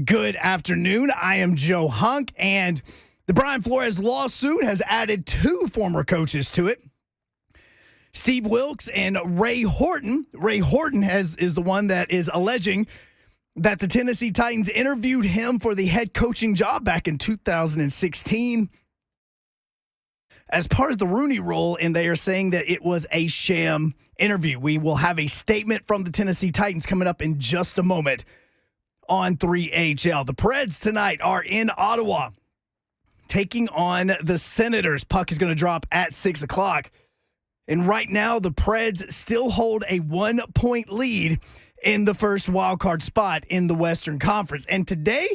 Good afternoon. I am Joe Hunk, and the Brian Flores lawsuit has added two former coaches to it. Steve Wilks and Ray Horton. Ray Horton is the one that is alleging that the Tennessee Titans interviewed him for the head coaching job back in 2016 as part of the Rooney Rule, and they are saying that it was a sham interview. We will have a statement from the Tennessee Titans coming up in just a moment on 3HL. The Preds tonight are in Ottawa taking on the Senators. Puck is going to drop at 6 o'clock. And right now, the Preds still hold a 1-point lead in the first wildcard spot in the Western Conference. And today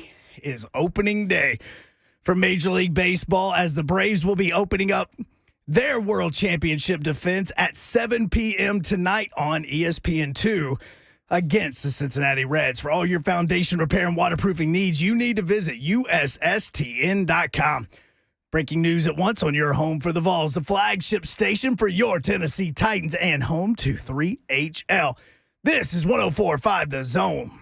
is opening day for Major League Baseball, as the Braves will be opening up their World Championship defense at 7 p.m. tonight on ESPN2 against the Cincinnati Reds. For all your foundation repair and waterproofing needs, you need to visit USSTN.com. Breaking news at once on your home for the Vols, the flagship station for your Tennessee Titans and home to 3HL. This is 104.5 The Zone.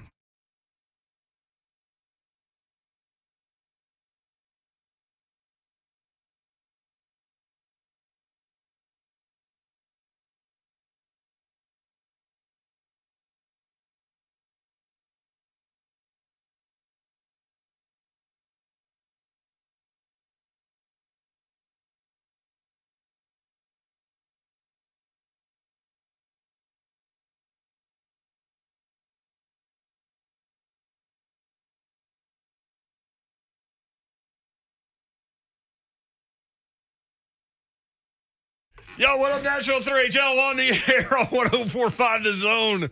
Yo, what up, Nashville 3HL on the air on 104.5 The Zone.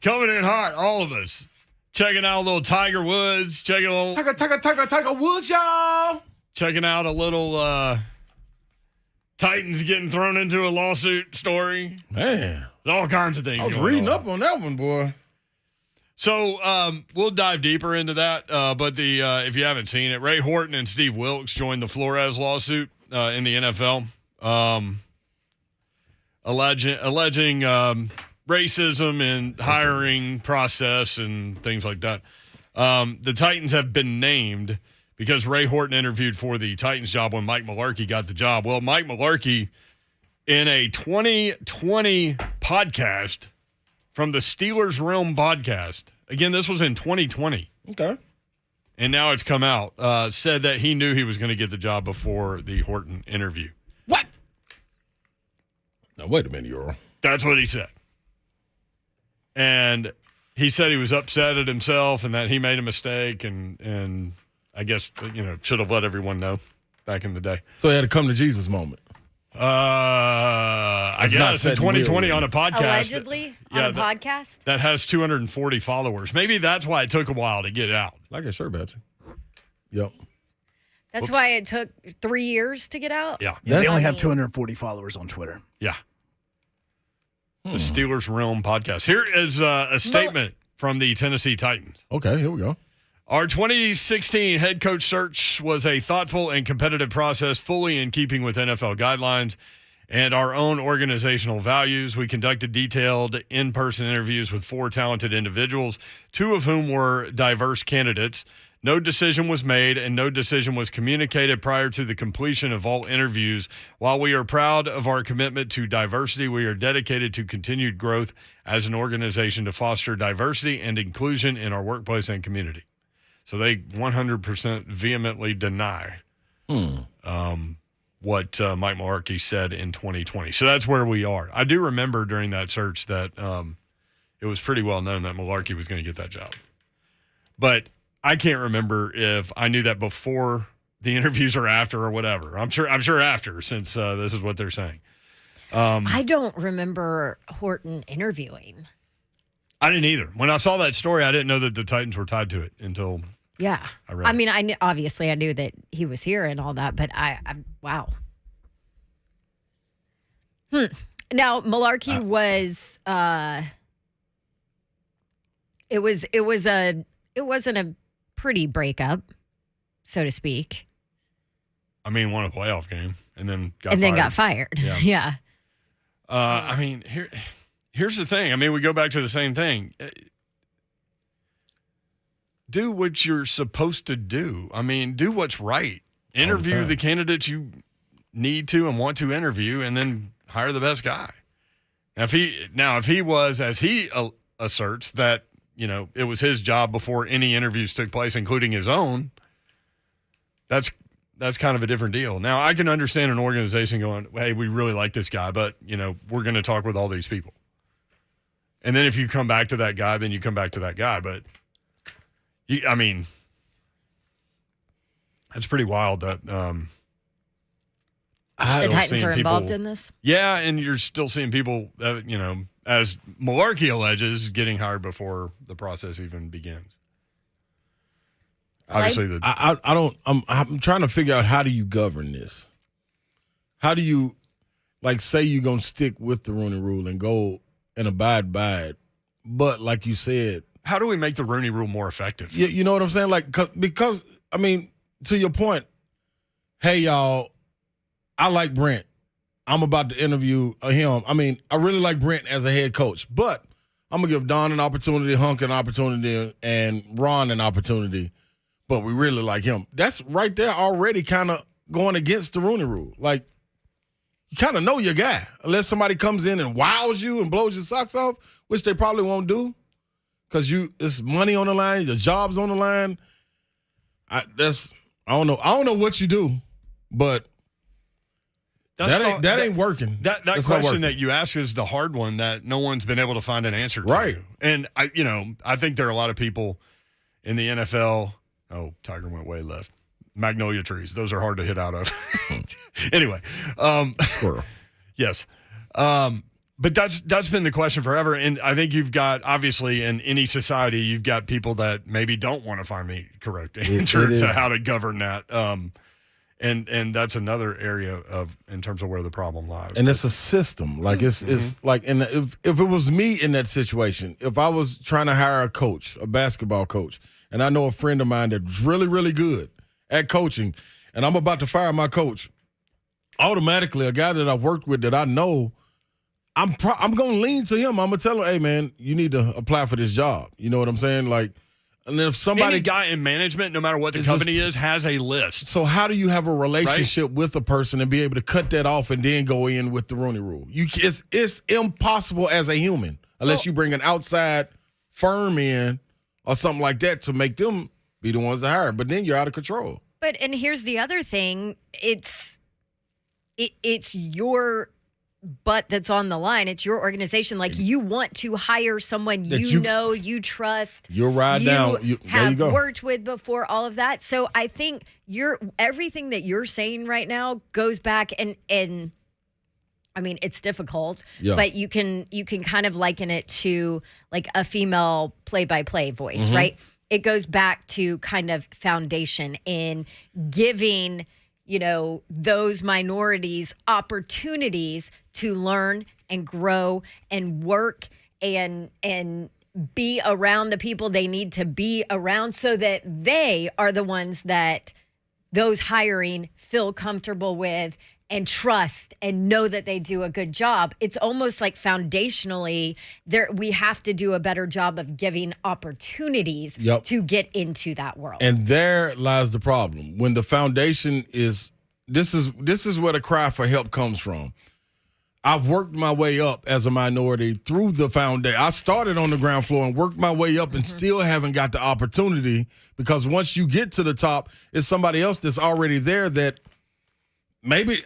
Coming in hot, all of us. Checking out a little Tiger Woods. Checking Tiger Woods, y'all. Checking out a little Titans getting thrown into a lawsuit story. Man. There's all kinds of things I was going reading on. up on that one, boy. So we'll dive deeper into that. But if you haven't seen it, Ray Horton and Steve Wilks joined the Flores lawsuit in the NFL. Alleging racism and hiring process and things like that. The Titans have been named because Ray Horton interviewed for the Titans job when Mike Mularkey got the job. Well, Mike Mularkey, in a 2020 podcast from the Steelers Realm podcast, again, this was in 2020. Okay. And now it's come out, said that he knew he was going to get the job before the Horton interview. What? Now, wait a minute, Earl. That's what he said. And he said he was upset at himself and that he made a mistake and I guess, should have let everyone know back in the day. So he had a come to Jesus moment. I guess in 2020 on a podcast. Allegedly on a podcast? That has 240 followers. Maybe that's why it took a while to get out. Like I sure bet you. Yep. That's why it took 3 years to get out? Yeah. They only have 240 followers on Twitter. Yeah. The Steelers Realm podcast. Here is a statement from the Tennessee Titans. Okay, here we go. Our 2016 head coach search was a thoughtful and competitive process, fully in keeping with NFL guidelines and our own organizational values. We conducted detailed in-person interviews with 4 talented individuals, 2 of whom were diverse candidates. No decision was made and no decision was communicated prior to the completion of all interviews. While we are proud of our commitment to diversity, we are dedicated to continued growth as an organization to foster diversity and inclusion in our workplace and community. So they 100% vehemently deny what Mike Mularkey said in 2020. So that's where we are. I do remember during that search that it was pretty well known that Mularkey was going to get that job. But I can't remember if I knew that before the interviews or after or whatever. I'm sure after, since this is what they're saying. I don't remember Horton interviewing. I didn't either. When I saw that story, I didn't know that the Titans were tied to it until Yeah. I read I mean, I knew, obviously I knew that he was here and all that, but I wow. Now, Mularkey was it wasn't a pretty breakup, so to speak. I mean, won a playoff game and then got fired. Yeah. I mean, here's the thing. I mean, we go back to the same thing. do what you're supposed to do. I mean, do what's right. Interview the candidates you need to and want to interview, and then hire the best guy. If he was, as he asserts, that it was his job before any interviews took place, including his own, that's kind of a different deal. Now, I can understand an organization going, hey, we really like this guy, but we're going to talk with all these people. And then if you come back to that guy, then you come back to that guy. But that's pretty wild that the Titans are involved in this. Yeah, and you're still seeing people, as Malarkey alleges, getting hired before the process even begins. Obviously, I'm trying to figure out, how do you govern this? How do you, say you're going to stick with the Rooney Rule and go and abide by it, but like you said, how do we make the Rooney Rule more effective? You know what I'm saying? Because to your point, hey, y'all, I like Brent. I'm about to interview him. I really like Brent as a head coach, but I'm going to give Don an opportunity, Hunk an opportunity, and Ron an opportunity, but we really like him. That's right there already kind of going against the Rooney Rule. You kind of know your guy, unless somebody comes in and wows you and blows your socks off, which they probably won't do, because it's money on the line, your job's on the line. I don't know. I don't know what you do, but that ain't working. That question that you ask is the hard one that no one's been able to find an answer to. Right. And I think there are a lot of people in the NFL. Oh, Tiger went way left. Magnolia trees. Those are hard to hit out of. Anyway. Squirrel. Yes. But that's been the question forever. And I think you've got, obviously, in any society, you've got people that maybe don't want to find the correct answer to how to govern that. And that's another area in terms of where the problem lies. And it's a system. It's like, and if it was me in that situation, if I was trying to hire a coach, a basketball coach, and I know a friend of mine that's really, really good at coaching, and I'm about to fire my coach, automatically a guy that I've worked with that I know, I'm going to lean to him. I'm going to tell him, hey, man, you need to apply for this job. You know what I'm saying? And then if somebody, any guy in management, no matter what the company is, has a list. So how do you have a relationship with a person and be able to cut that off and then go in with the Rooney Rule? It's impossible as a human unless you bring an outside firm in or something like that to make them be the ones to hire. But then you're out of control. And here's the other thing. It's your butt that's on the line. It's your organization. You want to hire someone you trust. You'll ride down. You have worked with before, all of that. So I think everything that you're saying right now goes back and it's difficult, but you can kind of liken it to a female play-by-play voice, right? It goes back to kind of foundation in giving those minorities opportunities to learn and grow and work and be around the people they need to be around so that they are the ones that those hiring feel comfortable with and trust and know that they do a good job. It's almost like foundationally we have to do a better job of giving opportunities to get into that world. And there lies the problem. When the foundation is this is where the cry for help comes from. I've worked my way up as a minority through the foundation. I started on the ground floor and worked my way up and still haven't got the opportunity, because once you get to the top, it's somebody else that's already there that maybe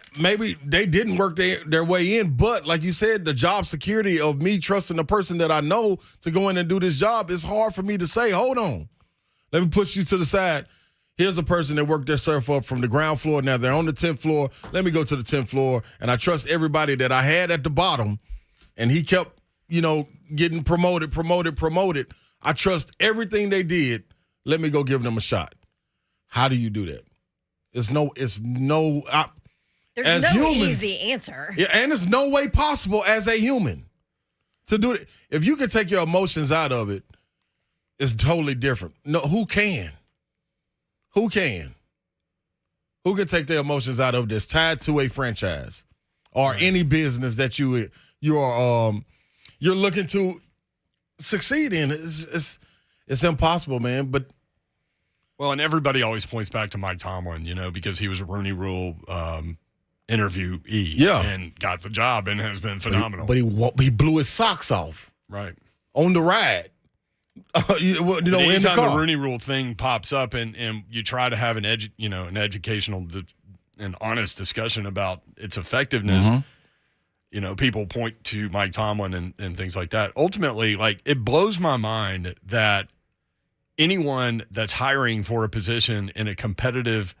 they didn't work their way in, but like you said, the job security of me trusting the person that I know to go in and do this job, is hard for me to say, hold on, let me push you to the side. Here's a person that worked their surf up from the ground floor. Now they're on the 10th floor. Let me go to the 10th floor, and I trust everybody that I had at the bottom, and he kept, getting promoted. I trust everything they did. Let me go give them a shot. How do you do that? There's no easy answer. Yeah, and there's no way possible as a human to do it. If you can take your emotions out of it, it's totally different. No, who can? Who can take their emotions out of this tied to a franchise or any business that you're looking to succeed in? It's impossible, man. But Well, and everybody always points back to Mike Tomlin, because he was a Rooney Rule interviewee and got the job and has been phenomenal. But he blew his socks off. Right. On the ride. In the car. The Rooney Rule thing pops up and you try to have an educational and honest discussion about its effectiveness, people point to Mike Tomlin and things like that. Ultimately, it blows my mind that anyone that's hiring for a position in a competitive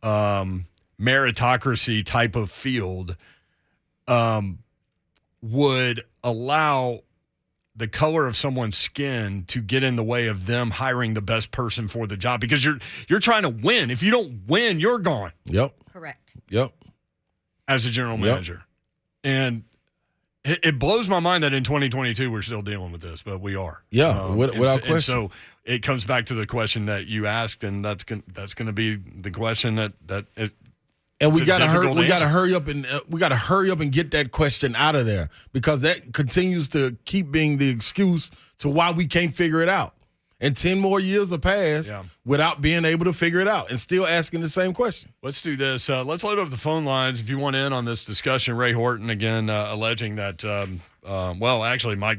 meritocracy type of field would allow the color of someone's skin to get in the way of them hiring the best person for the job, because you're trying to win. If you don't win, you're gone. Yep. Correct. Yep. As a general manager. And it blows my mind that in 2022 we're still dealing with this, but we are. Yeah, without question. And so it comes back to the question that you asked, and that's going to be the question and we got to hurry up and get that question out of there, because that continues to keep being the excuse to why we can't figure it out. And 10 more years have passed without being able to figure it out and still asking the same question. Let's do this. Let's load up the phone lines if you want in on this discussion. Ray Horton, again, alleging that, Mike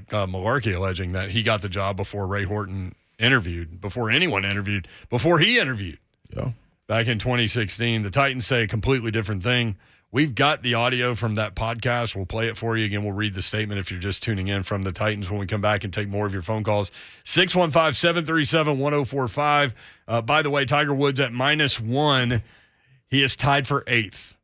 Malarkey alleging that he got the job before Ray Horton interviewed, before anyone interviewed, before he interviewed. Yeah. Back in 2016, the Titans say a completely different thing. We've got the audio from that podcast. We'll play it for you. Again, we'll read the statement if you're just tuning in from the Titans when we come back and take more of your phone calls. 615-737-1045. By the way, Tiger Woods at -1. He is tied for 8th.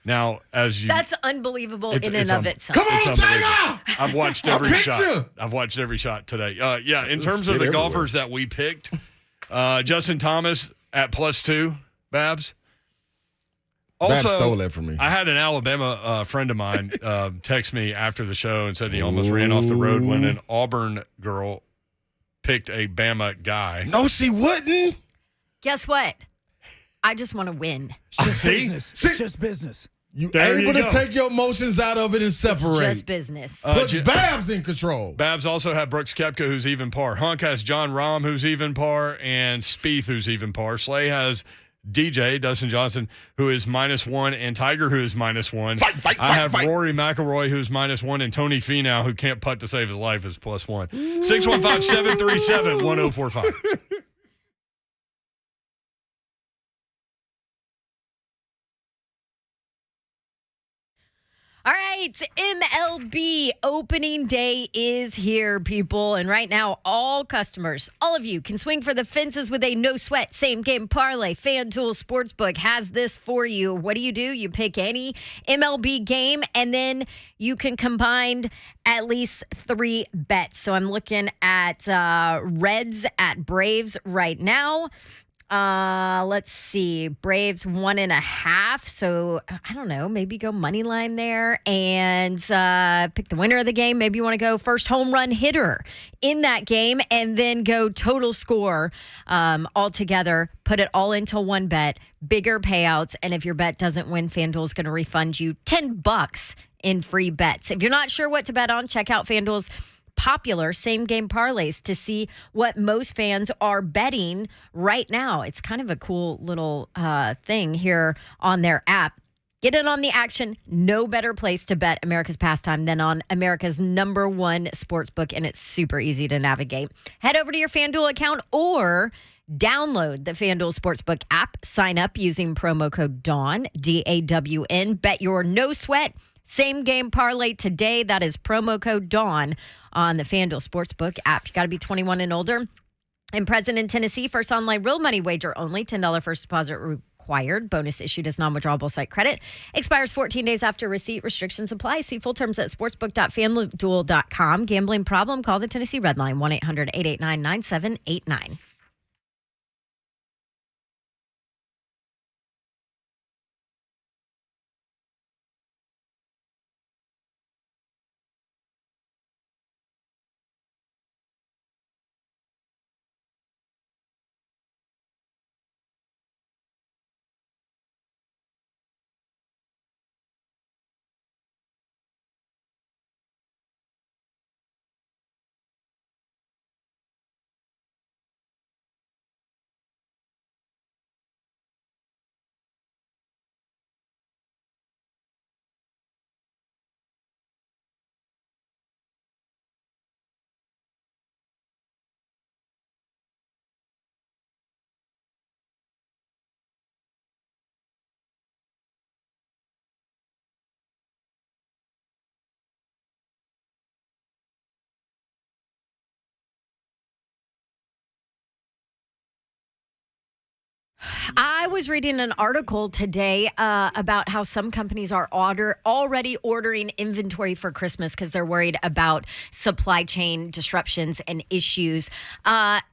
Now, that's unbelievable in and of itself. Come on, Tiger! I've watched every shot. I've watched every shot today. In terms of the golfers that we picked, Justin Thomas at +2, Babs. Also, Babs stole that from me. I had an Alabama friend of mine text me after the show and said he almost ran off the road when an Auburn girl picked a Bama guy. No, she wouldn't. Guess what? I just want to win. It's just business. It's just business. You able to take your emotions out of it and separate. It's just business. Put Babs in control. Babs also had Brooks Koepka, who's even par. Hunk has John Rahm, who's even par, and Spieth, who's even par. Slay has DJ, Dustin Johnson, who is -1, and Tiger, who is -1. I have Rory McIlroy, who's -1, and Tony Finau, who can't putt to save his life, is +1. 615-737-1045. All right, MLB opening day is here, people. And right now, all customers, all of you, can swing for the fences with a no-sweat same-game parlay. FanDuel Sportsbook has this for you. What do? You pick any MLB game, and then you can combine at least 3 bets. So I'm looking at Reds at Braves right now. Let's see. Braves 1.5. So I don't know. Maybe go money line there and pick the winner of the game. Maybe you want to go first home run hitter in that game and then go total score all together. Put it all into one bet. Bigger payouts. And if your bet doesn't win, FanDuel is going to refund you $10 in free bets. If you're not sure what to bet on, check out FanDuel's popular same-game parlays to see what most fans are betting right now. It's kind of a cool little thing here on their app. Get in on the action. No better place to bet America's pastime than on America's #1 sportsbook, and it's super easy to navigate. Head over to your FanDuel account or download the FanDuel Sportsbook app. Sign up using promo code DAWN, DAWN. Bet your no-sweat same-game parlay today. That is promo code DAWN on the FanDuel Sportsbook app. You got to be 21 and older and present in Tennessee. First online real money wager only. $10 first deposit required. Bonus issued as non-withdrawable site credit. Expires 14 days after receipt. Restrictions apply. See full terms at sportsbook.fanduel.com. Gambling problem? Call the Tennessee Red Line, 1-800-889-9789. I was reading an article today about how some companies are already ordering inventory for Christmas because they're worried about supply chain disruptions and issues.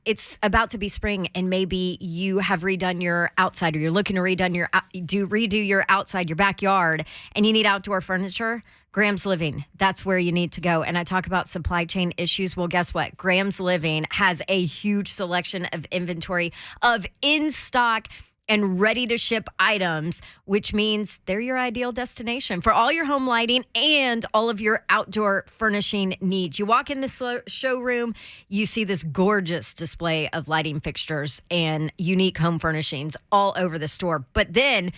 It's about to be spring, and maybe you have redone your outside, or you're looking to redo your outside, your backyard, and you need outdoor furniture. Graham's Living, that's where you need to go. And I talk about supply chain issues. Well, guess what? Graham's Living has a huge selection of inventory of in-stock and ready-to-ship items, which means they're your ideal destination for all your home lighting and all of your outdoor furnishing needs. You walk in the showroom, you see this gorgeous display of lighting fixtures and unique home furnishings all over the store. But then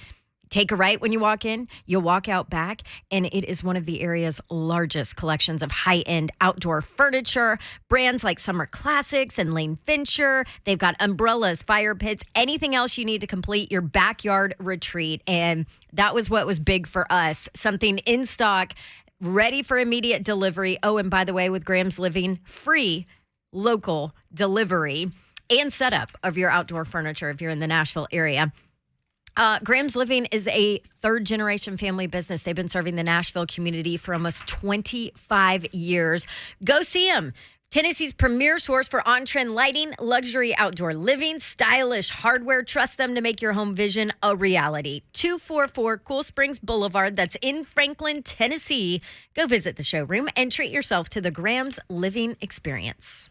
take a right when you walk in, you'll walk out back, and it is one of the area's largest collections of high-end outdoor furniture. Brands like Summer Classics and Lane Fincher. They've got umbrellas, fire pits, anything else you need to complete your backyard retreat. And that was what was big for us. Something in stock, ready for immediate delivery. Oh, and by the way, with Graham's Living, free local delivery and setup of your outdoor furniture if you're in the Nashville area. Graham's Living is a third-generation family business. They've been serving the Nashville community for almost 25 years. Go see them. Tennessee's premier source for on-trend lighting, luxury outdoor living, stylish hardware. Trust them to make your home vision a reality. 244 Cool Springs Boulevard. That's in Franklin, Tennessee. Go visit the showroom and treat yourself to the Graham's Living experience.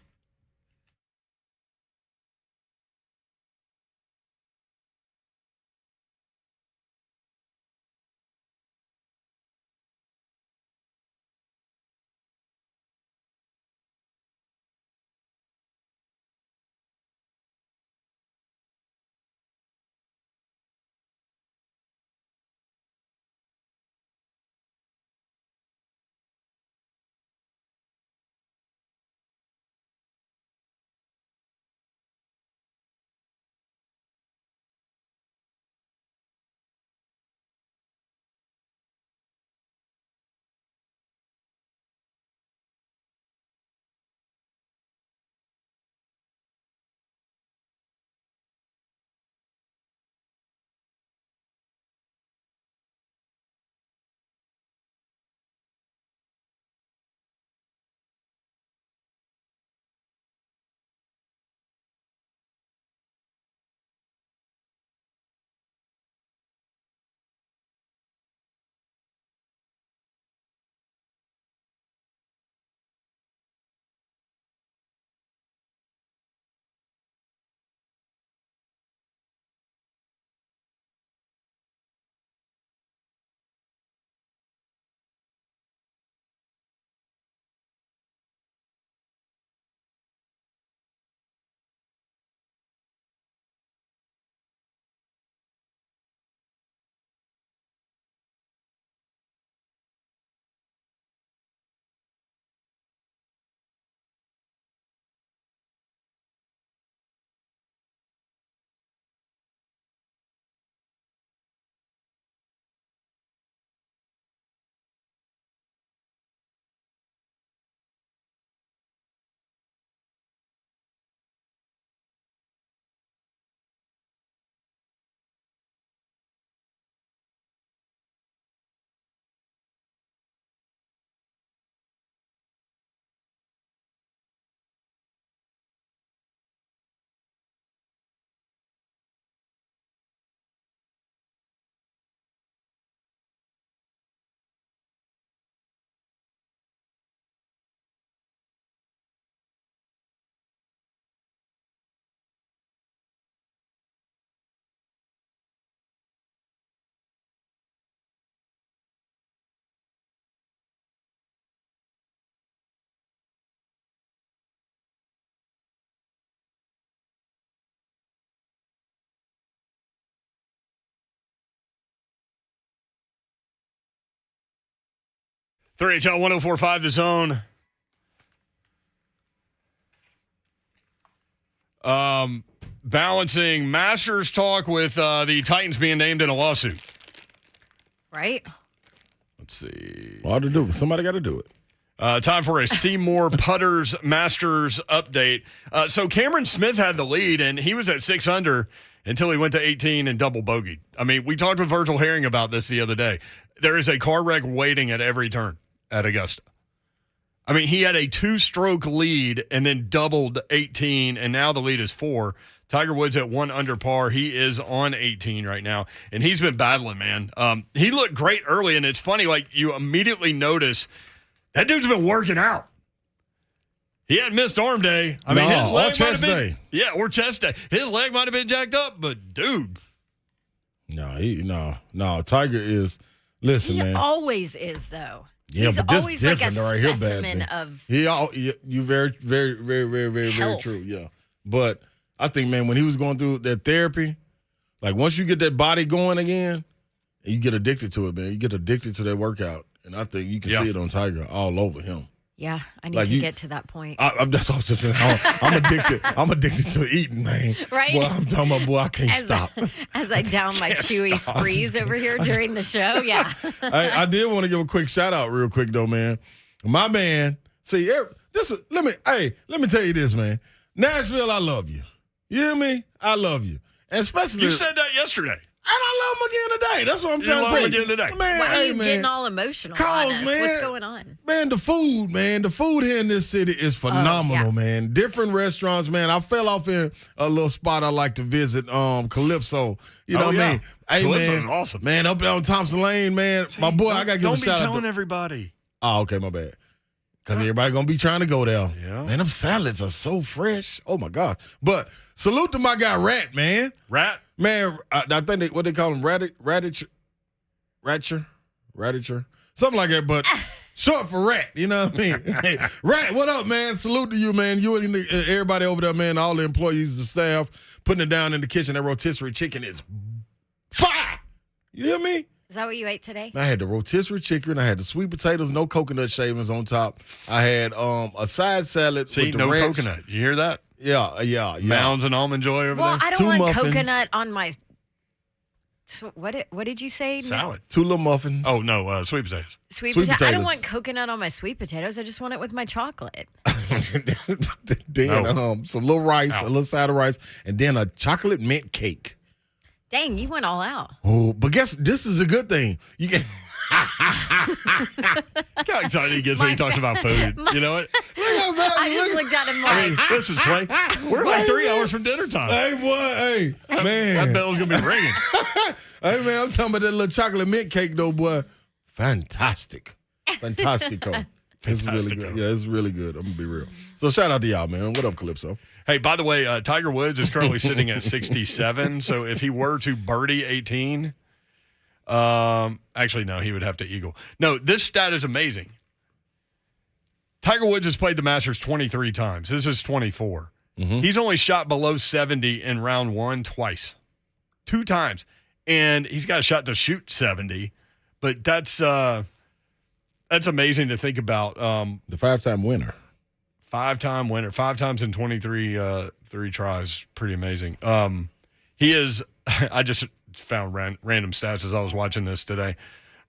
Three HL 104.5 The Zone. Balancing Masters talk with the Titans being named in a lawsuit. Right? Let's see. Hard to do. Somebody got to do it. Time for a Seymour Putters Masters update. So Cameron Smith had the lead, and he was at 6 under. until he went to 18 and double bogeyed. I mean, we talked with Virgil Herring about this the other day. There is a car wreck waiting at every turn at Augusta. I mean, he had a 2-stroke lead and then doubled 18, and now the lead is 4. Tiger Woods at 1 under par. He is on 18 right now, and he's been battling, man. He looked great early, and it's funny, like you immediately notice that dude's been working out. He hadn't missed arm day. I mean, his leg or chest might have been, day. Yeah, or chest day. His leg might have been jacked up, but dude. No. Tiger is, listen, man. He always is, though. Yeah, He's but this always like a different right here, specimen Babsy. of You very, very, very, very, very, very health. true. Yeah, but I think, man, when he was going through that therapy, like once you get that body going again, you get addicted to it, man. You get addicted to that workout, and I think you can see it on Tiger all over him. Yeah, I need Like to get to that point. That's all. I'm addicted. I'm addicted to eating, man. Right? Boy, I'm talking about, boy, I can't stop. As I down my chewy stop. sprees over here during the show, yeah. I did want to give a quick shout out real quick though, man. My man, see, let me tell you this, man. Nashville, I love you. You hear me? I love you. And especially You said that yesterday. and I love him again today. That's what I'm You trying love to him say. again today. Man, Why are hey, you man. getting all emotional Cause, on us? man, What's going on? Man, the food, man. The food here in this city is phenomenal, yeah. man. Different restaurants, man. I fell off in a little spot I like to visit, Calypso. You know what I mean? Hey, Calypso's man. awesome. Man, up there on Thompson Lane, man. My boy, I got to give a shout out. Don't be telling everybody. Oh, okay, my bad. Because everybody going to be trying to go there. Yeah. Man, them salads are so fresh. Oh, my God. But salute to my guy, Rat, man. Rat? Man, I think what they call him, Raditcher? Something like that, but short for Rat, you know what I mean? Hey, Rat, what up, man? Salute to you, man. You and everybody over there, man, all the employees, the staff, putting it down in the kitchen. That rotisserie chicken is fire. You hear me? Is that what you ate today? I had the rotisserie chicken. I had the sweet potatoes, no coconut shavings on top. I had a side salad See, with the no ranch. coconut. You hear that? Yeah. Mounds and almond joy over Well, there. I don't 2 want muffins. coconut on my. So what did you say? Salad. 2 little muffins. Oh, no, sweet potatoes. Sweet Sweet potato. I don't potatoes. want coconut on my sweet potatoes. I just want it with my chocolate. Then some little rice, Ow. a little side of rice, and then a chocolate mint cake. Dang, you went all out. Oh, but guess this is a good thing. You can. Look how excited he gets when he talks about food. You know what? I just looked at him I mean, like, listen, Slay, we're like 3 hours from dinner time. Hey, boy, hey, man. That bell's going to be ringing. Hey, man, I'm talking about that little chocolate mint cake, though, boy. Fantastico. It's really Fantastico. good. Yeah, it's really good. I'm going to be real. So shout out to y'all, man. What up, Calypso? Hey, by the way, Tiger Woods is currently sitting at 67. So if he were to birdie 18, actually, no, he would have to eagle. No, this stat is amazing. Tiger Woods has played the Masters 23 times. This is 24. Mm-hmm. He's only shot below 70 in round 1 twice. 2 times. And he's got a shot to shoot 70. But that's amazing to think about. The 5-time winner. 5-time winner, 5 times in 23 3 tries. Pretty amazing. He is, I just found random stats as I was watching this today.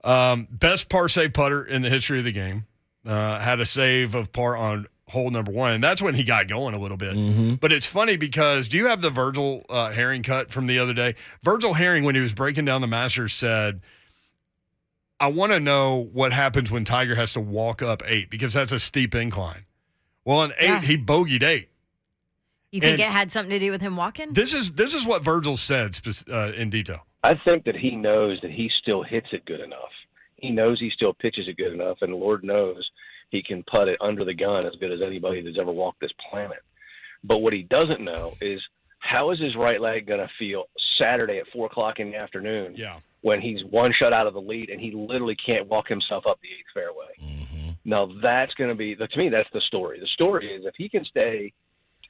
Best par save putter in the history of the game. Had a save of par on hole number 1, and that's when he got going a little bit. Mm-hmm. But it's funny because, do you have the Virgil Herring cut from the other day? Virgil Herring, when he was breaking down the Masters, said, I want to know what happens when Tiger has to walk up 8, because that's a steep incline. Well, on 8, he bogeyed 8. you think And it had something to do with him walking? This is what Virgil said in detail. I think that he knows that he still hits it good enough. He knows he still pitches it good enough, and Lord knows he can putt it under the gun as good as anybody that's ever walked this planet. But what he doesn't know is, how is his right leg going to feel Saturday at 4 o'clock in the afternoon when he's 1 shot out of the lead and he literally can't walk himself up the 8th fairway? Mm-hmm. Now, that's going to be – to me, that's the story. The story is, if he can stay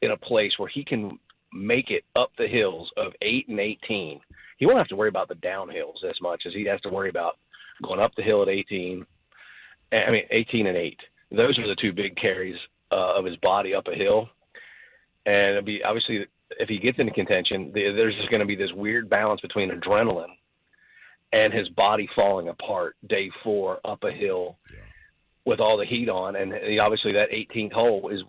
in a place where he can make it up the hills of 8 and 18, he won't have to worry about the downhills as much as he has to worry about going up the hill at 18 and 8. Those are the 2 big carries of his body up a hill. And it'll be, obviously, if he gets into contention, there's just going to be this weird balance between adrenaline and his body falling apart day 4 up a hill with all the heat on. And obviously that 18th hole which is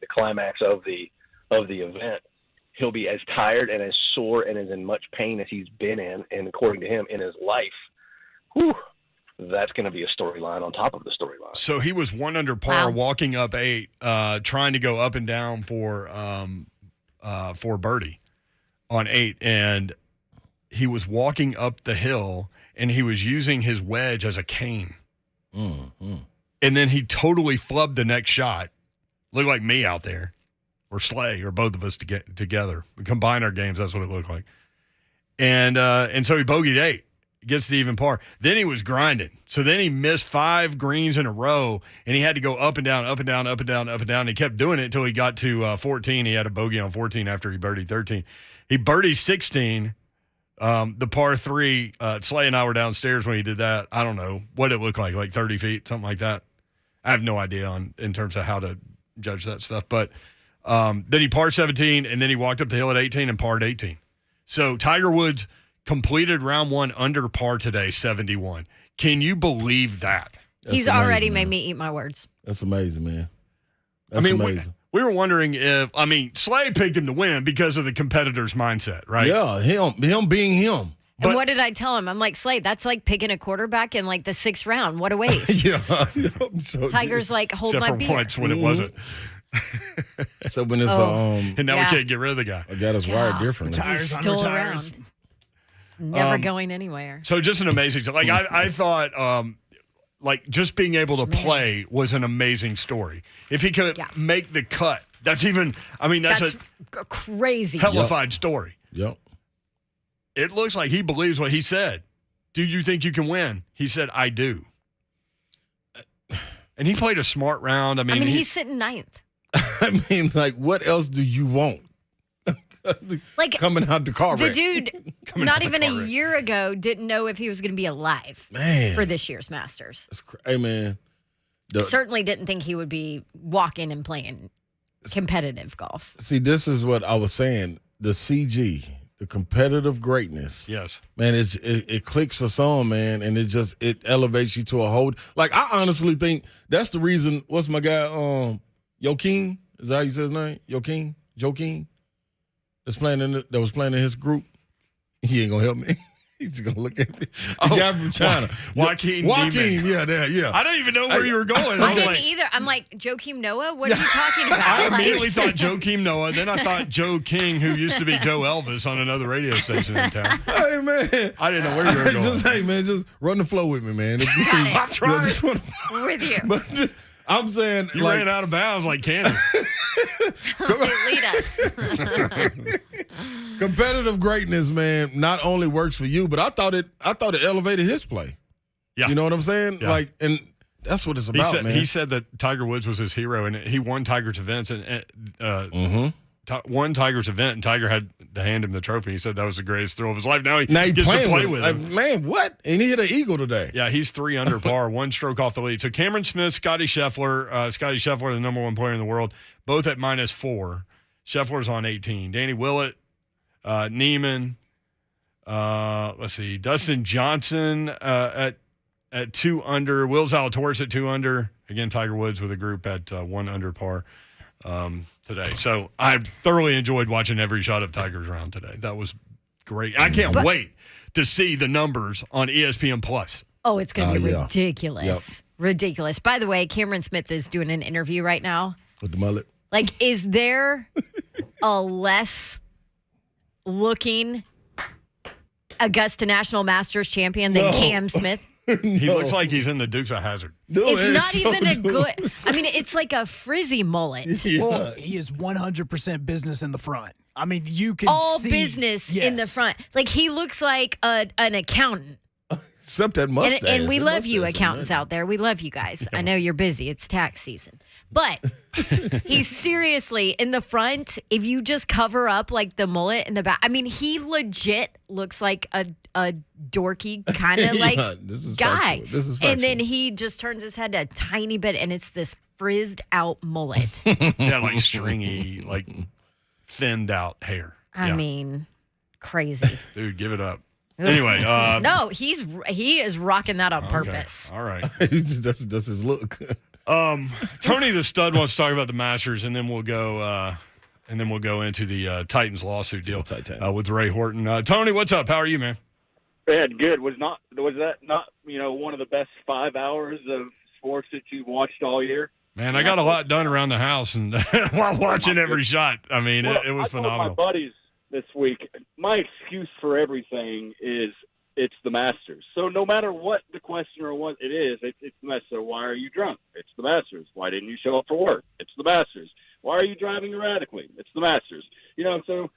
the climax of the event. he'll be as tired and as sore and as in much pain as he's been in, and according to him, in his life. Whew, that's going to be a storyline on top of the storyline. So he was 1 under par, walking up 8, trying to go up and down for birdie on 8, and he was walking up the hill, and he was using his wedge as a cane. Mm-hmm. And then he totally flubbed the next shot. Looked like me out there, or Slay, or both of us together. We combine our games. That's what it looked like. And so he bogeyed 8. Gets to even par. Then he was grinding. So then he missed 5 greens in a row, and he had to go up and down, up and down, up and down, up and down. And he kept doing it until he got to 14. He had a bogey on 14 after he birdied 13. He birdied 16, the par 3. Slay and I were downstairs when he did that. I don't know what it looked like 30 feet, something like that. I have no idea in terms of how to judge that stuff. But then he par 17, and then he walked up the hill at 18 and parred 18. So Tiger Woods completed round 1 under par today, 71. Can you believe that? He's amazing, already made man. me eat my words. That's amazing, man. That's amazing. We were wondering if, Slay picked him to win because of the competitor's mindset, right? Yeah, him being him. And what did I tell him? I'm like, Slade, that's like picking a quarterback in like the 6th round. What a waste. Yeah. So Tiger's like, hold Except my for beer. once when it wasn't. So when it's And now we can't get rid of the guy. I got us wired differently. Retires, He's still unretires. around. Never going anywhere. So just an amazing, like I thought, like just being able to play was an amazing story. If he could make the cut, that's even, that's a crazy. hellified story. Yep. It looks like he believes what he said. Do you think you can win? He said, I do. And he played a smart round. He's sitting 9th. I mean, like, what else do you want? Like coming out the car The wreck. dude, not even a year ago, didn't know if he was going to be alive for this year's Masters. Hey, man. Certainly didn't think he would be walking and playing competitive golf. See, this is what I was saying. The CG, the competitive greatness. Yes. Man, it clicks for some, man, and it elevates you to a whole. Like, I honestly think that's the reason. What's my guy? Joaquin? Is that how you say his name? Joaquin? That was playing in his group. He ain't gonna help me. He's just gonna look at me. The guy from China. Joaquin, yeah. I don't even know where you were going. I didn't either. I'm like, Joakim Noah? What are you talking about? I immediately thought Joakim Noah. Then I thought Joe King, who used to be Joe Elvis on another radio station in town. Hey, man. I didn't know where you were going. Just run the flow with me, man. I tried. With you. But I'm saying, You ran out of bounds like Candy. Lead us. Competitive greatness, man, not only works for you, but I thought it elevated his play. Yeah. You know what I'm saying? Yeah. Like, and that's what it's about, man. He said that Tiger Woods was his hero, and he won Tiger's events, and won Tiger's event, and Tiger had to hand him the trophy. He said that was the greatest throw of his life. Now he gets to play with him. Man, what? And he hit an eagle today. Yeah, he's 3 under par, 1 stroke off the lead. So Cameron Smith, Scotty Scheffler, the number 1 player in the world, both at -4. Scheffler's on 18. Danny Willett, Neiman, let's see, Dustin Johnson at 2 under, Will Zalatoris at 2 under. Again, Tiger Woods with a group at 1 under par today. So I thoroughly enjoyed watching every shot of Tiger's round today. That was great. I can't wait to see the numbers on ESPN Plus. Oh, it's going to be yeah. ridiculous. Yep. Ridiculous. By the way, Cameron Smith is doing an interview right now. With the mullet. Like, is there a less looking Augusta National Masters champion than Cam Smith? He looks like he's in the Dukes of Hazzard. No, it's not even a good. I mean, it's like a frizzy mullet. Yeah. Well, he is 100% business in the front. I mean, you can all see business in the front. Like, he looks like an accountant. Except that mustache. And we love you, accountants out there. We love you guys. I know you're busy. It's tax season. But he's seriously in the front. If you just cover up like the mullet in the back, I mean, he legit looks like a dorky kind of like guy. This is factual. And then he just turns his head a tiny bit, and it's this frizzed out mullet. Yeah, like stringy, like thinned out hair. I mean, crazy. Dude, give it up. Anyway, no, he is rocking that on purpose. All right. that's his look. Tony the Stud wants to talk about the Masters, and then we'll go and then we'll go into the Titans lawsuit deal Titan. with Ray Horton. Tony, what's up? How are you, man? Ed, good. Was that not one of the best 5 hours of sports that you've watched all year? Man, I got a lot done around the house and while watching every shot. I mean, it was I told phenomenal. my buddies this week, my excuse for everything is it's the Masters. So no matter what the question or what it is, it's the Masters. So why are you drunk? It's the Masters. Why didn't you show up for work? It's the Masters. Why are you driving erratically? It's the Masters. So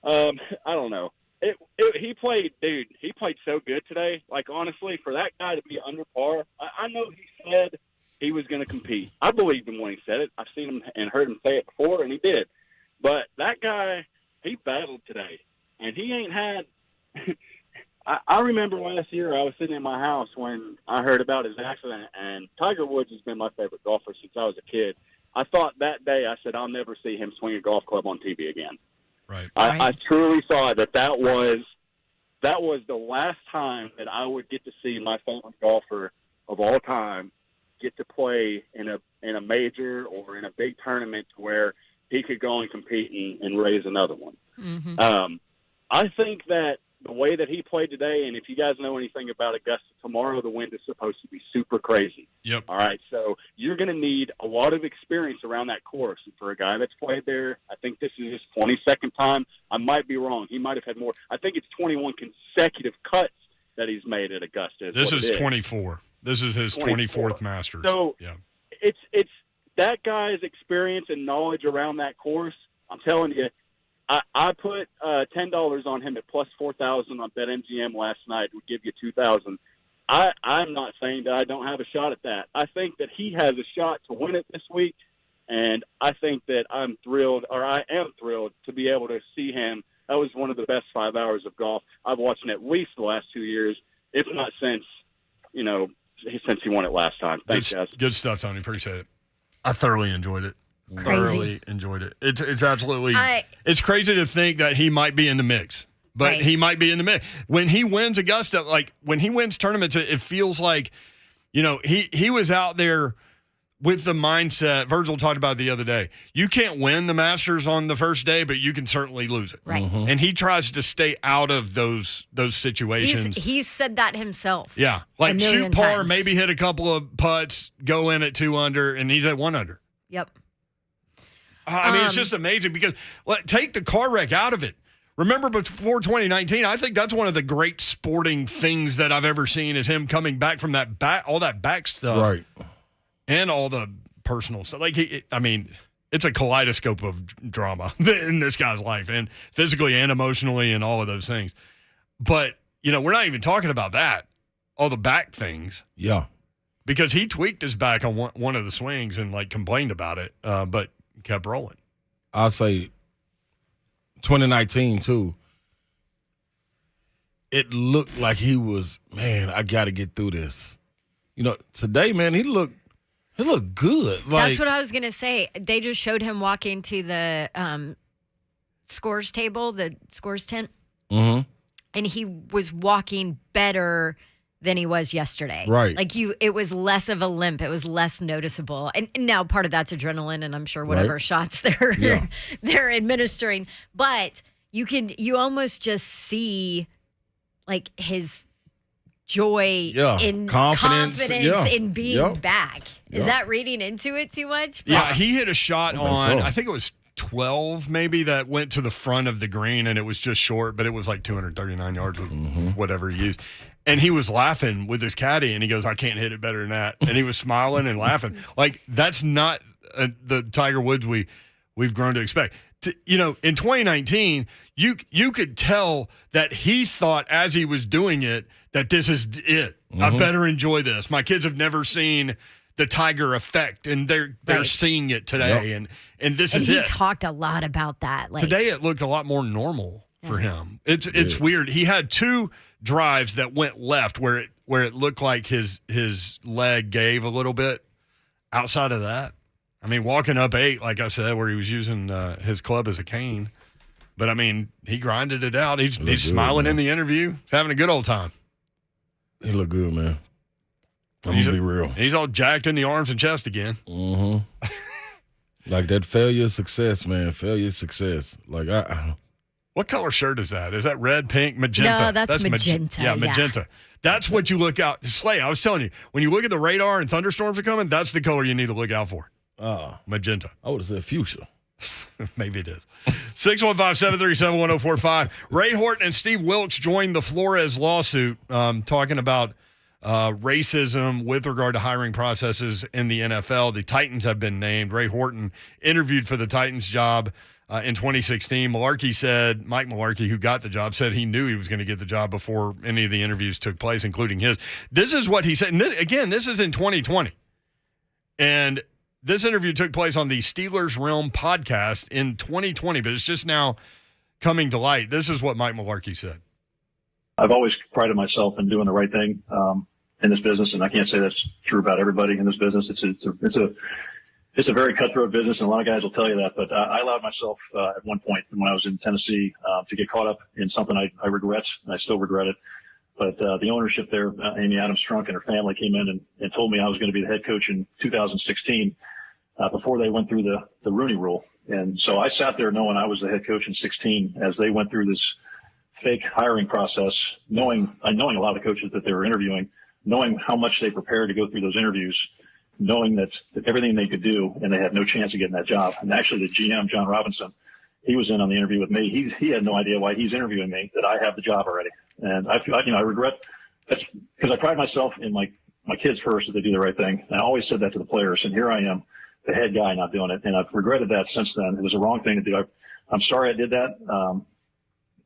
I don't know. He played so good today. Like, honestly, for that guy to be under par, I know he said he was going to compete. I believed him when he said it. I've seen him and heard him say it before, and he did. But that guy, he battled today, and he ain't had – I remember last year I was sitting in my house when I heard about his accident, and Tiger Woods has been my favorite golfer since I was a kid. I thought that day, I said, I'll never see him swing a golf club on TV again. Right. I truly thought that was the last time that I would get to see my favorite golfer of all time get to play in a major or in a big tournament to where he could go and compete and raise another one. Mm-hmm. I think that the way that he played today, and if you guys know anything about Augusta, tomorrow the wind is supposed to be super crazy. Yep. All right, so you're going to need a lot of experience around that course. And for a guy that's played there, I think this is his 22nd time. I might be wrong. He might have had more. I think it's 21 consecutive cuts that he's made at Augusta. This is 24. This is his 24th Masters. So yeah. It's that guy's experience and knowledge around that course. I'm telling you, I put $10 on him at plus 4,000 on BetMGM last night. Would give you 2,000. I'm not saying that I don't have a shot at that. I think that he has a shot to win it this week, and I think that I am thrilled to be able to see him. That was one of the best 5 hours of golf I've watched in at least the last 2 years, if not since he won it last time. Thanks, guys. Good stuff, Tony. Appreciate it. I thoroughly enjoyed it. Crazy. Thoroughly enjoyed it. It's absolutely it's crazy to think that he might be in the mix. But Right. he might be in the mix. When he wins Augusta, like when he wins tournaments, it feels like, he was out there with the mindset Virgil talked about the other day. You can't win the Masters on the first day, but you can certainly lose it. Right. And he tries to stay out of those situations. He's said that himself. Yeah. a Like million shoot par, times. maybe hit a couple of putts, go in at 2 under, and he's at 1 under. Yep. I mean, it's just amazing because take the car wreck out of it. Remember before 2019, I think that's one of the great sporting things that I've ever seen is him coming back from that all that back stuff. Right. And all the personal stuff. Like, it's a kaleidoscope of drama in this guy's life, and physically and emotionally and all of those things. But, we're not even talking about that, all the back things. Yeah. Because he tweaked his back on one of the swings and, complained about it, but kept rolling. I'll say 2019, too. It looked like he was, man, I got to get through this. Today, man, he looked good. That's what I was going to say. They just showed him walking to the scores table, the scores tent, Mm-hmm. and he was walking better than he was yesterday. Right. It was less of a limp. It was less noticeable. And now part of that's adrenaline, and I'm sure whatever Right. shots they're Yeah. they're administering. But you almost just see his joy in Confidence. Yeah. in being Yep. back. Is Yep. that reading into it too much? Yeah, he hit a shot I think so. I think it was 12 maybe that went to the front of the green, and it was just short, but it was 239 yards with whatever he used. And he was laughing with his caddy, and he goes, I can't hit it better than that. And he was smiling and laughing. That's not the Tiger Woods we've grown to expect. In 2019, you could tell that he thought as he was doing it that this is it. I better enjoy this. My kids have never seen the Tiger effect, and they're Right. seeing it today. Yep. And this And is he it. talked a lot about that. Today it looked a lot more normal for him. It's weird. He had 2 drives that went left where it looked like his leg gave a little bit. Outside of that, I mean, walking up 8, like I said, where he was using his club as a cane. But I mean, he grinded it out. He's good, smiling man. in the interview, having a good old time. He looked good, man. I'm going to be real. He's all jacked in the arms and chest again. Mm-hmm. Like that failure is success, man. Failure is success. Like What color shirt is that? Is that red, pink, magenta? No, that's magenta. Yeah, magenta. That's what you look out. Slay, I was telling you, when you look at the radar and thunderstorms are coming, that's the color you need to look out for. Magenta. I would have said fuchsia. Maybe it is. 615-737-1045. Ray Horton and Steve Wilkes joined the Flores lawsuit talking about racism with regard to hiring processes in the NFL. The Titans have been named. Ray Horton interviewed for the Titans job in 2016. Mike Mularkey, who got the job, said he knew he was going to get the job before any of the interviews took place, including his. This is what he said. And this is in 2020. And this interview took place on the Steelers Realm podcast in 2020, but it's just now coming to light. This is what Mike Mularkey said. I've always prided myself in doing the right thing in this business, and I can't say that's true about everybody in this business. It's a very cutthroat business, and a lot of guys will tell you that. But I allowed myself at one point when I was in Tennessee to get caught up in something I regret, and I still regret it. But the ownership there, Amy Adams Strunk and her family, came in and told me I was going to be the head coach in 2016 before they went through the Rooney Rule. And so I sat there knowing I was the head coach in 16 as they went through this fake hiring process, knowing a lot of the coaches that they were interviewing, knowing how much they prepared to go through those interviews, knowing that everything they could do, and they had no chance of getting that job. And actually, the GM, John Robinson, he was in on the interview with me. He had no idea why he's interviewing me, that I have the job already. And I regret that's because I pride myself in my kids first, that they do the right thing. And I always said that to the players. And here I am, the head guy, not doing it. And I've regretted that since then. It was the wrong thing to do. I'm sorry I did that.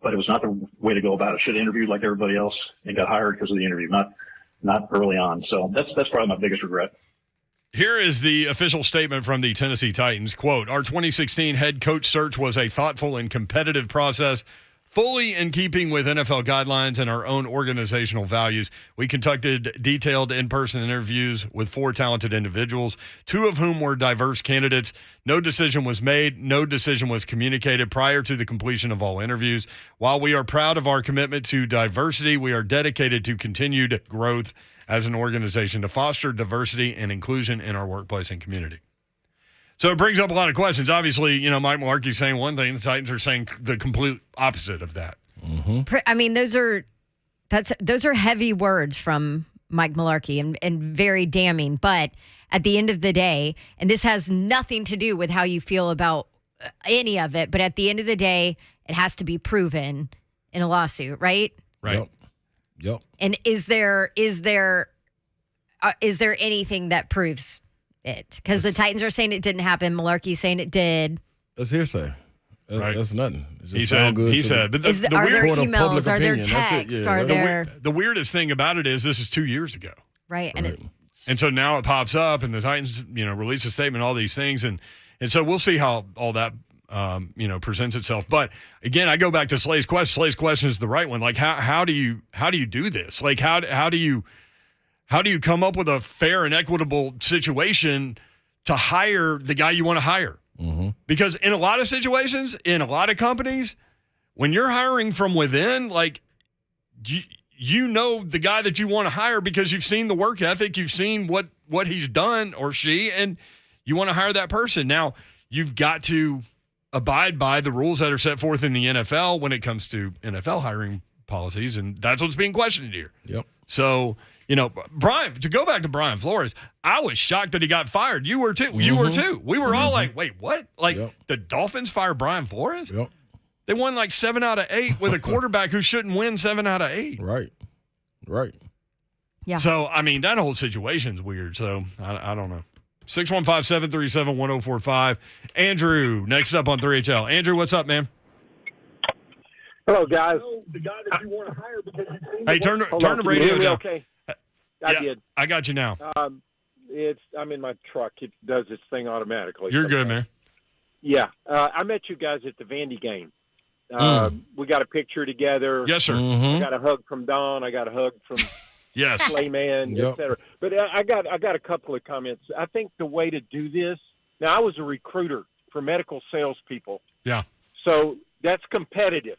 But it was not the way to go about it. I should have interviewed like everybody else and got hired because of the interview, not early on. So that's probably my biggest regret. Here is the official statement from the Tennessee Titans. Quote, our 2016 head coach search was a thoughtful and competitive process, fully in keeping with NFL guidelines and our own organizational values. We conducted detailed in-person interviews with 4 talented individuals, 2 of whom were diverse candidates. No decision was made. No decision was communicated prior to the completion of all interviews. While we are proud of our commitment to diversity, we are dedicated to continued growth as an organization to foster diversity and inclusion in our workplace and community. So it brings up a lot of questions. Obviously, Mike Mularkey's saying one thing, the Titans are saying the complete opposite of that. Mm-hmm. I mean, those are heavy words from Mike Mularkey and very damning. But at the end of the day, and this has nothing to do with how you feel about any of it, but at the end of the day, it has to be proven in a lawsuit, right? Right. Yep. And is there anything that proves it? Because the Titans are saying it didn't happen. Mularkey's saying it did. That's hearsay. Right. That's nothing. He said. But are there emails? Are there texts? Are there? The weirdest thing about it is this is 2 years ago. Right. And so now it pops up, and the Titans, release a statement, all these things, and so we'll see how all that presents itself. But again, I go back to Slay's question. Slay's question is the right one. Like, how do you do this? Like, how do you come up with a fair and equitable situation to hire the guy you want to hire? Mm-hmm. Because in a lot of situations, in a lot of companies, when you're hiring from within, like you know the guy that you want to hire because you've seen the work ethic, you've seen what he's done or she, and you want to hire that person. Now, you've got to abide by the rules that are set forth in the NFL when it comes to NFL hiring policies, and that's what's being questioned here. Yep. So, Brian, to go back to Brian Flores, I was shocked that he got fired. You were too. Mm-hmm. You were too. We were all like, wait, what? Like, Yep. The Dolphins fired Brian Flores? Yep. They won like 7 out of 8 with a quarterback who shouldn't win 7 out of 8. Right. Yeah. So, I mean, that whole situation's weird. So, I don't know. 615-737-1045. Andrew, next up on 3HL. Andrew, what's up, man? Hello, guys. Hey, turn the radio down. Okay. I did. I got you now. I'm in my truck. It does its thing automatically. You're good, man. Yeah. I met you guys at the Vandy game. We got a picture together. Yes, sir. I got a hug from Don. I got a hug from Yes. Layman, Yep. et cetera. But I got a couple of comments. I think the way to do this, now I was a recruiter for medical salespeople. Yeah. So that's competitive.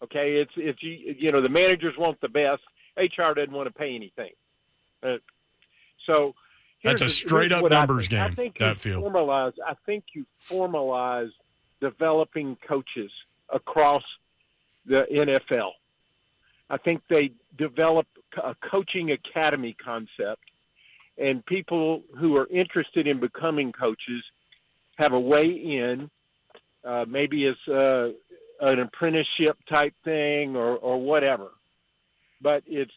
Okay. It's the managers want the best. HR doesn't want to pay anything. So That's a straight-up what I numbers think. I game, think that field. I think you formalize developing coaches across the NFL. I think they develop a coaching academy concept, and people who are interested in becoming coaches have a way in, maybe as an apprenticeship type thing or whatever. But it's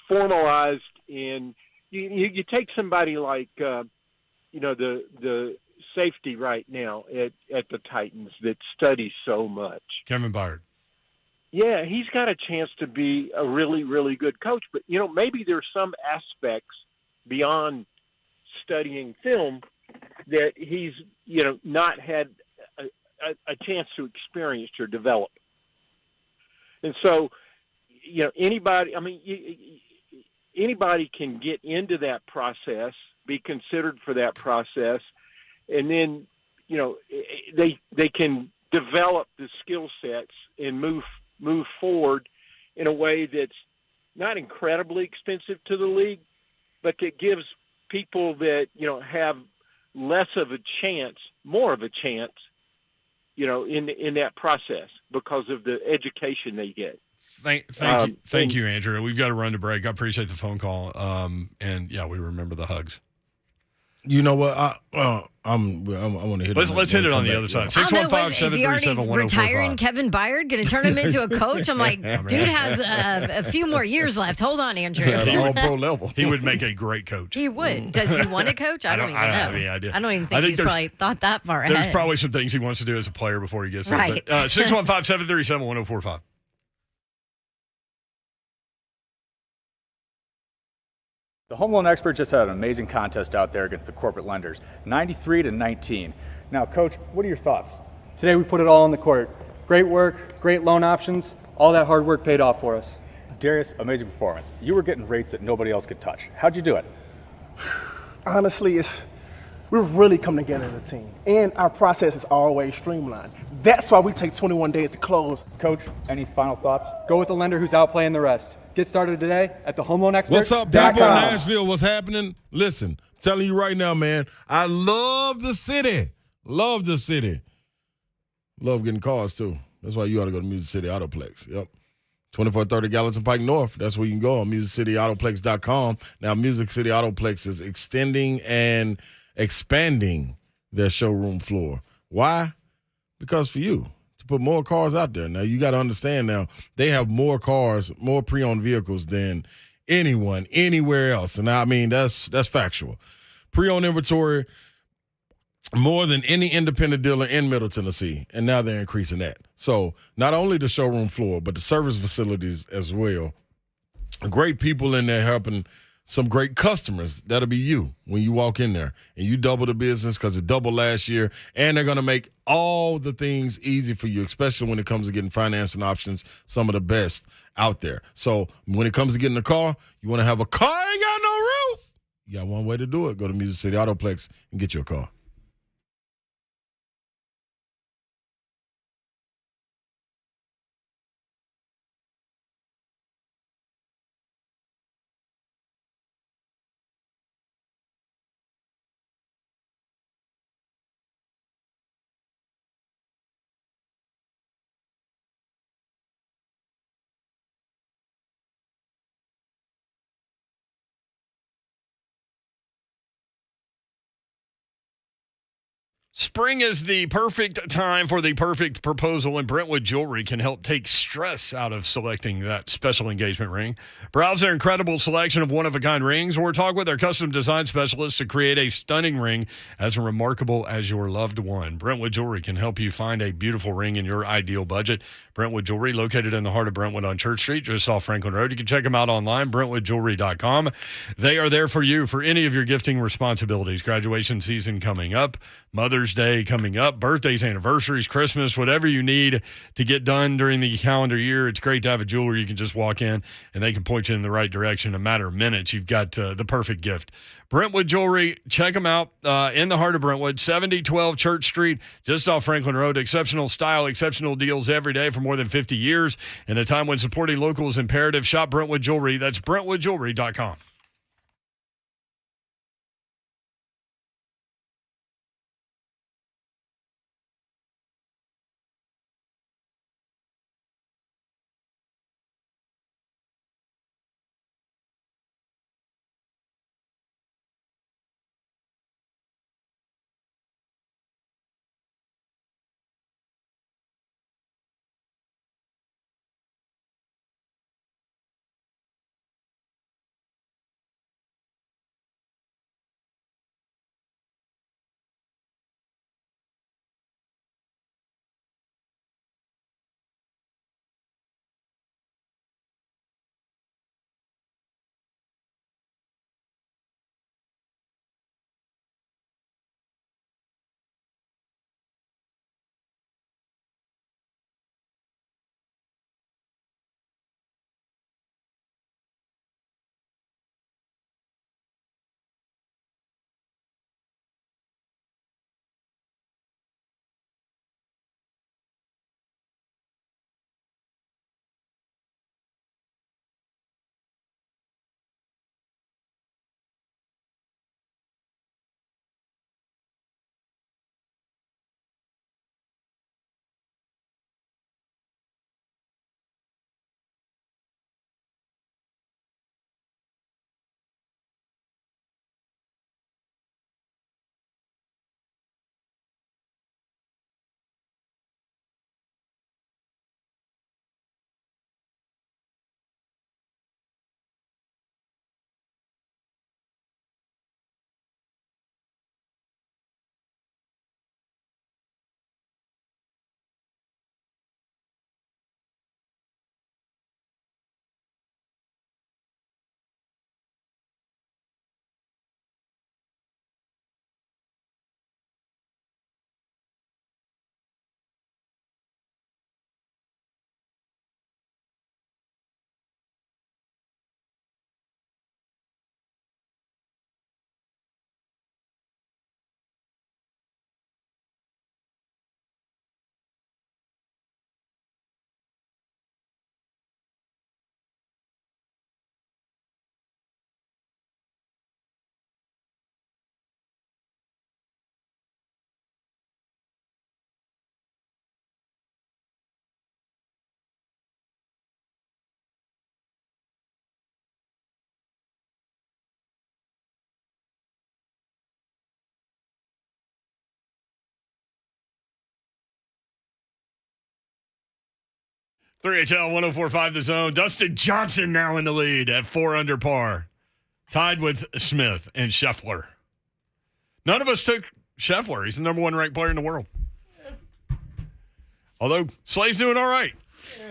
formalized in. You take somebody like the safety right now at the Titans that studies so much. Kevin Byard. Yeah, he's got a chance to be a really, really good coach. But, maybe there's some aspects beyond studying film that he's, not had a chance to experience or develop. And so, anybody can get into that process, be considered for that process, and then, they can develop the skill sets and move forward in a way that's not incredibly expensive to the league, but that gives people that, have less of a chance, more of a chance, in that process because of the education they get. Thank you, Andrew. We've got to run to break. I appreciate the phone call. And yeah, we remember the hugs. You know what? I want to hit. Let's hit it on the other side. 615-737-1045. Is he already retiring Kevin Byard? Going to turn him into a coach? I'm like, dude has a few more years left. Hold on, Andrew. At an all-pro level. He would make a great coach. He would. Does he want to coach? I don't even know. I don't have any idea. I don't even think he's probably thought that far ahead. There's probably some things he wants to do as a player before he gets there. Right. 615-737-1045. The Home Loan Expert just had an amazing contest out there against the corporate lenders, 93-19. Now, Coach, what are your thoughts? Today we put it all on the court. Great work, great loan options, all that hard work paid off for us. Darius, amazing performance. You were getting rates that nobody else could touch. How'd you do it? Honestly, we're really coming together as a team, and our process is always streamlined. That's why we take 21 days to close. Coach, any final thoughts? Go with the lender who's outplaying the rest. Get started today at the Home Loan Expert. What's up, people in Nashville? What's happening? Listen, I'm telling you right now, man, I love the city. Love the city. Love getting cars, too. That's why you ought to go to Music City Autoplex. Yep. 2430 Gallatin Pike North. That's where you can go on MusicCityAutoplex.com. Now, Music City Autoplex is extending and expanding their showroom floor. Why? Because for you. To put more cars out there. Now, you got to understand now, they have more cars, more pre-owned vehicles than anyone, anywhere else. And I mean, that's factual. Pre-owned inventory, more than any independent dealer in Middle Tennessee. And now they're increasing that. So not only the showroom floor, but the service facilities as well. Great people in there helping some great customers. That'll be you when you walk in there. And you double the business because it doubled last year. And they're going to make all the things easy for you, especially when it comes to getting financing options, some of the best out there. So when it comes to getting a car, you want to have a car ain't got no roof. You got one way to do it. Go to Music City Autoplex and get you a car. Spring is the perfect time for the perfect proposal, and Brentwood Jewelry can help take stress out of selecting that special engagement ring. Browse their incredible selection of one-of-a-kind rings, or talk with their custom design specialists to create a stunning ring as remarkable as your loved one. Brentwood Jewelry can help you find a beautiful ring in your ideal budget. Brentwood Jewelry, located in the heart of Brentwood on Church Street, just off Franklin Road. You can check them out online, BrentwoodJewelry.com. They are there for you for any of your gifting responsibilities. Graduation season coming up, Mother's Day coming up, birthdays, anniversaries, Christmas, whatever you need to get done during the calendar year. It's great to have a jeweler. You can just walk in and they can point you in the right direction. In a matter of minutes, you've got the perfect gift. Brentwood Jewelry, check them out in the heart of Brentwood, 7012 Church Street, just off Franklin Road. Exceptional style, exceptional deals every day for more than 50 years. In a time when supporting local is imperative, shop Brentwood Jewelry. That's BrentwoodJewelry.com. 3HL 104.5 The Zone. Dustin Johnson now in the lead at 4 under par. Tied with Smith and Scheffler. None of us took Scheffler. He's the number 1 ranked player in the world. Although Slay's doing all right.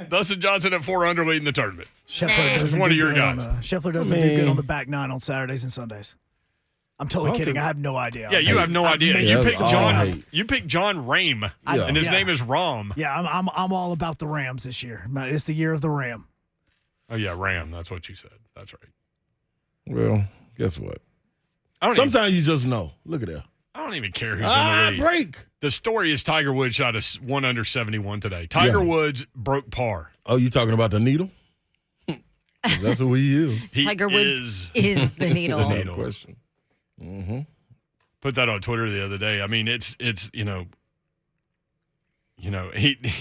Dustin Johnson at 4 under leading the tournament. Scheffler doesn't one do of your good guys. Scheffler doesn't do good on the back nine on Saturdays and Sundays. I'm totally kidding. I have no idea. Yeah, you have no idea. You You picked John Rame, and his name is Rom. Yeah, I'm all about the Rams this year. It's the year of the Ram. Oh yeah, Ram. That's what you said. That's right. Well, guess what? Sometimes you just know. Look at that. I don't even care who's in the lead. Break. The story is Tiger Woods shot a 1 under 71 today. Tiger Woods broke par. Oh, you talking about the needle? That's who he is. Tiger Woods is the needle. The needle. Question. Mm-hmm. Put that on Twitter the other day. I mean, it's he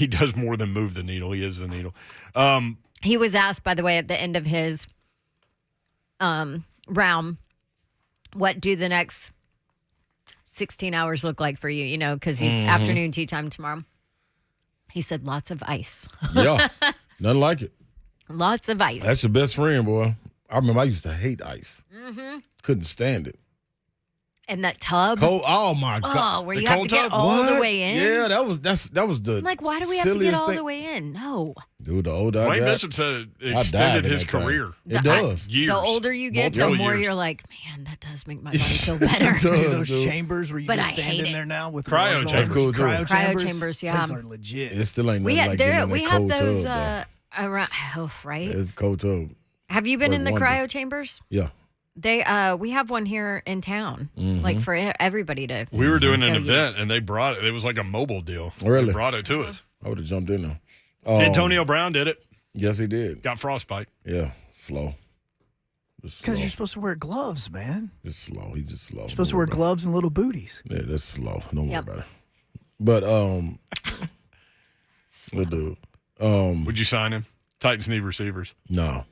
does more than move the needle. He is the needle. He was asked, by the way, at the end of his round, what do the next 16 hours look like for you? You know, because he's afternoon tea time tomorrow. He said lots of ice. Yeah, nothing like it. Lots of ice. That's your best friend, boy. I remember I used to hate ice. Mm-hmm. Couldn't stand it. And that tub. Cold. Oh my God. Oh, where you have to get all the way in. Yeah, that was the. I'm like, why do we have to get all the way in? No. Dude, the older I Wayne got, Bishop said it extended his career. It does. Years. The older you get, the more you're like, man, that does make my body feel better. Those chambers where you just stand in there now with cryo chambers. Cool too. Cryo chambers, yeah. Things are legit. It still ain't nothing like getting in we that have cold those tub, around. Oh, right. It's cold tub. Have you been in the wonders. cryo chambers? Yeah. We have one here in town, like for everybody to. We were doing an go event use. and they brought it. It was like a mobile deal. Really? They brought it to us. I would have jumped in there. Antonio Brown did it. Yes, he did. Got frostbite. Yeah, slow. Because you're supposed to wear gloves, man. Just slow. He's just slow. You're supposed to wear gloves and little booties. Yeah, that's slow. Don't worry about it. But we'll do. Would you sign him? Titans need receivers. No.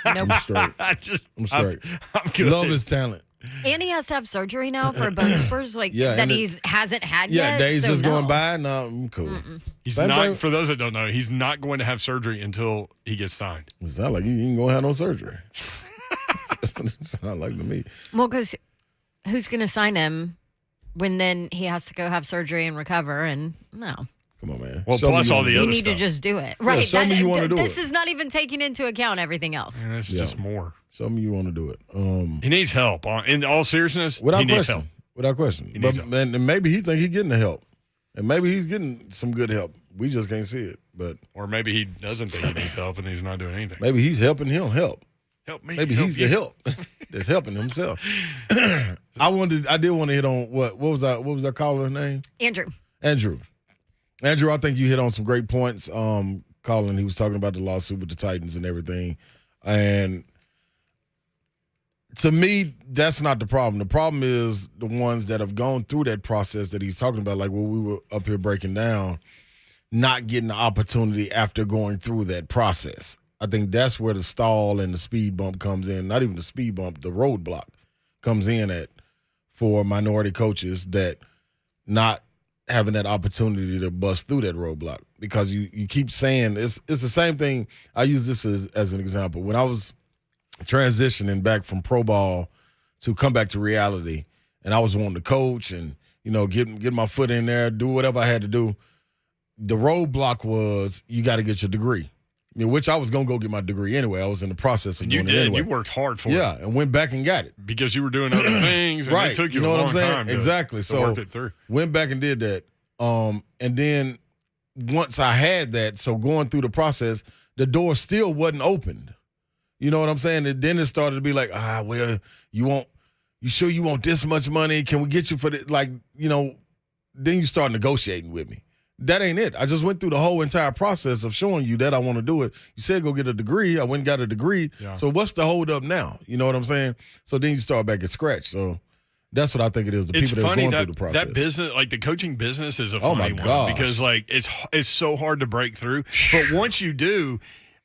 Nope. I'm straight. I'm straight. I'm good. Love his talent. And he has to have surgery now for bone spurs, that he hasn't had yet. Yeah, days so just no. going by. No, I'm cool. He's Same not. thing. For those that don't know, he's not going to have surgery until he gets signed. It sounds like you ain't gonna have no surgery. That's what it sounds like to me. Well, because who's going to sign him when then he has to go have surgery and recover? And no. Come on, man. Well, plus all the you other need stuff. to just do it. Right. show me you wanna do this it. is not even taking into account everything else. And it's just more. Show me you want to do it. He needs help. In all seriousness, Without he needs question. help. Without question. He needs help. And maybe he think he's getting the help. And maybe he's getting some good help. We just can't see it. But Or maybe he doesn't think he needs help and he's not doing anything. maybe he's helping him help. Help me. Maybe help he's you. the help that's helping himself. I did want to hit on what was that caller's name? Andrew, I think you hit on some great points. Colin, he was talking about the lawsuit with the Titans and everything. And to me, that's not the problem. The problem is the ones that have gone through that process that he's talking about, like what we were up here breaking down, not getting the opportunity after going through that process. I think that's where the stall and the speed bump comes in. Not even the speed bump, the roadblock comes in at for minority coaches that not having that opportunity to bust through that roadblock, because you keep saying it's the same thing. I use this as an example. When I was transitioning back from pro ball to come back to reality, and I was wanting to coach and get my foot in there, do whatever I had to do. The roadblock was you got to get your degree, which I was gonna go get my degree anyway. I was in the process of doing it anyway. You worked hard for it. Yeah, and went back and got it because you were doing other things, and right. it took you, know a what long I'm saying? time Exactly. to work it through. Went back and did that. And then once I had that, so going through the process, the door still wasn't opened. You know what I'm saying? And then it started to be like, well, you sure you want this much money? Can we get you for the, then you start negotiating with me. That ain't it. I just went through the whole entire process of showing you that I want to do it. You said go get a degree. I went and got a degree. Yeah. So what's the hold up now? You know what I'm saying? So then you start back at scratch. So that's what I think it is. The people that are going through the process. That business, like the coaching business, is a funny one because it's so hard to break through. But once you do,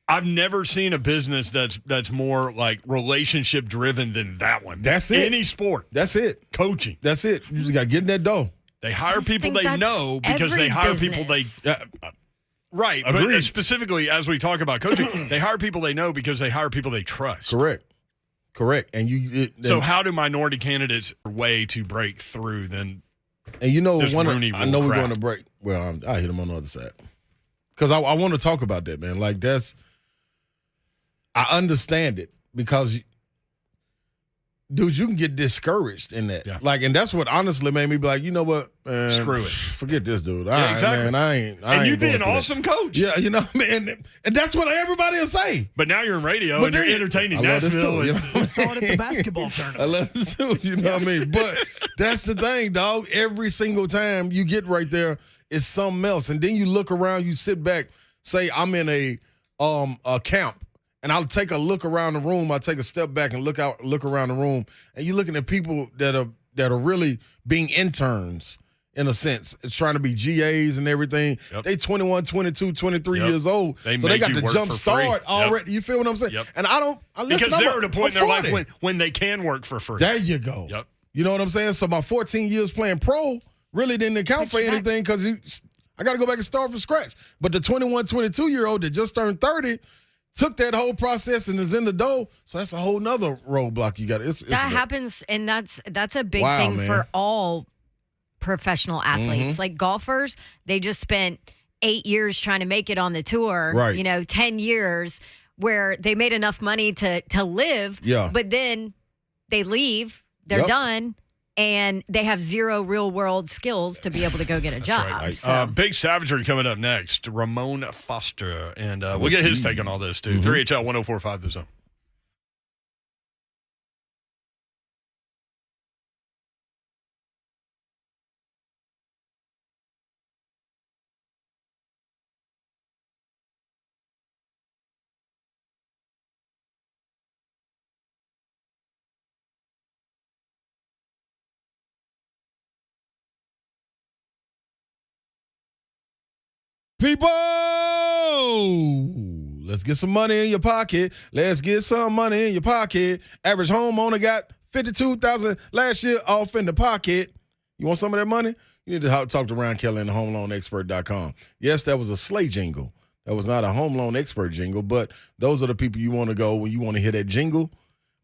I've never seen a business that's more like relationship driven than that one. That's it. Any sport. That's it. Coaching. That's it. You just got to get in that dough. They hire people they know because they hire people they. Right. But Agreed. specifically, as we talk about coaching, they hire people they know because they hire people they trust. Correct. And so how do minority candidates way to break through then? And you know, this Rooney I know rule we're crap? going to break. Well, I hit him on the other side because I want to talk about that, man. Like I understand it because, dude, you can get discouraged in that. Yeah. Like, and that's what honestly made me be like, you know what? Man, Screw it. Forget this, dude. Yeah, exactly. Man, I ain't. And you'd be going an through that. awesome coach. Yeah, you know, man, and that's what everybody will say. But now you're in radio and you're entertaining I love this Nashville. too, you know We saw it at the basketball tournament. I love this too, you know what I mean? But that's the thing, dog. Every single time you get right there, it's something else. And then you look around, you sit back, say I'm in a camp, and I'll take a look around the room. I'll take a step back and look around the room, and you're looking at people that are really being interns in a sense. It's trying to be GAs and everything. Yep. They 21, 22, 23 Yep. years old. So they make got you the work jump for start free. already. You feel what I'm saying? Yep. And because they're at a point in their life 40. when they can work for free. There you go. Yep. You know what I'm saying? So my 14 years playing pro really didn't account for anything because I got to go back and start from scratch. But the 21, 22-year-old that just turned 30 took that whole process and is in the dough. So that's a whole nother roadblock you got. That happens, and that's a big Wow, thing man. for all professional athletes. Mhm. Like golfers, they just spent 8 years trying to make it on the tour. Right. 10 years where they made enough money to live. Yeah. But then they leave, they're Yep. done, and they have zero real world skills to be able to go get a job. Right. So. Big Savagery coming up next. Ramon Foster. And we'll get his take on all this, too. 3HL 1045 The Zone. People, let's get some money in your pocket. Let's get some money in your pocket. Average homeowner got $52,000 last year off in the pocket. You want some of that money? You need to talk to Ryan Kelly and the HomeLoanExpert.com. Yes, that was a sleigh jingle. That was not a home loan expert jingle, but those are the people you want to go when you want to hear that jingle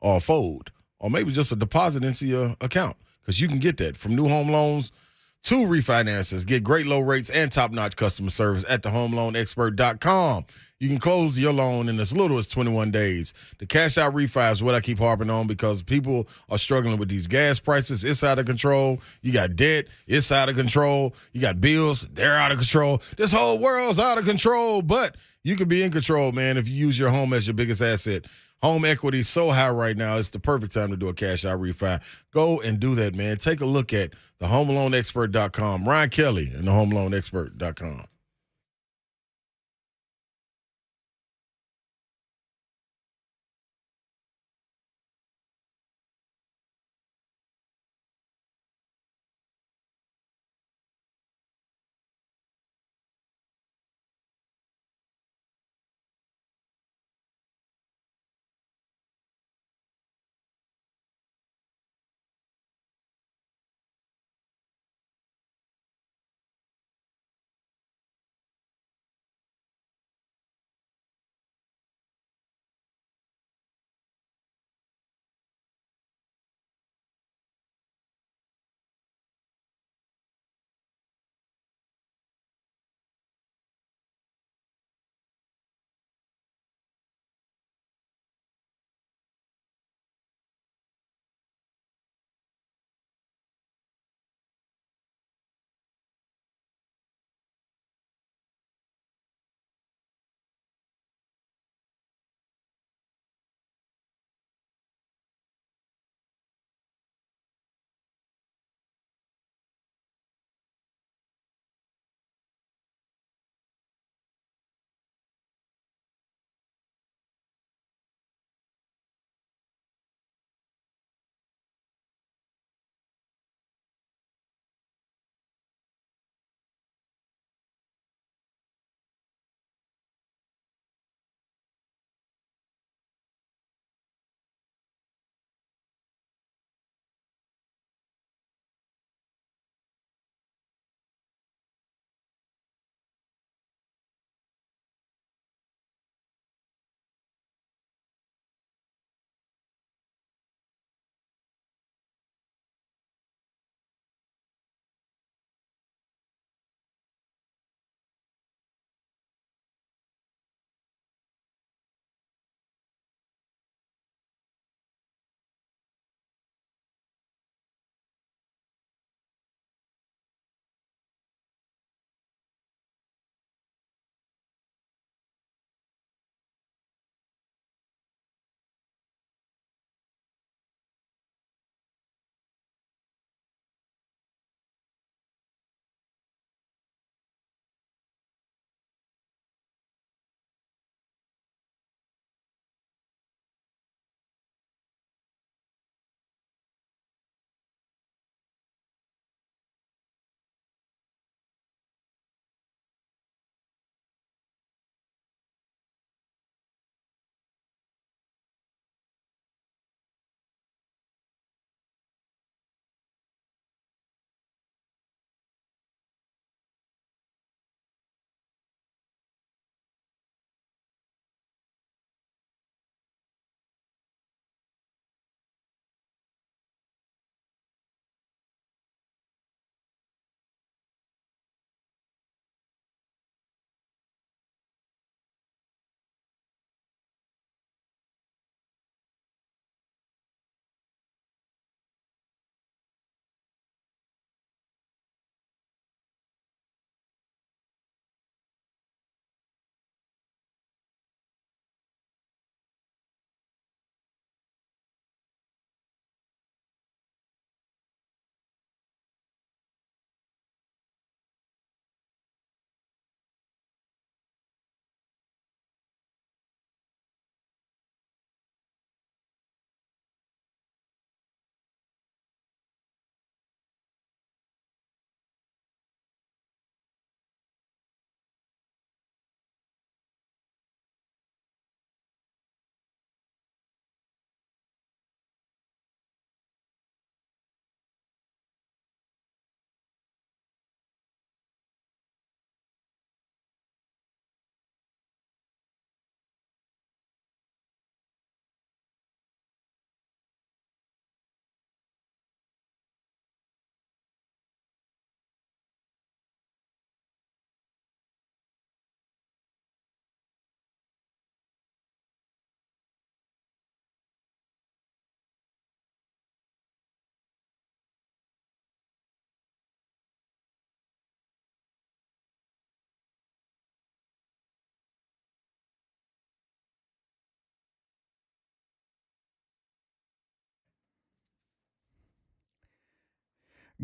or fold, or maybe just a deposit into your account, because you can get that from new home loans to refinances. Get great low rates and top-notch customer service at thehomeloanexpert.com. You can close your loan in as little as 21 days. The cash-out refi is what I keep harping on because people are struggling with these gas prices. It's out of control. You got debt. It's out of control. You got bills. They're out of control. This whole world's out of control, but you can be in control, man, if you use your home as your biggest asset. Home equity is so high right now. It's the perfect time to do a cash-out refi. Go and do that, man. Take a look at thehomeloanexpert.com. Ryan Kelly and thehomeloanexpert.com.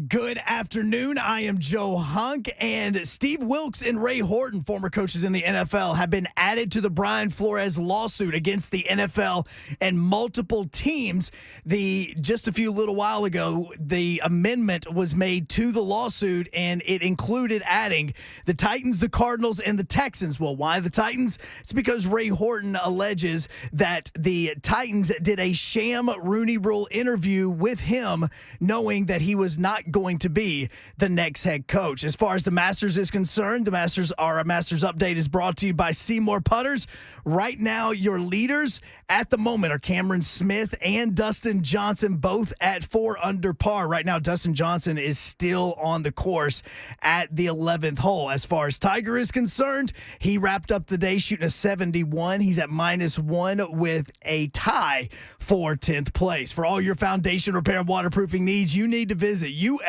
Good afternoon. I am Joe Hunk, and Steve Wilks and Ray Horton, former coaches in the NFL, have been added to the Brian Flores lawsuit against the NFL and multiple teams. Just a few little while ago, the amendment was made to the lawsuit, and it included adding the Titans, the Cardinals, and the Texans. Well, why the Titans? It's because Ray Horton alleges that the Titans did a sham Rooney Rule interview with him, knowing that he was not going to be the next head coach. As far as the Masters is concerned, the Masters update is brought to you by Seymour Putters. Right now, your leaders at the moment are Cameron Smith and Dustin Johnson, both at 4 under par. Right now, Dustin Johnson is still on the course at the 11th hole. As far as Tiger is concerned, he wrapped up the day shooting a 71. He's at -1 with a tie for 10th place. For all your foundation repair and waterproofing needs, you need to visit USSTN.com.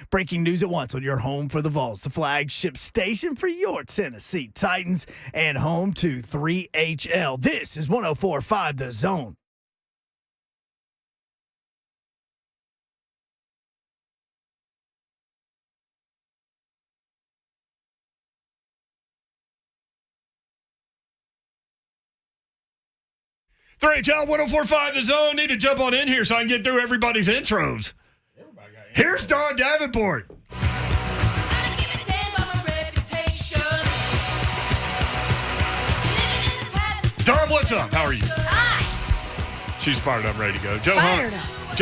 Breaking news at once on your home for the Vols, the flagship station for your Tennessee Titans and home to 3HL. This is 104.5 The Zone. HL 104.5 The Zone. Need to jump on in here so I can get through everybody's intros. Here's Don Davenport. Don, what's up? How are you? Hi. She's fired up, ready to go. Joe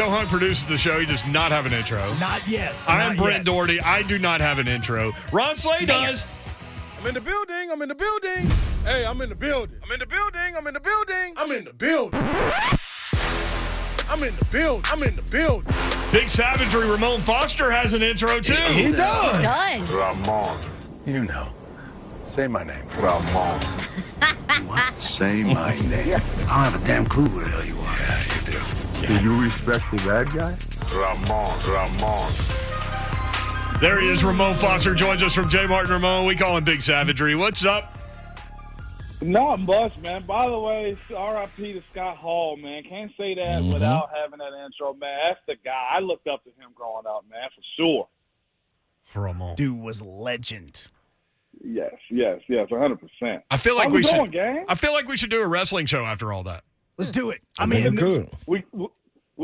Hunt produces the show. He does not have an intro. Not yet. I am Brent Doherty. I do not have an intro. Ron Slay does. I'm in the building. I'm in the building. Hey, I'm in the building. I'm in the building. I'm in the building. I'm in the building. I'm in the building. I'm in the building. Big Savagery Ramon Foster has an intro, too. He does. He does. Ramon. You know. Say my name. Ramon. What? Say my name. I don't have a damn clue who the hell you are. Yeah, you do. Do you respect the bad guy? Ramon. There he is, Ramon Foster, joins us from J. Martin Ramon. We call him Big Savagery. What's up? Not much, man. By the way, R.I.P. to Scott Hall, man. Can't say that without having that intro, man. That's the guy. I looked up to him growing up, man, for sure. Ramon. Dude was legend. Yes, 100%. I feel like we should do a wrestling show after all that. Let's do it. I mean, good. We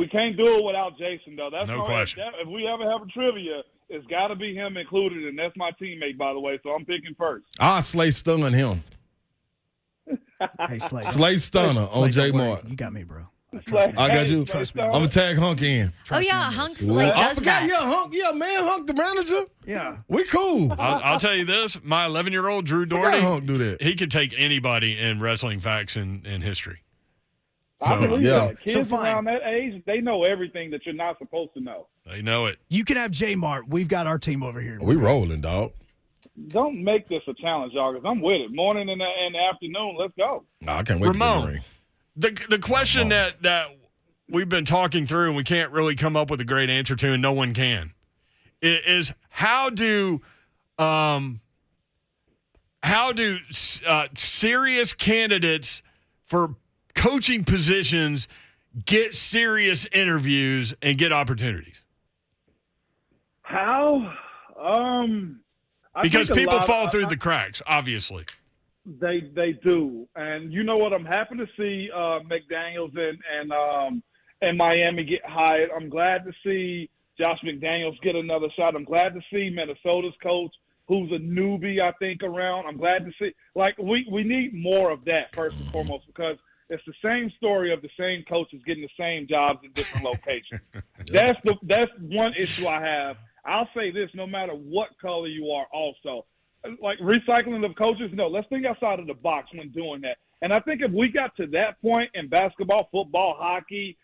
can't do it without Jason, though. That's no question. If we ever have a trivia, it's got to be him included, and that's my teammate, by the way, so I'm picking first. I'll Slay stun him. Hey, Slay. Slay stunner on J. Martin. You got me, bro. I got you. Trust me. I'm going to tag Hunk in. Hunk's I does forgot. that. Yeah, Hunk. Yeah, man. Hunk, the manager. Yeah. We cool. I'll tell you this. My 11-year-old Drew Doherty, Hunk do that. he could take anybody in wrestling facts and history. I believe that. Kids fine. around that age, they know everything that you're not supposed to know. They know it. You can have J Mart. We've got our team over here. We rolling, dog. Don't make this a challenge, y'all, because I'm with it. Morning and the afternoon, let's go. I can't wait Ramon, to get in the ring. The question that we've been talking through and we can't really come up with a great answer to, and no one can, is how do serious candidates for coaching positions get serious interviews and get opportunities? How? Because people fall through the cracks, obviously. They do, and you know what? I'm happy to see McDaniels and Miami get hired. I'm glad to see Josh McDaniels get another shot. I'm glad to see Minnesota's coach, who's a newbie, I think, around. I'm glad to see. Like, we need more of that, first and foremost, because it's the same story of the same coaches getting the same jobs in different locations. That's one issue I have. I'll say this, no matter what color you are also. Like recycling of coaches, no, let's think outside of the box when doing that. And I think if we got to that point in basketball, football, hockey,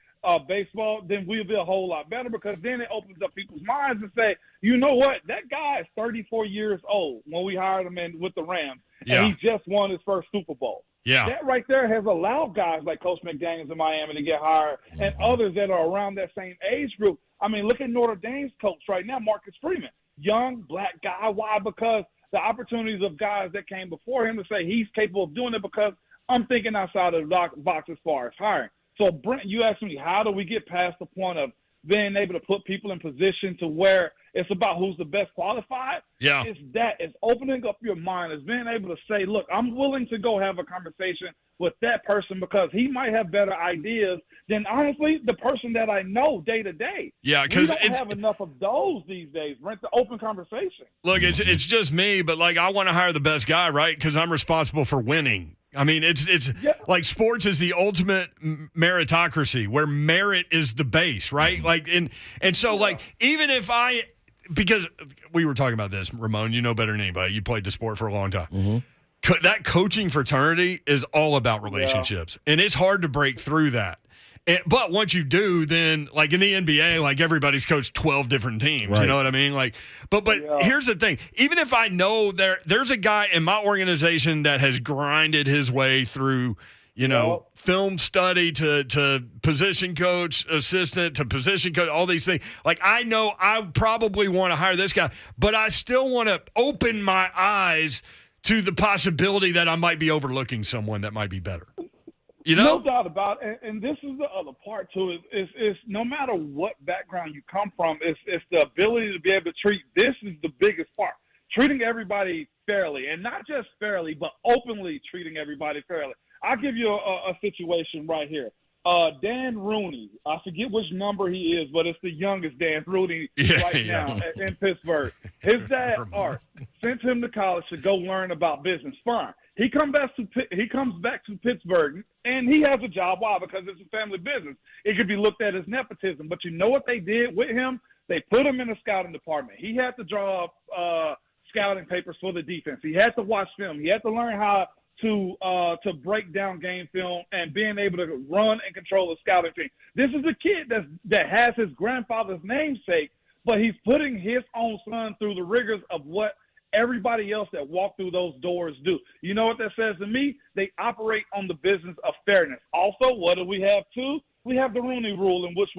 baseball, then we'll be a whole lot better, because then it opens up people's minds and say, you know what, that guy is 34 years old when we hired him in with the Rams, and he just won his first Super Bowl. Yeah. That right there has allowed guys like Coach McDaniels in Miami to get hired, and others that are around that same age group. I mean, look at Notre Dame's coach right now, Marcus Freeman. Young, black guy. Why? Because the opportunities of guys that came before him to say he's capable of doing it, because I'm thinking outside of the box as far as hiring. So, Brent, you asked me, how do we get past the point of being able to put people in position to where it's about who's the best qualified. Yeah. It's opening up your mind. It's being able to say, look, I'm willing to go have a conversation with that person because he might have better ideas than, honestly, the person that I know day to day. Yeah, we because don't have enough of those these days. Rent the open conversation. Look, it's just me, but like I want to hire the best guy, right? Because I'm responsible for winning. I mean, it's like sports is the ultimate meritocracy where merit is the base, right? Like, and so like even if because we were talking about this, Ramon, you know better than anybody. You played the sport for a long time. That coaching fraternity is all about relationships, and it's hard to break through that. But once you do, then like in the NBA, like everybody's coached 12 different teams. Right. You know what I mean? Like, but here's the thing: even if I know there's a guy in my organization that has grinded his way through, film study to position coach, assistant to position coach, all these things. Like I know I probably want to hire this guy, but I still want to open my eyes to the possibility that I might be overlooking someone that might be better. No doubt about it. And this is the other part to it. Is no matter what background you come from, it's the ability to be able to treat. This is the biggest part. Treating everybody fairly, and not just fairly, but openly treating everybody fairly. I'll give you a situation right here. Dan Rooney, I forget which number he is, but it's the youngest Dan Rooney now in Pittsburgh. His dad, Art, sent him to college to go learn about business. Fine. He comes back to Pittsburgh, and he has a job. Why? Because it's a family business. It could be looked at as nepotism. But you know what they did with him? They put him in the scouting department. He had to draw scouting papers for the defense. He had to watch film. He had to learn how to break down game film and being able to run and control the scouting team. This is a kid that has his grandfather's namesake, but he's putting his own son through the rigors of what everybody else that walk through those doors do. You know what that says to me? They operate on the business of fairness. Also, what do we have too? We have the Rooney Rule, in which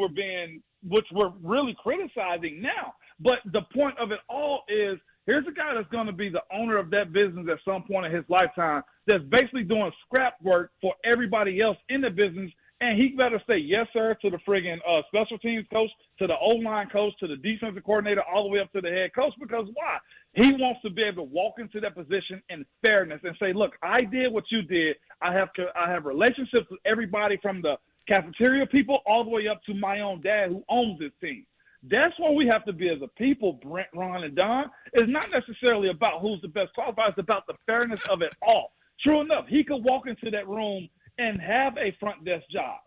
we're really criticizing now. But the point of it all is, here's a guy that's going to be the owner of that business at some point in his lifetime that's basically doing scrap work for everybody else in the business, and he better say yes, sir, to the friggin' special teams coach, to the O-line coach, to the defensive coordinator, all the way up to the head coach, because why? He wants to be able to walk into that position in fairness and say, look, I did what you did. I have relationships with everybody from the cafeteria people all the way up to my own dad who owns this team. That's what we have to be as a people, Brent, Ron, and Don. It's not necessarily about who's the best qualified. It's about the fairness of it all. True enough, he could walk into that room and have a front desk job.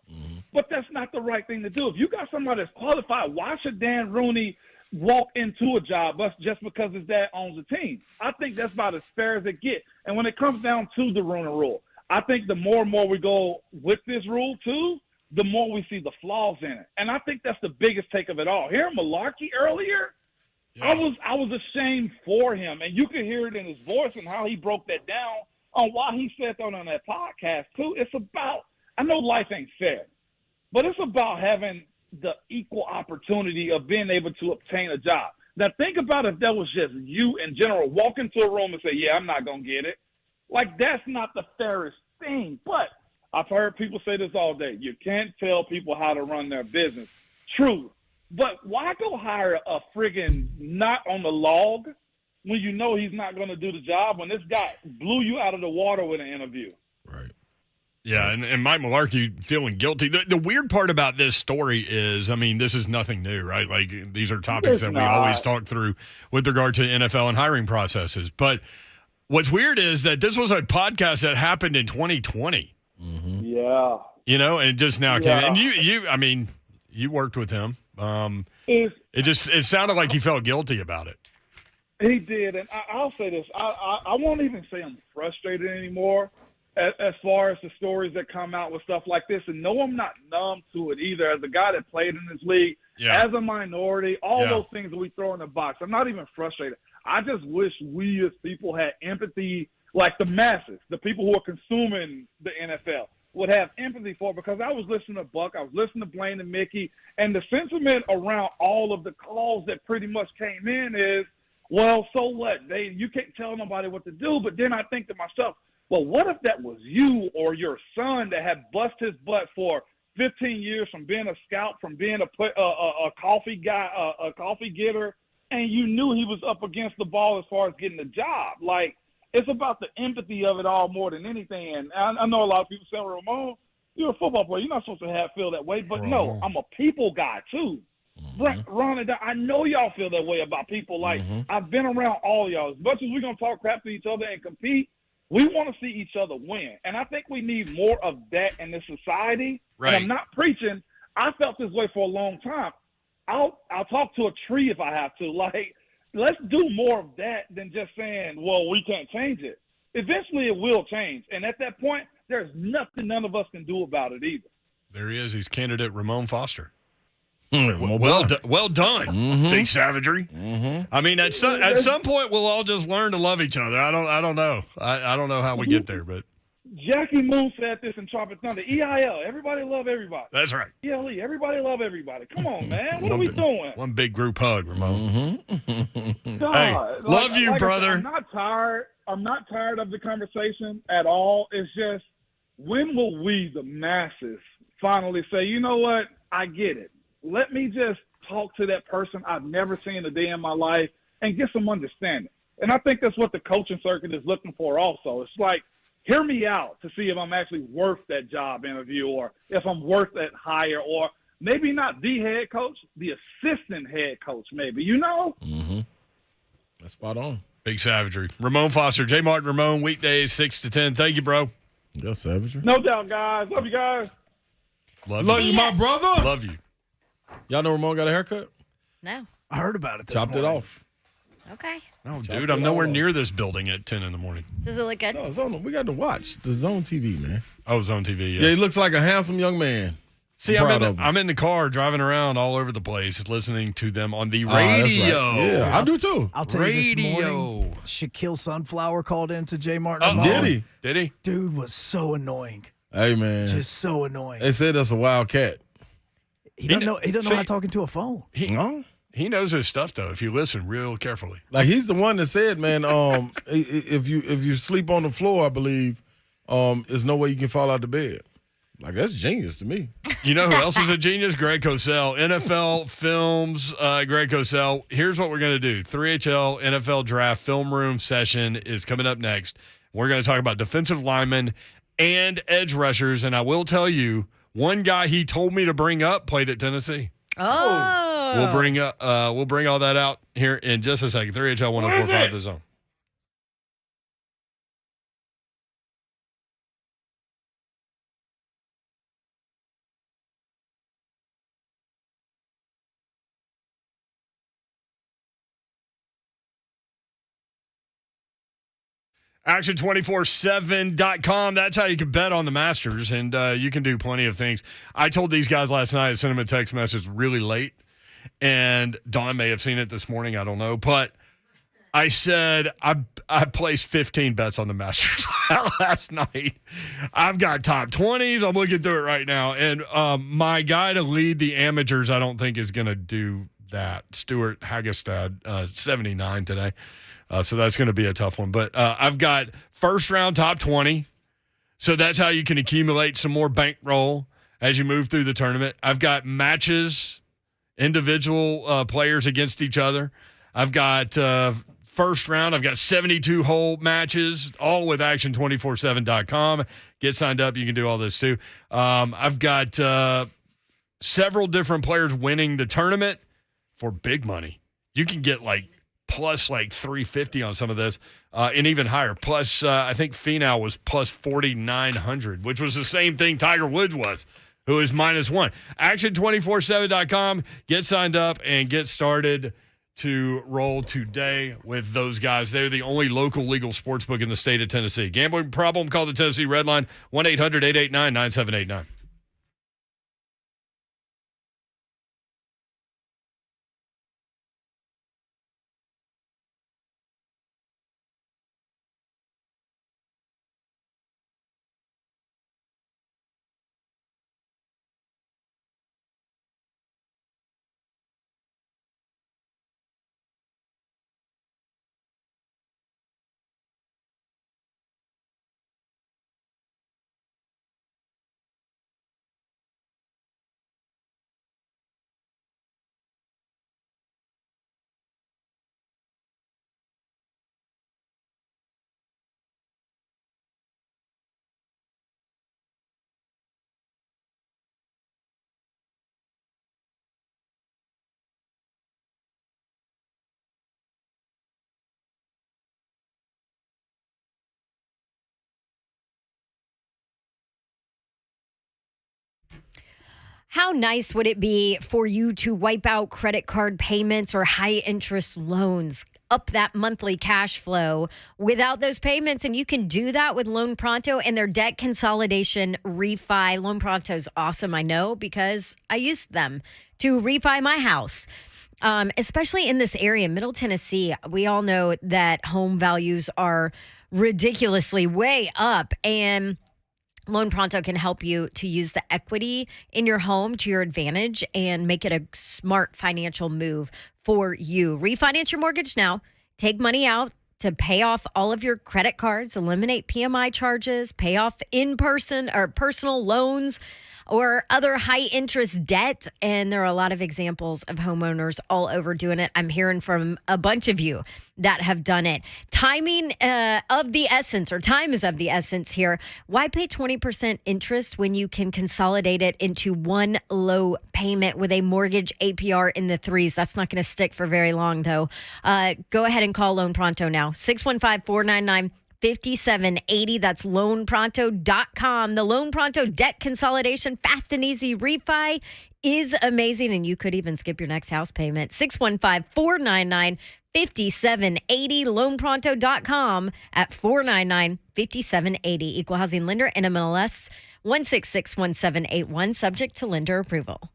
But that's not the right thing to do. If you got somebody that's qualified, why should Dan Rooney walk into a job just because his dad owns a team? I think that's about as fair as it gets. And when it comes down to the Rooney Rule, I think the more and more we go with this rule too, the more we see the flaws in it. And I think that's the biggest take of it all. Hearing Malarkey earlier, I was ashamed for him. And you could hear it in his voice and how he broke that down on why he said that on that podcast too. It's about, I know life ain't fair, but it's about having the equal opportunity of being able to obtain a job. Now think about if that was just you in general, walk into a room and say, yeah, I'm not going to get it. Like, that's not the fairest thing. But I've heard people say this all day. You can't tell people how to run their business. True. But why go hire a friggin' not on the log when you know he's not going to do the job, when this guy blew you out of the water with an interview? Right. Yeah, and Mike Malarkey feeling guilty. The weird part about this story is, I mean, this is nothing new, right? Like, these are topics that we always talk through with regard to NFL and hiring processes. But what's weird is that this was a podcast that happened in 2020. Yeah. You know, and just now came. And I mean, you worked with him. It sounded like he felt guilty about it. He did, and I'll say this. I won't even say I'm frustrated anymore as far as the stories that come out with stuff like this. And no, I'm not numb to it either. As a guy that played in this league, as a minority, all those things that we throw in the box, I'm not even frustrated. I just wish we as people had empathy, like the masses, the people who are consuming the NFL, would have empathy for it, because I was listening to Buck, I was listening to Blaine and Mickey, and the sentiment around all of the calls that pretty much came in is, well, so what? You can't tell nobody what to do. But then I think to myself, well, what if that was you or your son that had bust his butt for 15 years from being a scout, from being a coffee guy, a coffee getter, and you knew he was up against the ball as far as getting the job. Like, it's about the empathy of it all more than anything. And I know a lot of people say, Ramon, you're a football player. You're not supposed to feel that way. But no, I'm a people guy too. Ron and Don, I know y'all feel that way about people. Like, I've been around all y'all. As much as we're going to talk crap to each other and compete, we want to see each other win. And I think we need more of that in this society. Right. And I'm not preaching. I felt this way for a long time. I'll talk to a tree if I have to. Like, let's do more of that than just saying, well, we can't change it. Eventually it will change. And at that point, there's nothing none of us can do about it either. There he is. He's candidate Ramon Foster. Well done. Big savagery. I mean, at some point, we'll all just learn to love each other. I don't know. I don't know how we get there, but Jackie Moon said this in Tropic Thunder. EIL, everybody love everybody. That's right. ELE, everybody love everybody. Come on, man. What are we doing? One big group hug, Ramon. God, Hey, love you, brother. I'm not tired. I'm not tired of the conversation at all. It's just, when will we, the masses, finally say, you know what? I get it. Let me just talk to that person I've never seen a day in my life and get some understanding. And I think that's what the coaching circuit is looking for also. It's like, hear me out to see if I'm actually worth that job interview, or if I'm worth that hire, or maybe not the head coach, the assistant head coach maybe, you know? That's spot on. Big savagery. Ramon Foster, J. Martin Ramon, weekdays 6 to 10. Thank you, bro. Yes, savagery. No doubt, guys. Love you guys. Love you, my brother. Love you. Y'all know Ramon got a haircut? No. I heard about it this Chopped morning. it off. Okay. No, dude, I'm nowhere near this building at 10 in the morning. Does it look good? No, it's on. We got to watch the Zone TV, man. Oh, Zone TV, Yeah, he looks like a handsome young man. See, I'm in the car driving around all over the place listening to them on the radio. Right. Yeah, I do too. I'll tell you this morning, Shaquille Sunflower called in to J. Martin. Did he? Dude was so annoying. Hey, man. Just so annoying. They said that's a wild cat. He doesn't know how talking to a phone. He knows his stuff, though, if you listen real carefully. Like, he's the one that said, man, if you sleep on the floor, I believe, there's no way you can fall out of bed. Like, that's genius to me. You know who else is a genius? Greg Cosell. NFL Films, Greg Cosell. Here's what we're going to do. 3HL NFL Draft Film Room session is coming up next. We're going to talk about defensive linemen and edge rushers, and I will tell you, one guy he told me to bring up played at Tennessee. Oh. We'll bring all that out here in just a second. 3HL 104.5 The Zone. Action247.com. That's how you can bet on the Masters, and you can do plenty of things. I told these guys last night, I sent them a text message really late, and Dawn may have seen it this morning. I don't know. But I said I placed 15 bets on the Masters last night. I've got top 20s. I'm looking through it right now. And my guy to lead the amateurs, I don't think is going to do that. Stuart Hagestad, 79 today. So that's going to be a tough one. But I've got first round top 20. So that's how you can accumulate some more bankroll as you move through the tournament. I've got matches, individual players against each other. I've got first round. I've got 72 hole matches, all with action247.com. Get signed up. You can do all this too. I've got several different players winning the tournament for big money. You can get plus 350 on some of this, and even higher. Plus, I think Finau was plus 4,900, which was the same thing Tiger Woods was, who is -1. Action247.com. Get signed up and get started to roll today with those guys. They're the only local legal sportsbook in the state of Tennessee. Gambling problem? Call the Tennessee Red Line, 1-800-889-9789. How nice would it be for you to wipe out credit card payments or high interest loans, up that monthly cash flow without those payments? And you can do that with Loan Pronto and their debt consolidation refi. Loan Pronto is awesome, I know, because I used them to refi my house. Especially in this area, Middle Tennessee, we all know that home values are ridiculously way up, and Loan Pronto can help you to use the equity in your home to your advantage and make it a smart financial move for you. Refinance your mortgage now. Take money out to pay off all of your credit cards, eliminate PMI charges, pay off in-person or personal loans or other high-interest debt. And there are a lot of examples of homeowners all over doing it. I'm hearing from a bunch of you that have done it. Timing of the essence, or time is of the essence here. Why pay 20% interest when you can consolidate it into one low payment with a mortgage APR in the threes? That's not going to stick for very long, though. Go ahead and call Loan Pronto now. 615-499-5780. That's loanpronto.com. The Loan Pronto debt consolidation, fast and easy refi is amazing, and you could even skip your next house payment. 615-499-5780. Loanpronto.com at 499-5780. Equal housing lender, NMLS 1661781, subject to lender approval.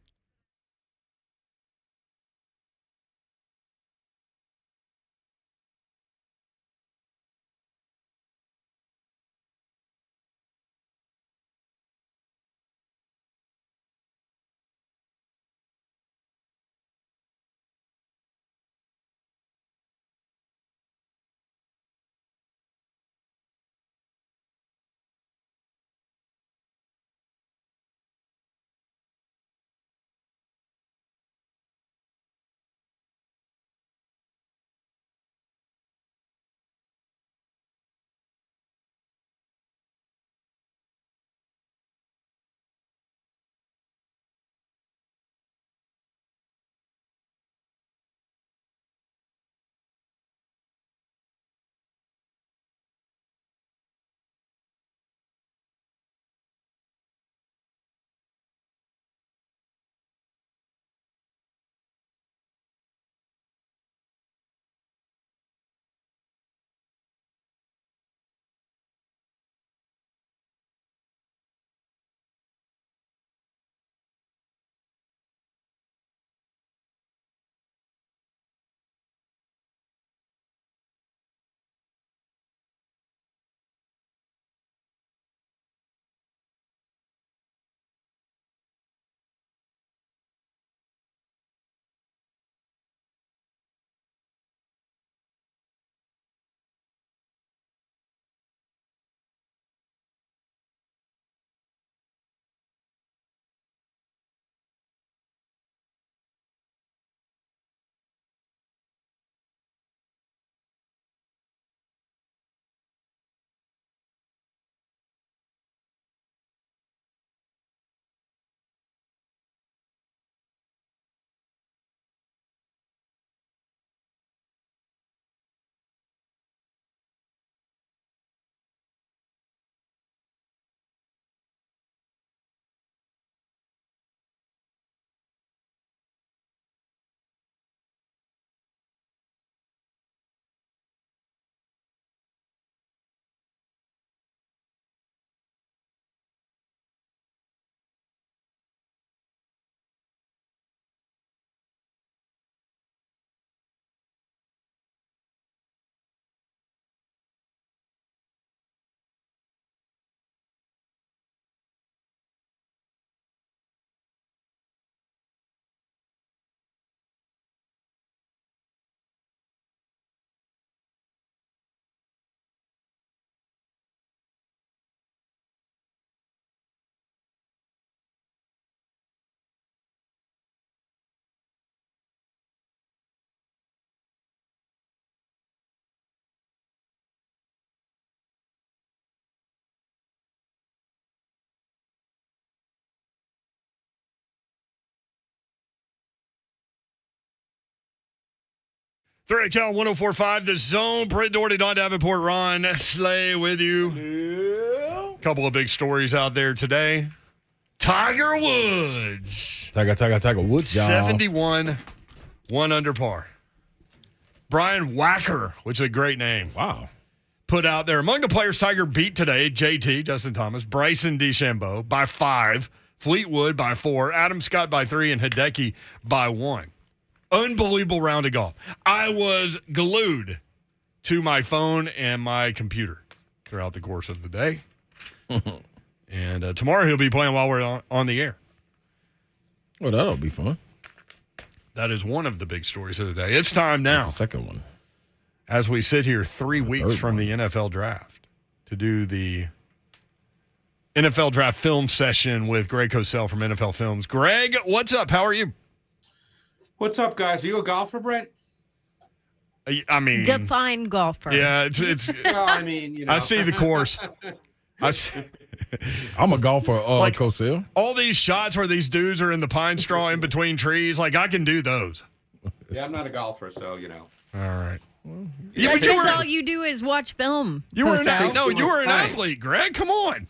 Through HL 1045, The Zone. Brent Doherty, Don Davenport, Ron Slay with you. Yeah. Couple of big stories out there today. Tiger Woods. Tiger Woods, y'all. 71, 1 under par. Brian Wacker, which is a great name. Wow. Put out there. Among the players Tiger beat today, JT, Justin Thomas, Bryson DeChambeau by 5, Fleetwood by 4, Adam Scott by 3, and Hideki by 1. Unbelievable round of golf. I was glued to my phone and my computer throughout the course of the day. And tomorrow he'll be playing while we're on the air. Well, that'll be fun. That is one of the big stories of the day. It's time now. That's the second one. As we sit here 3 weeks from the NFL draft to do the NFL draft film session with Greg Cosell from NFL Films. Greg, what's up? How are you? What's up, guys? Are you a golfer, Brent? I mean, define golfer. Yeah, it's. Well, I mean, I see the course. I'm a golfer, Cosell. All these shots where these dudes are in the pine straw in between trees, like I can do those. Yeah, I'm not a golfer, so All right. Yeah, but all you do is watch film. You were an athlete, Greg. Come on.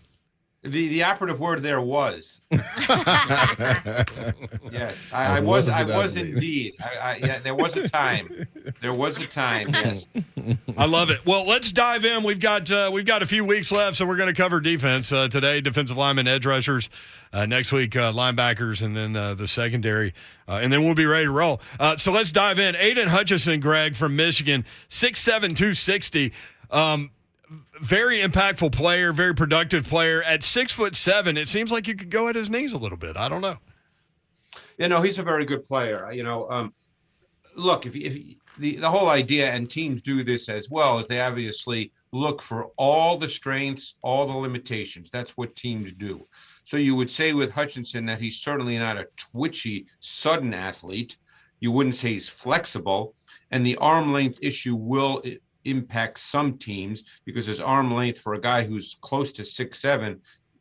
The operative word there was. Yes, I was indeed. Yeah, there was a time. There was a time. Yes. I love it. Well, let's dive in. We've got a few weeks left, so we're going to cover defense today. Defensive linemen, edge rushers. Next week, linebackers, and then the secondary, and then we'll be ready to roll. So let's dive in. Aiden Hutchison, Greg, from Michigan, 6'7", 260. Very impactful player, very productive player. At 6'7", it seems like you could go at his knees a little bit. I don't know. He's a very good player. Look, if the whole idea, and teams do this as well, is they obviously look for all the strengths, all the limitations. That's what teams do. So you would say with Hutchinson that he's certainly not a twitchy, sudden athlete. You wouldn't say he's flexible. And the arm length issue will impact some teams because his arm length for a guy who's close to 6'7",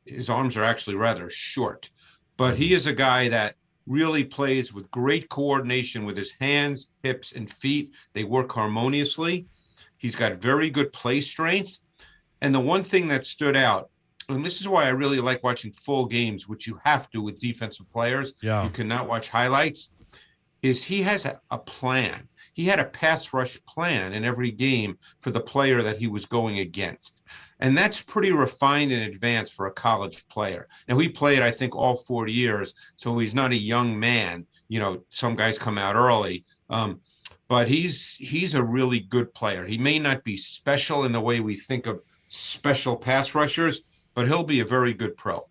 his arms are actually rather short. But he is a guy that really plays with great coordination with his hands, hips, and feet. They work harmoniously. He's got very good play strength. And the one thing that stood out, and this is why I really like watching full games, which you have to with defensive players. Yeah. You cannot watch highlights, is he has a plan. He had a pass rush plan in every game for the player that he was going against. And that's pretty refined in advance for a college player. Now, he played, I think, all 4 years, so he's not a young man. Some guys come out early. But he's a really good player. He may not be special in the way we think of special pass rushers, but he'll be a very good pro.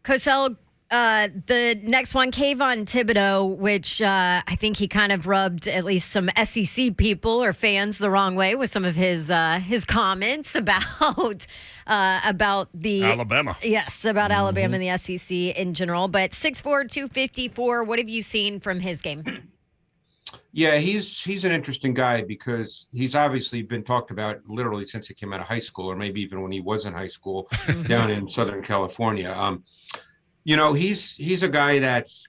Cosell, the next one, Kayvon Thibodeaux, which I think he kind of rubbed at least some SEC people or fans the wrong way with some of his comments about the Alabama. Yes, about Alabama and the SEC in general. But 6'4", 254, what have you seen from his game? Yeah, he's an interesting guy because he's obviously been talked about literally since he came out of high school, or maybe even when he was in high school down in Southern California. He's a guy that's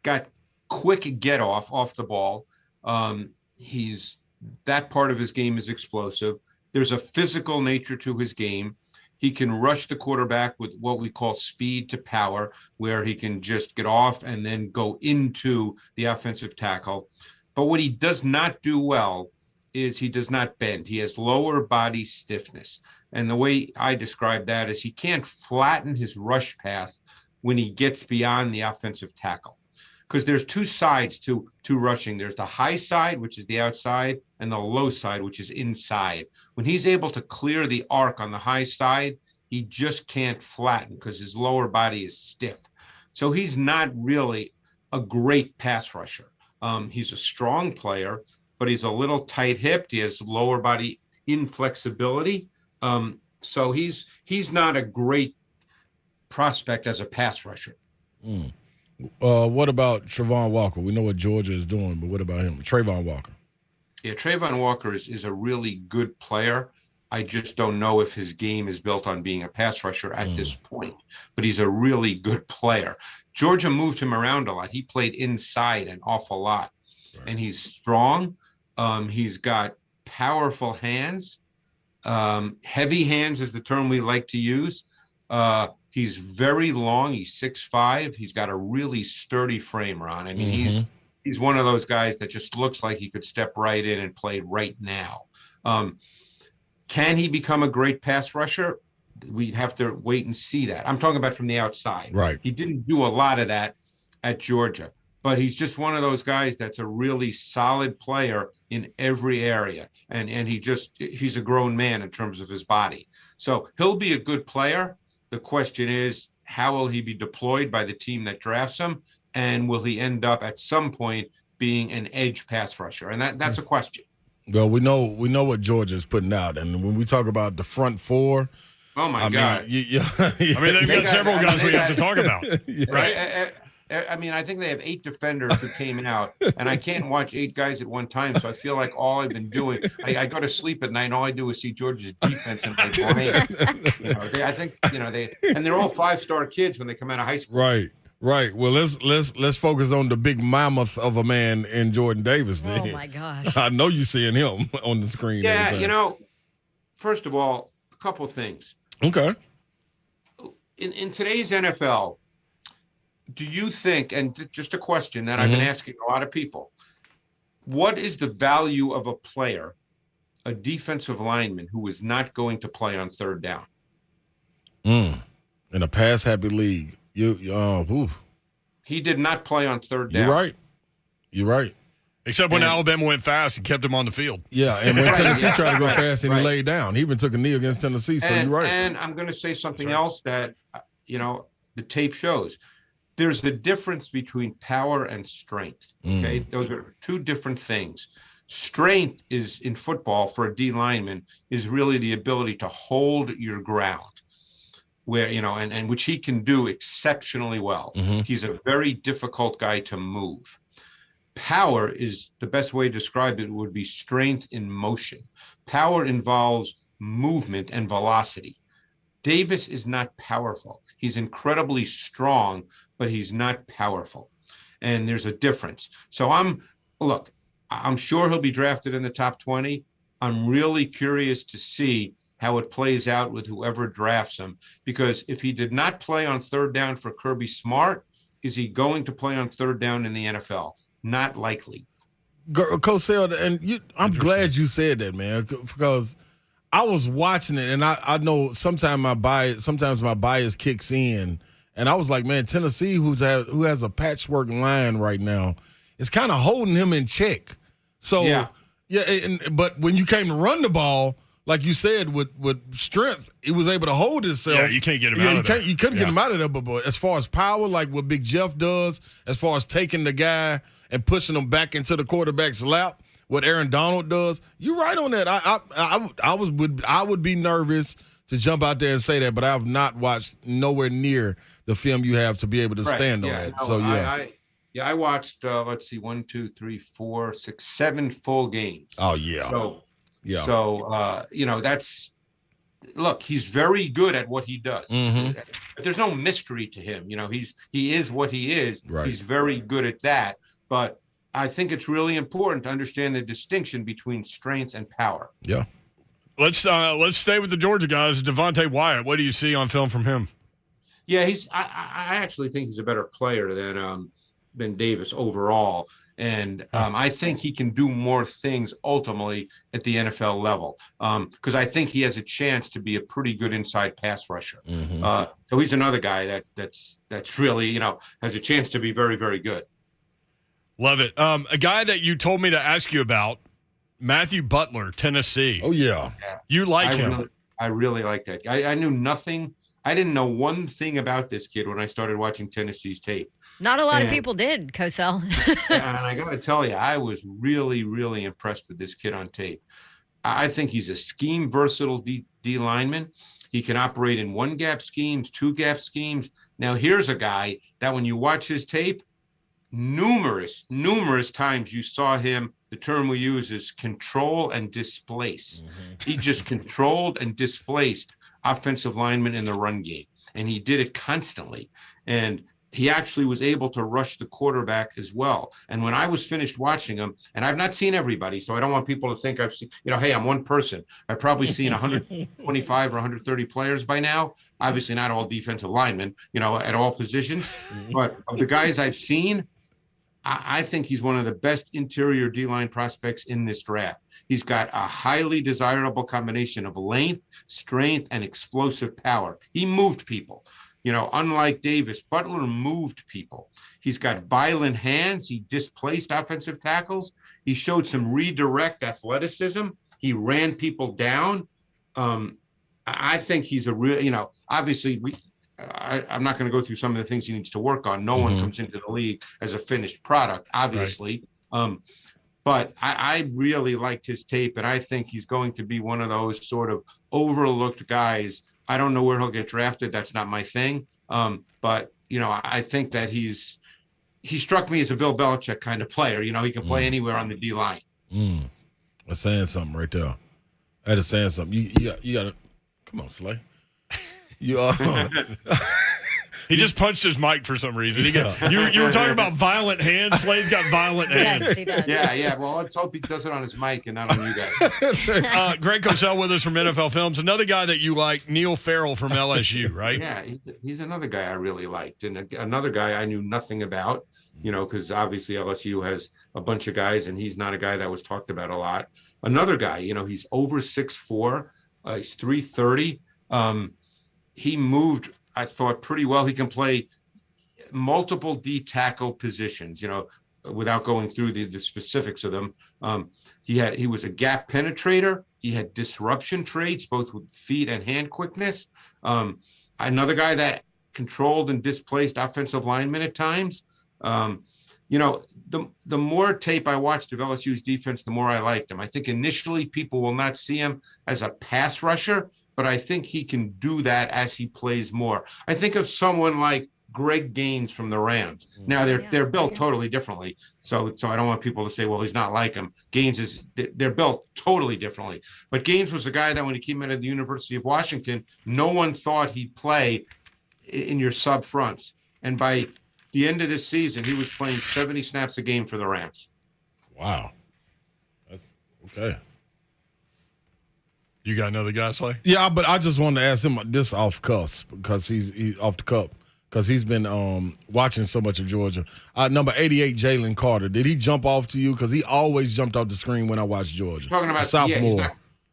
got quick get off the ball. That part of his game is explosive. There's a physical nature to his game. He can rush the quarterback with what we call speed to power, where he can just get off and then go into the offensive tackle. But what he does not do well is he does not bend. He has lower body stiffness. And the way I describe that is he can't flatten his rush path when he gets beyond the offensive tackle. Because there's two sides to rushing. There's the high side, which is the outside, and the low side, which is inside. When he's able to clear the arc on the high side, he just can't flatten because his lower body is stiff. So he's not really a great pass rusher. He's a strong player, but he's a little tight-hipped. He has lower body inflexibility. So he's not a great prospect as a pass rusher. What about Travon Walker? We know what Georgia is doing, but what about him? Travon Walker. Yeah, Travon Walker is a really good player. I just don't know if his game is built on being a pass rusher at this point, but he's a really good player. Georgia moved him around a lot. He played inside an awful lot, and he's strong. He's got powerful hands. Heavy hands is the term we like to use. He's very long. He's 6'5". He's got a really sturdy frame, Ron. I mean, he's one of those guys that just looks like he could step right in and play right now. Can he become a great pass rusher? We'd have to wait and see that. I'm talking about from the outside. Right. He didn't do a lot of that at Georgia, but he's just one of those guys that's a really solid player in every area. And he's a grown man in terms of his body. So he'll be a good player. The question is, how will he be deployed by the team that drafts him? And will he end up at some point being an edge pass rusher? And that's a question. Well, we know what Georgia's putting out. And when we talk about the front four, oh my God. I mean, they've got several guys we have to talk about, right? I mean, I think they have 8 defenders who came out, and I can't watch 8 guys at one time. So I feel like all I've been doing, I go to sleep at night, and all I do is see Georgia's defense in my brain. I think and they're all 5-star kids when they come out of high school. Right. Well, let's focus on the big mammoth of a man in Jordan Davis. Then. Oh my gosh! I know you're seeing him on the screen. Yeah, first of all, a couple of things. Okay. In today's NFL, do you think, and just a question that I've been asking a lot of people, what is the value of a player, a defensive lineman, who is not going to play on third down? In a pass-happy league, he did not play on third down. You're right. Except when Alabama went fast and kept him on the field. Yeah, and when Tennessee tried to go fast and he laid down, he even took a knee against Tennessee, so you're right. And I'm going to say something else that, the tape shows. There's the difference between power and strength, okay? Those are 2 different things. Strength is, in football, for a D lineman, is really the ability to hold your ground, where, and which he can do exceptionally well. He's a very difficult guy to move. Power is the best way to describe it would be strength in motion. Power involves movement and velocity. Davis is not powerful. He's incredibly strong, but he's not powerful. And there's a difference. So I'm sure he'll be drafted in the top 20. I'm really curious to see how it plays out with whoever drafts him, because if he did not play on third down for Kirby Smart, is he going to play on third down in the NFL? Not likely. Cosell, and I'm glad you said that, man, because I was watching it, and I know sometimes my bias kicks in, and I was like, man, Tennessee, who has a patchwork line right now, is kind of holding him in check. So but when you came to run the ball, like you said, with strength, he was able to hold himself. Yeah, you can't get him out of there. You couldn't get him out of there, but as far as power, like what Big Jeff does, as far as taking the guy and pushing him back into the quarterback's lap, what Aaron Donald does, you're right on that. I would be nervous to jump out there and say that, but I have not watched nowhere near the film you have to be able to stand on that. No, so I watched 1, 2, 3, 4, 6, 7 full games. Oh yeah. So that's, look, he's very good at what he does. But there's no mystery to him. He is what he is. Right. He's very good at that. But I think it's really important to understand the distinction between strength and power. Yeah. Let's stay with the Georgia guys. Devonte Wyatt, what do you see on film from him? Yeah, I actually think he's a better player than Davis overall. And I think he can do more things ultimately at the NFL level, because I think he has a chance to be a pretty good inside pass rusher. So he's another guy that's really, has a chance to be very, very good. Love it. A guy that you told me to ask you about, Matthew Butler, Tennessee. Oh, yeah. You like him. I really like that. I knew nothing. I didn't know one thing about this kid when I started watching Tennessee's tape. Not a lot of people did, Cosell. And I got to tell you, I was really, really impressed with this kid on tape. I think he's a scheme versatile D lineman. He can operate in 1-gap schemes, 2-gap schemes. Now, here's a guy that when you watch his tape, numerous times you saw him, the term we use is control and displace. He just controlled and displaced offensive linemen in the run game, and he did it constantly. And he actually was able to rush the quarterback as well. And when I was finished watching him, and I've not seen everybody, so I don't want people to think I've seen, hey, I'm one person. I've probably seen 125 or 130 players by now. Obviously not all defensive linemen, at all positions. But of the guys I've seen, I think he's one of the best interior D-line prospects in this draft. He's got a highly desirable combination of length, strength, and explosive power. He moved people. Unlike Davis, Butler moved people. He's got violent hands. He displaced offensive tackles. He showed some redirect athleticism. He ran people down. I think he's a real, obviously I'm not going to go through some of the things he needs to work on. No one comes into the league as a finished product, obviously. Right. But I really liked his tape, and I think he's going to be one of those sort of overlooked guys. I don't know where he'll get drafted. That's not my thing. But, I think that he struck me as a Bill Belichick kind of player. He can play anywhere on the D-line. That's saying something right there. That is saying something. You got to – come on, Slay. He just punched his mic for some reason. You were talking about violent hands. Slay's got violent hands. Yes, he does. Yeah. Well, let's hope he does it on his mic and not on you guys. Greg Cosell with us from NFL Films. Another guy that you like, Neil Farrell from LSU, right? Yeah, he's another guy I really liked. And another guy I knew nothing about, because obviously LSU has a bunch of guys, and he's not a guy that was talked about a lot. Another guy, he's over 6'4", he's 330. He moved, I thought, pretty well. He can play multiple D tackle positions, without going through the specifics of them. He was a gap penetrator. He had disruption traits, both with feet and hand quickness. Another guy that controlled and displaced offensive linemen at times. The more tape I watched of LSU's defense, the more I liked him. I think initially people will not see him as a pass rusher, but I think he can do that as he plays more. I think of someone like Greg Gaines from the Rams. Now they're built totally differently. So I don't want people to say, well, he's not like him. They're built totally differently. But Gaines was a guy that when he came out of the University of Washington, no one thought he'd play in your sub fronts. And by the end of this season, he was playing 70 snaps a game for the Rams. Wow. That's okay. You got another guy, Slay? Yeah, but I just wanted to ask him this off cuff because he's off the cup because he's been watching so much of Georgia. Number 88, Jalen Carter. Did he jump off to you? Because he always jumped off the screen when I watched Georgia. Talking about sophomore.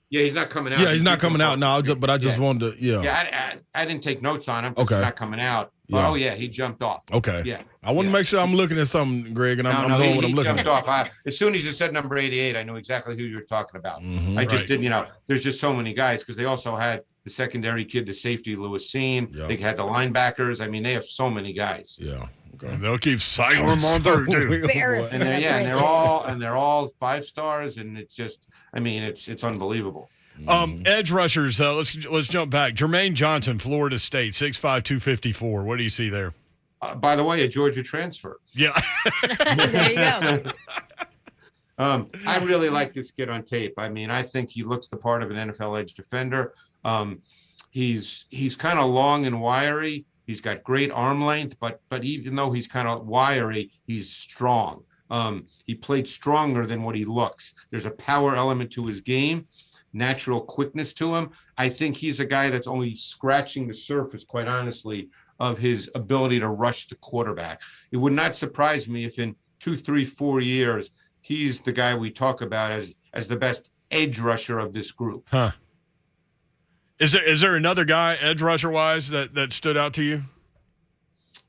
He's not coming out. Yeah, he's not coming out now. But I just wanted to. Yeah. Yeah, I didn't take notes on him. Okay. He's not coming out. Yeah. Oh yeah, he jumped off. Okay. Yeah. I want to make sure I'm looking at something, Greg, and I'm knowing what I'm looking at. He jumped off. As soon as you said number 88, I knew exactly who you were talking about. I just didn't, there's just so many guys because they also had the secondary kid, the safety, Lewis Seen. They had the linebackers. I mean, they have so many guys. Yeah. Okay. And they'll keep cycling them on through too. And they're all 5 stars, and it's just, it's unbelievable. Edge rushers, let's jump back. Jermaine Johnson, Florida State, 6'5", 254. What do you see there? By the way, a Georgia transfer. Yeah. There you go. I really like this kid on tape. I think he looks the part of an NFL edge defender. He's kind of long and wiry. He's got great arm length, but even though he's kind of wiry, he's strong. He played stronger than what he looks. There's a power element to his game. Natural quickness to him. I think he's a guy that's only scratching the surface, quite honestly, of his ability to rush the quarterback. It would not surprise me if in 2, 3, 4 years, he's the guy we talk about as the best edge rusher of this group. Huh. Is there another guy, edge rusher wise, that stood out to you?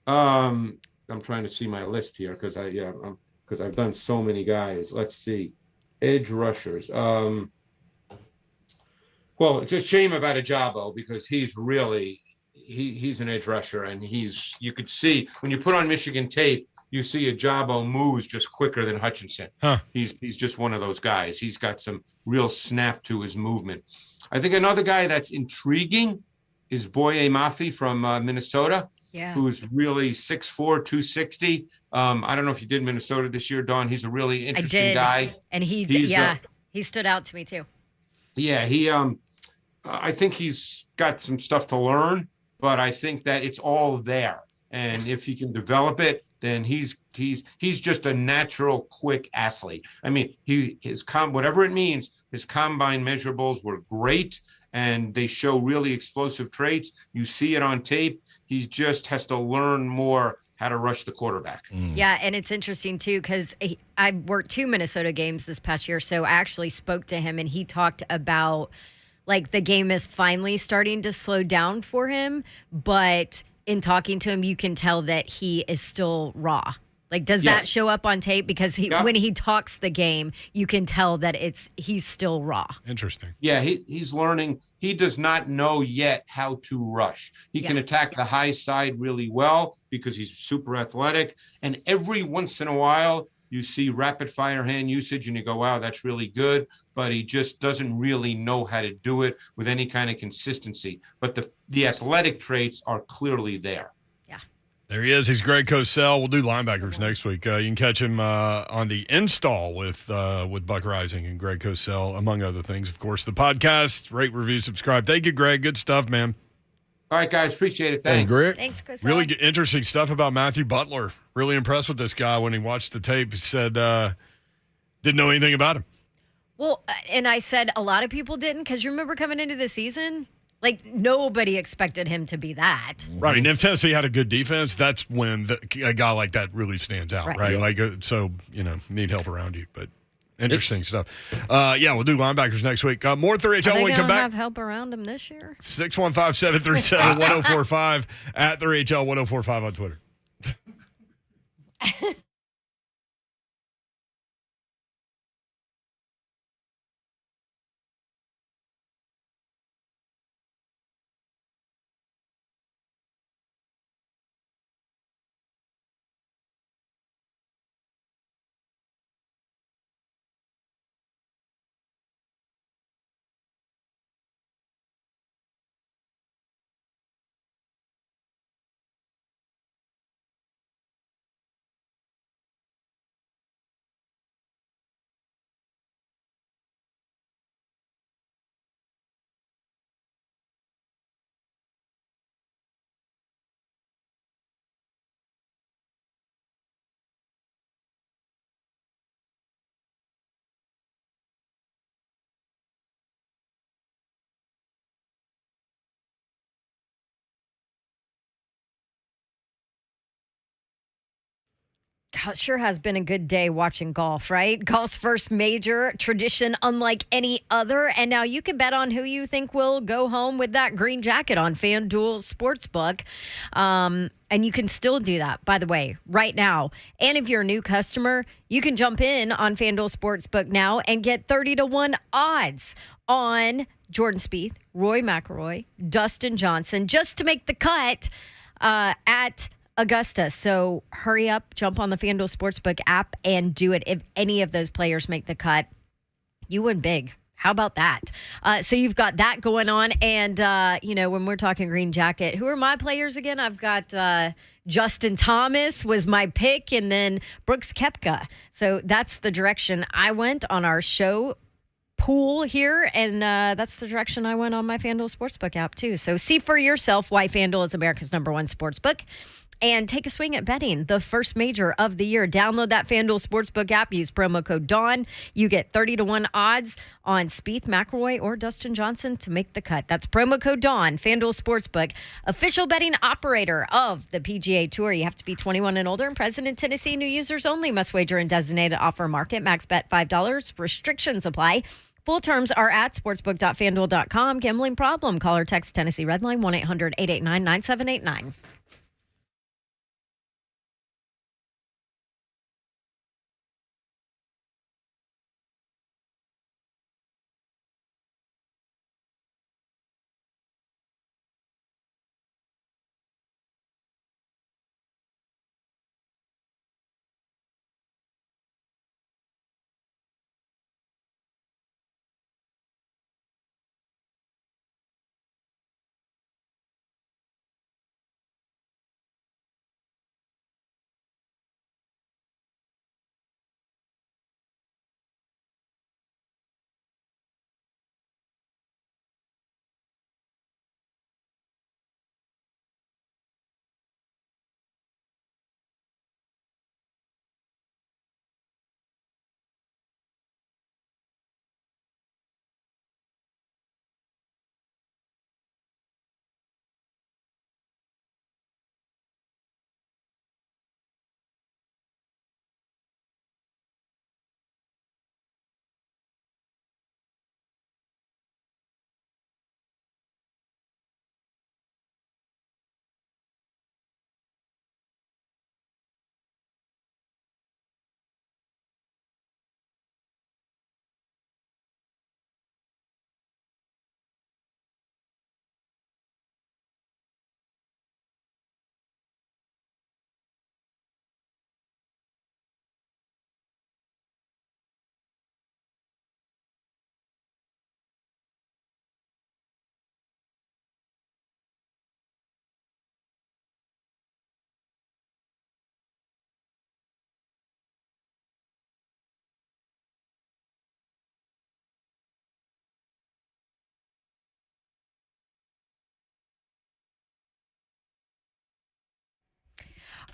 I'm trying to see my list here because I've done so many guys. Let's see. Edge rushers. Well, it's a shame about Ajabo because he's really he's an edge rusher, and you could see when you put on Michigan tape, you see Ajabo moves just quicker than Hutchison. Huh. He's just one of those guys. He's got some real snap to his movement. I think another guy that's intriguing is Boye Mafe from Minnesota, who's really 6'4", 260. I don't know if you did Minnesota this year, Dawn. He's a really interesting guy. And he stood out to me too. Yeah, I think he's got some stuff to learn, but I think that it's all there. And if he can develop it, then he's just a natural, quick athlete. I mean, whatever it means, his combine measurables were great, and they show really explosive traits. You see it on tape. He just has to learn more how to rush the quarterback. Yeah, and it's interesting, too, because I worked 2 Minnesota games this past year, so I actually spoke to him, and he talked about, like, the game is finally starting to slow down for him, but in talking to him, you can tell that he is still raw. Like, does that show up on tape? Because when he talks the game, you can tell that he's still raw. Interesting. Yeah, he's learning. He does not know yet how to rush. He can attack the high side really well because he's super athletic. And every once in a while, you see rapid fire hand usage and you go, wow, that's really good. But he just doesn't really know how to do it with any kind of consistency. But the athletic traits are clearly there. There he is. He's Greg Cosell. We'll do linebackers next week. You can catch him on the install with Buck Rising and Greg Cosell, among other things. Of course, the podcast. Rate, review, subscribe. Thank you, Greg. Good stuff, man. All right, guys. Appreciate it. Thanks. Greg. Thanks, Cosell. Really interesting stuff about Matthew Butler. Really impressed with this guy when he watched the tape. He said didn't know anything about him. Well, and I said a lot of people didn't, because you remember coming into the season? Like, nobody expected him to be that. Right, and if Tennessee had a good defense, that's when a guy like that really stands out, right? Yeah. Like, so, need help around you, but interesting stuff. We'll do linebackers next week. More 3HL when we come back. Have help around him this year? 615-737-1045 at 3HL1045 on Twitter. God, sure has been a good day watching golf, right? Golf's first major, tradition unlike any other. And now you can bet on who you think will go home with that green jacket on FanDuel Sportsbook. And you can still do that, by the way, right now. And if you're a new customer, you can jump in on FanDuel Sportsbook now and get 30-1 odds on Jordan Spieth, Rory McIlroy, Dustin Johnson, just to make the cut at Augusta. So hurry up, jump on the FanDuel Sportsbook app and do it. If any of those players make the cut, you win big. How about that? So you've got that going on. And, when we're talking green jacket, who are my players again? I've got Justin Thomas was my pick, and then Brooks Koepka. So that's the direction I went on our show pool here, and that's the direction I went on my FanDuel Sportsbook app, too. So see for yourself why FanDuel is America's #1 sportsbook. And take a swing at betting the first major of the year. Download that FanDuel Sportsbook app. Use promo code DAWN. You get 30-1 odds on Spieth, McIlroy, or Dustin Johnson to make the cut. That's promo code DAWN. FanDuel Sportsbook, official betting operator of the PGA Tour. You have to be 21 and older and present in Tennessee. New users only must wager in designated offer market. Max bet $5. Restrictions apply. Full terms are at sportsbook.fanduel.com. Gambling problem? Call or text Tennessee Redline 1-800-889-9789.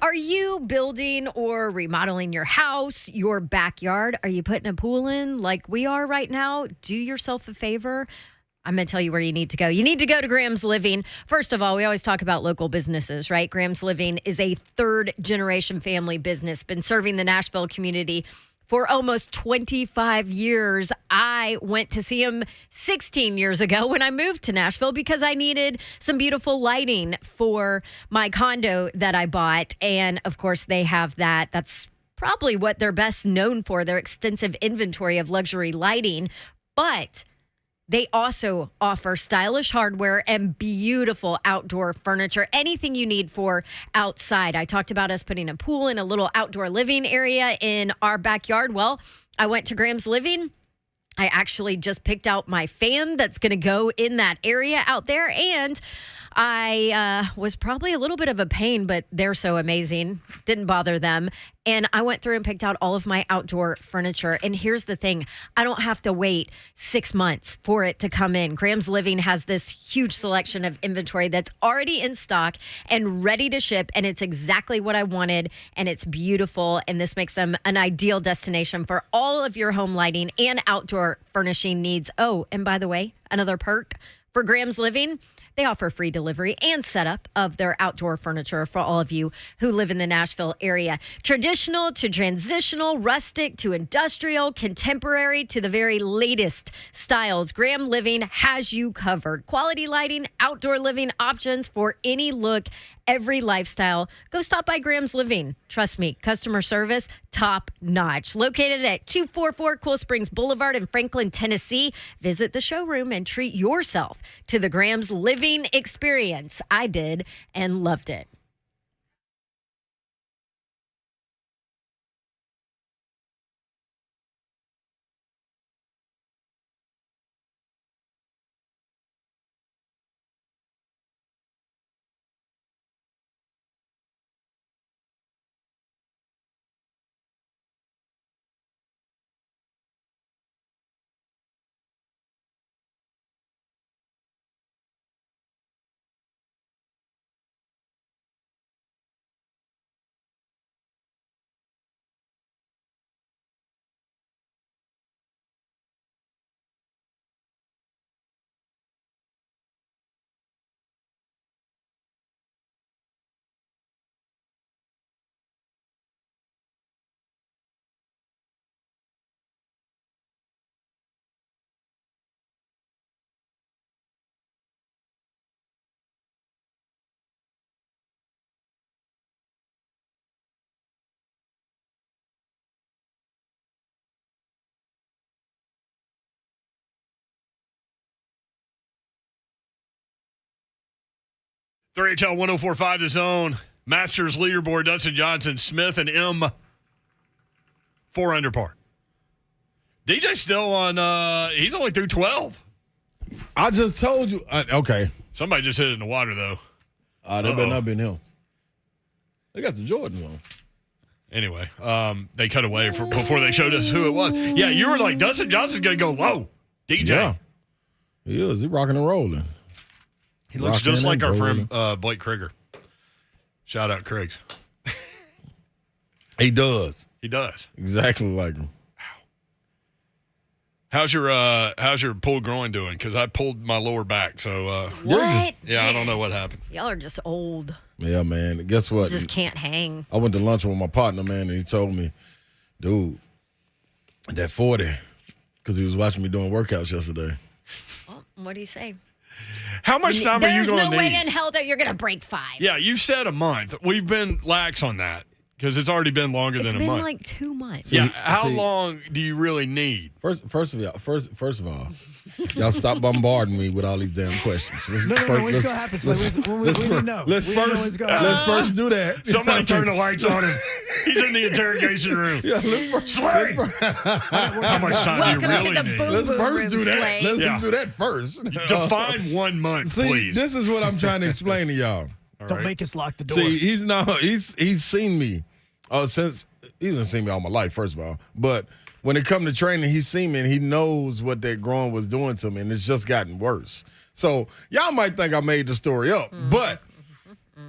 Are you building or remodeling your house, your backyard? Are you putting a pool in like we are right now? Do yourself a favor. I'm going to tell you where you need to go. You need to go to Graham's Living. First of all, we always talk about local businesses, right? Graham's Living is a third-generation family business, been serving the Nashville community for almost 25 years. I went to see him 16 years ago when I moved to Nashville because I needed some beautiful lighting for my condo that I bought. And, of course, they have that. That's probably what they're best known for, their extensive inventory of luxury lighting. But they also offer stylish hardware and beautiful outdoor furniture, anything you need for outside. I talked about us putting a pool in a little outdoor living area in our backyard. Well, I went to Graham's Living. I actually just picked out my fan that's going to go in that area out there. And I was probably a little bit of a pain, but they're so amazing. Didn't bother them. And I went through and picked out all of my outdoor furniture. And here's the thing. I don't have to wait 6 months for it to come in. Graham's Living has this huge selection of inventory that's already in stock and ready to ship. And it's exactly what I wanted. And it's beautiful. And this makes them an ideal destination for all of your home lighting and outdoor furnishing needs. Oh, and by the way, another perk for Graham's Living, they offer free delivery and setup of their outdoor furniture for all of you who live in the Nashville area. Traditional to transitional, rustic to industrial, contemporary to the very latest styles. Graham Living has you covered. Quality lighting, outdoor living options for any look, every lifestyle. Go stop by Graham's Living. Trust me, customer service, top notch. Located at 244 Cool Springs Boulevard in Franklin, Tennessee. Visit the showroom and treat yourself to the Graham's Living experience. I did and loved it. HL 1045 The Zone. Masters leaderboard, Dustin Johnson, Smith, and M. 4 under par. DJ still on, he's only through 12. I just told you. Okay. Somebody just hit it in the water, though. That better not been him. They got the Jordans on. Anyway, they cut away before they showed us who it was. Yeah, you were like, Dustin Johnson's going to go low. DJ. Yeah. He is. He rocking and rolling. He looks just like our friend Blake Krieger. Shout out Craigs. He does. He does. Exactly like him. How's your pulled groin doing? Because I pulled my lower back. So what? Yeah, I don't know what happened. Y'all are just old. Yeah, man. Guess what? Just can't hang. I went to lunch with my partner, man, and he told me, dude, that 40, because he was watching me doing workouts yesterday. Well, what do you say? How much time are you going to need? There's no way in hell that you're going to break 5. Yeah, you said a month. We've been lax on that because it's already been longer than a month. It's been like 2 months. Yeah, how long do you really need? First of all, y'all stop bombarding me with all these damn questions. No, what's going to happen? We need to know. Let's first do that. Somebody turn the lights on him. He's in the interrogation room. Yeah, Slay! How much time do you really need? Let's first do that. Let's do that first. Define 1 month, See, please. this is what I'm trying to explain to y'all. Don't make us lock the door. See, he's seen me since he hasn't seen me all my life, first of all. But when it comes to training, he's seen me and he knows what that groin was doing to me, and it's just gotten worse. So y'all might think I made the story up, but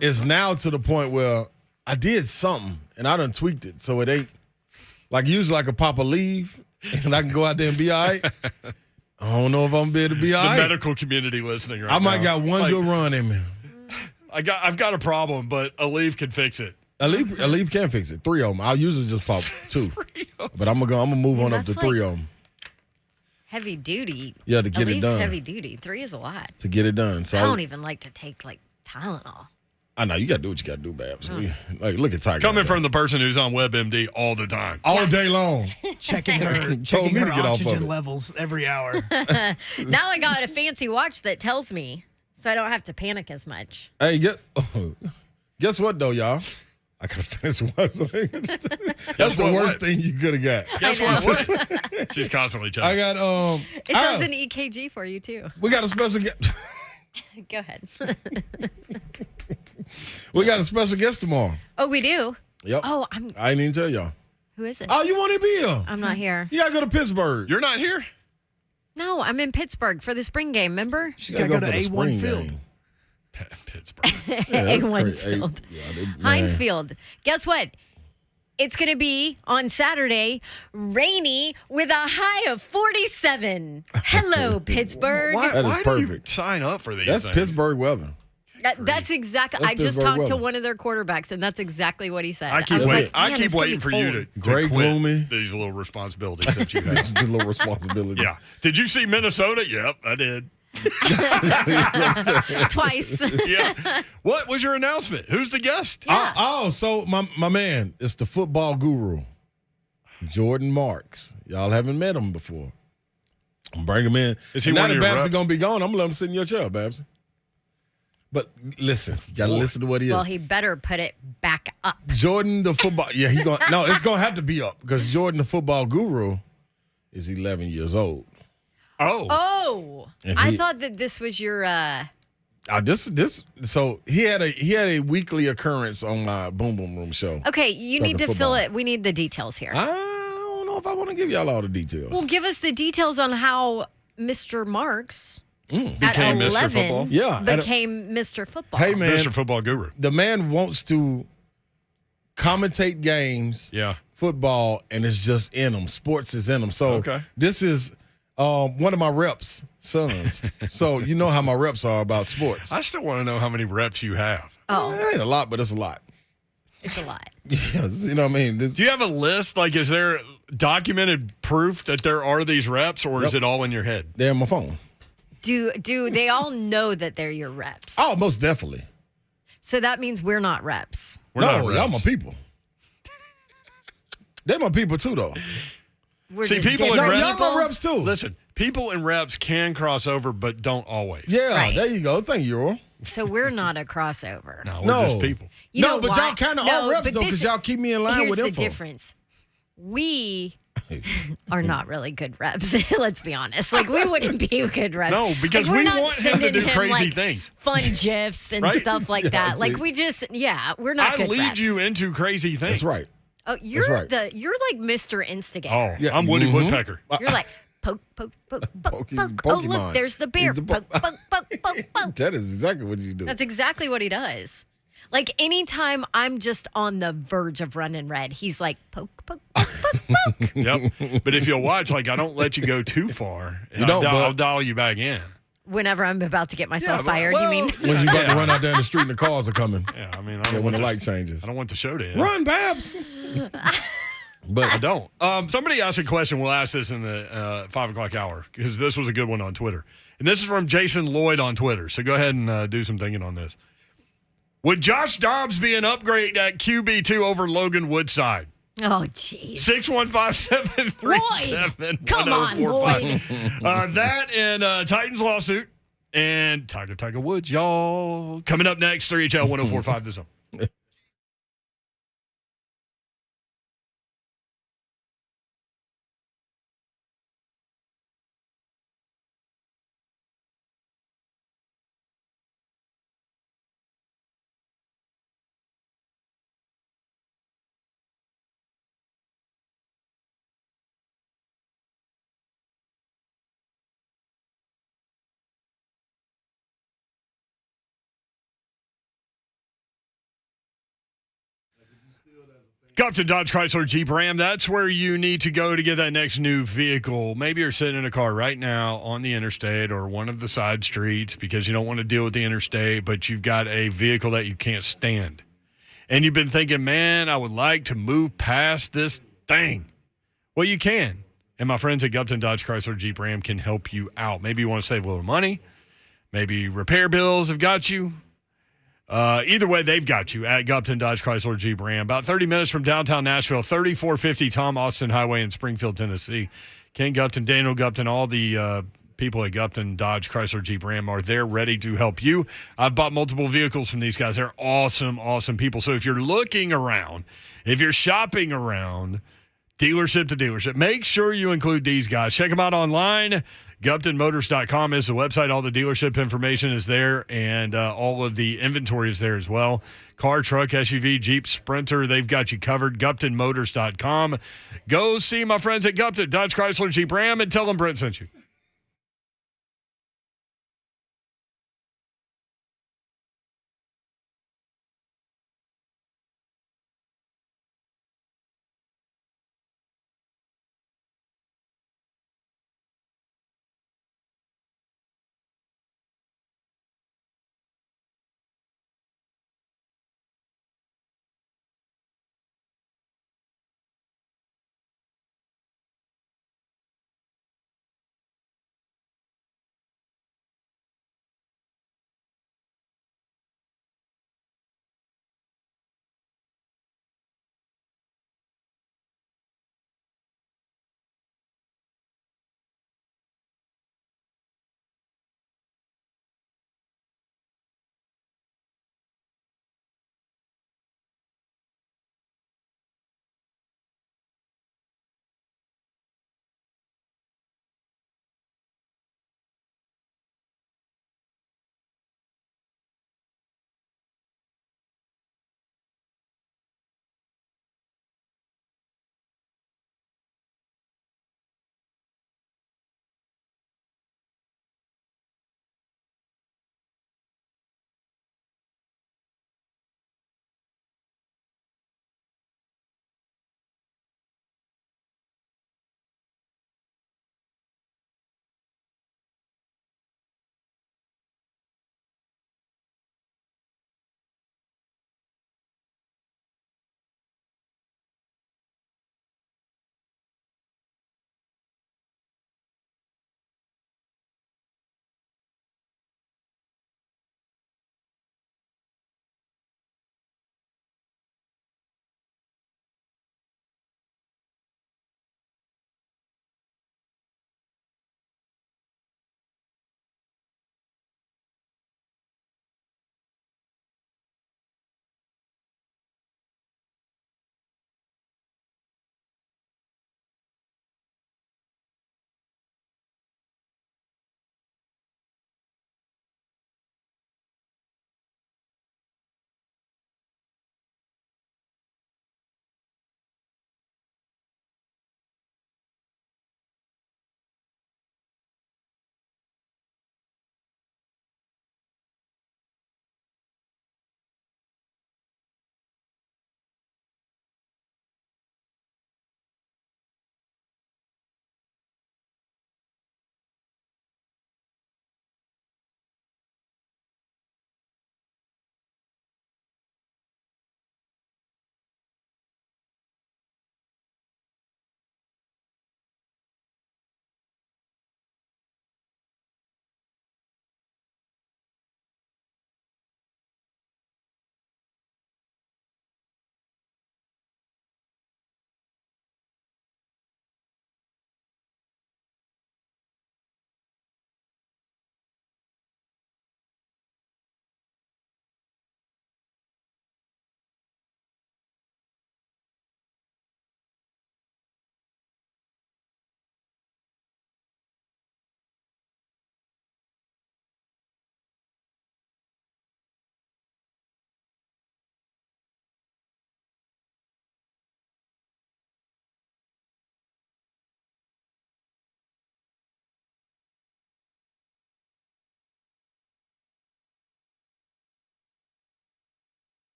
it's now to the point where I did something, and I done tweaked it, so it ain't like usually like a pop a leave, and I can go out there and be all right. I don't know if I'm gonna be able to be all right. The medical community listening right now. I might got one good run in me. I've got a problem, but a leave can fix it. A leave can fix it. 3 of them. I'll usually just pop 2, but I'm gonna move on up to 3 of them. Heavy duty. Yeah, to get it done. Heavy duty. 3 is a lot. To get it done. So I don't even like to take like Tylenol. I know you got to do what you got to do, Babs. Like, look at Tiger. Coming from the person who's on WebMD all the time, all day long, checking her oxygen levels every hour. Now I got a fancy watch that tells me, so I don't have to panic as much. Hey, guess what though, y'all? I got a fancy watch. That's the worst thing you could have got. Guess what? She's constantly checking. I got It does an EKG for you too. We got a special guest. Go ahead. We got a special guest tomorrow. Oh, we do? Yep. Oh, I didn't even tell y'all. Who is it? Oh, you want to be here? I'm not here. You got to go to Pittsburgh. You're not here? No, I'm in Pittsburgh for the spring game, remember? She's got to go to A1 Field. Pittsburgh. A1 Field. Heinz Field. Guess what? It's going to be on Saturday, rainy with a high of 47. Hello, Pittsburgh. Why do you sign up for these That's things? Pittsburgh weather. That's exactly. I just talked to one of their quarterbacks, and that's exactly what he said. I keep waiting for you to Gray quit gloomy. These little responsibilities that you have. The little responsibilities. Yeah. Did you see Minnesota? Yep, I did. Twice. Yeah. What was your announcement? Who's the guest? Yeah. So my man, it's the football guru, Jordan Marks. Y'all haven't met him before. Bring him in. Is he now one that of your Babs is reps? gonna be gone, I'm gonna let him sit in your chair, Babs. But listen, you gotta listen to what he is. Well, he better put it back up. Jordan the football. Yeah, it's gonna have to be up because Jordan the football guru is 11 years old. Oh. I thought that this was your So he had a weekly occurrence on my Boom Boom Room show. Okay, you need to fill it. We need the details here. I don't know if I want to give y'all all the details. Well, give us the details on how Mr. Marks at Became Mr. 11 Football? Yeah, became Mr. Football. Hey man, Mr. Football Guru. the man wants to commentate games, football, and it's just in him. Sports is in him. So this is one of my reps' sons. So you know how my reps are about sports. I still want to know how many reps you have. Oh, It ain't a lot, but it's a lot. it's a lot. Yes, you know what I mean. Do you have a list? Like, is there documented proof that there are these reps, or is it all in your head? They're on my phone. Do they all know that they're your reps? Oh, most definitely. So that means we're not reps. Y'all my people. They're my people too, though. We're See, just people in different reps. Y'all my reps too. Listen, people in reps can cross over, but don't always. Yeah, Right. there you go. Thank you, Earl. So we're not a crossover. No, we're just people. You know but why? y'all kind of are reps, but though, because y'all keep me in line here's with the info. difference. We are not really good reps. Let's be honest. Like, we wouldn't be good reps. No, because we're we not want him to sending do crazy like, things. Fun gifs and Right? stuff like Yeah, that. Like, see. we just, we're not I good lead reps. you into crazy things. That's right. Oh, you're right. you're like Mr. Instigator. Oh, Yeah. I'm Woody Mhm. Woodpecker. You're like, poke, poke, poke, poke, Pokey- poke. Oh, look, Pokemon. there's the bear. He's the Poke, poke, poke, poke, poke. That is exactly what you do. That's exactly what he does. Like, anytime I'm just on the verge of running red, he's like, poke, poke, poke, poke, poke. Yep. But if you'll watch, like, I don't let you go too far. And You don't, I'll but- dial you back in. Whenever I'm about to get myself but- fired, well, you mean? when you about to run out there in the street and the cars are coming. Yeah, I mean, I Yeah, don't when want the the light changes. I don't want the show to end. Run, Babs. But I don't. Somebody asked a question. We'll ask this in the 5 o'clock hour because this was a good one on Twitter. And this is from Jason Lloyd on Twitter. So go ahead and do some thinking on this. Would Josh Dobbs be an upgrade at QB2 over Logan Woodside? Oh, jeez. 615-737-1045. Come on, Lloyd. That and Titans lawsuit and Tiger Woods, y'all. Coming up next, 3HL 1045 The Zone. Gupton Dodge Chrysler Jeep Ram, that's where you need to go to get that next new vehicle. Maybe you're sitting in a car right now on the interstate or one of the side streets because you don't want to deal with the interstate, but you've got a vehicle that you can't stand. And you've been thinking, man, I would like to move past this thing. Well, you can. And my friends at Gupton Dodge Chrysler Jeep Ram can help you out. Maybe you want to save a little money. Maybe repair bills have got you. Either way, they've got you at Gupton Dodge Chrysler Jeep Ram. About 30 minutes from downtown Nashville, 3450 Tom Austin Highway in Springfield, Tennessee. Ken Gupton, Daniel Gupton, all the people at Gupton Dodge Chrysler Jeep Ram are there ready to help you. I've bought multiple vehicles from these guys. They're awesome, awesome people. So if you're looking around, if you're shopping around, dealership to dealership, make sure you include these guys. Check them out online. GuptonMotors.com is the website. All the dealership information is there, and all of the inventory is there as well. Car, truck, SUV, Jeep, Sprinter, they've got you covered. GuptonMotors.com. Go see my friends at Gupton Dodge Chrysler Jeep Ram and tell them Brent sent you.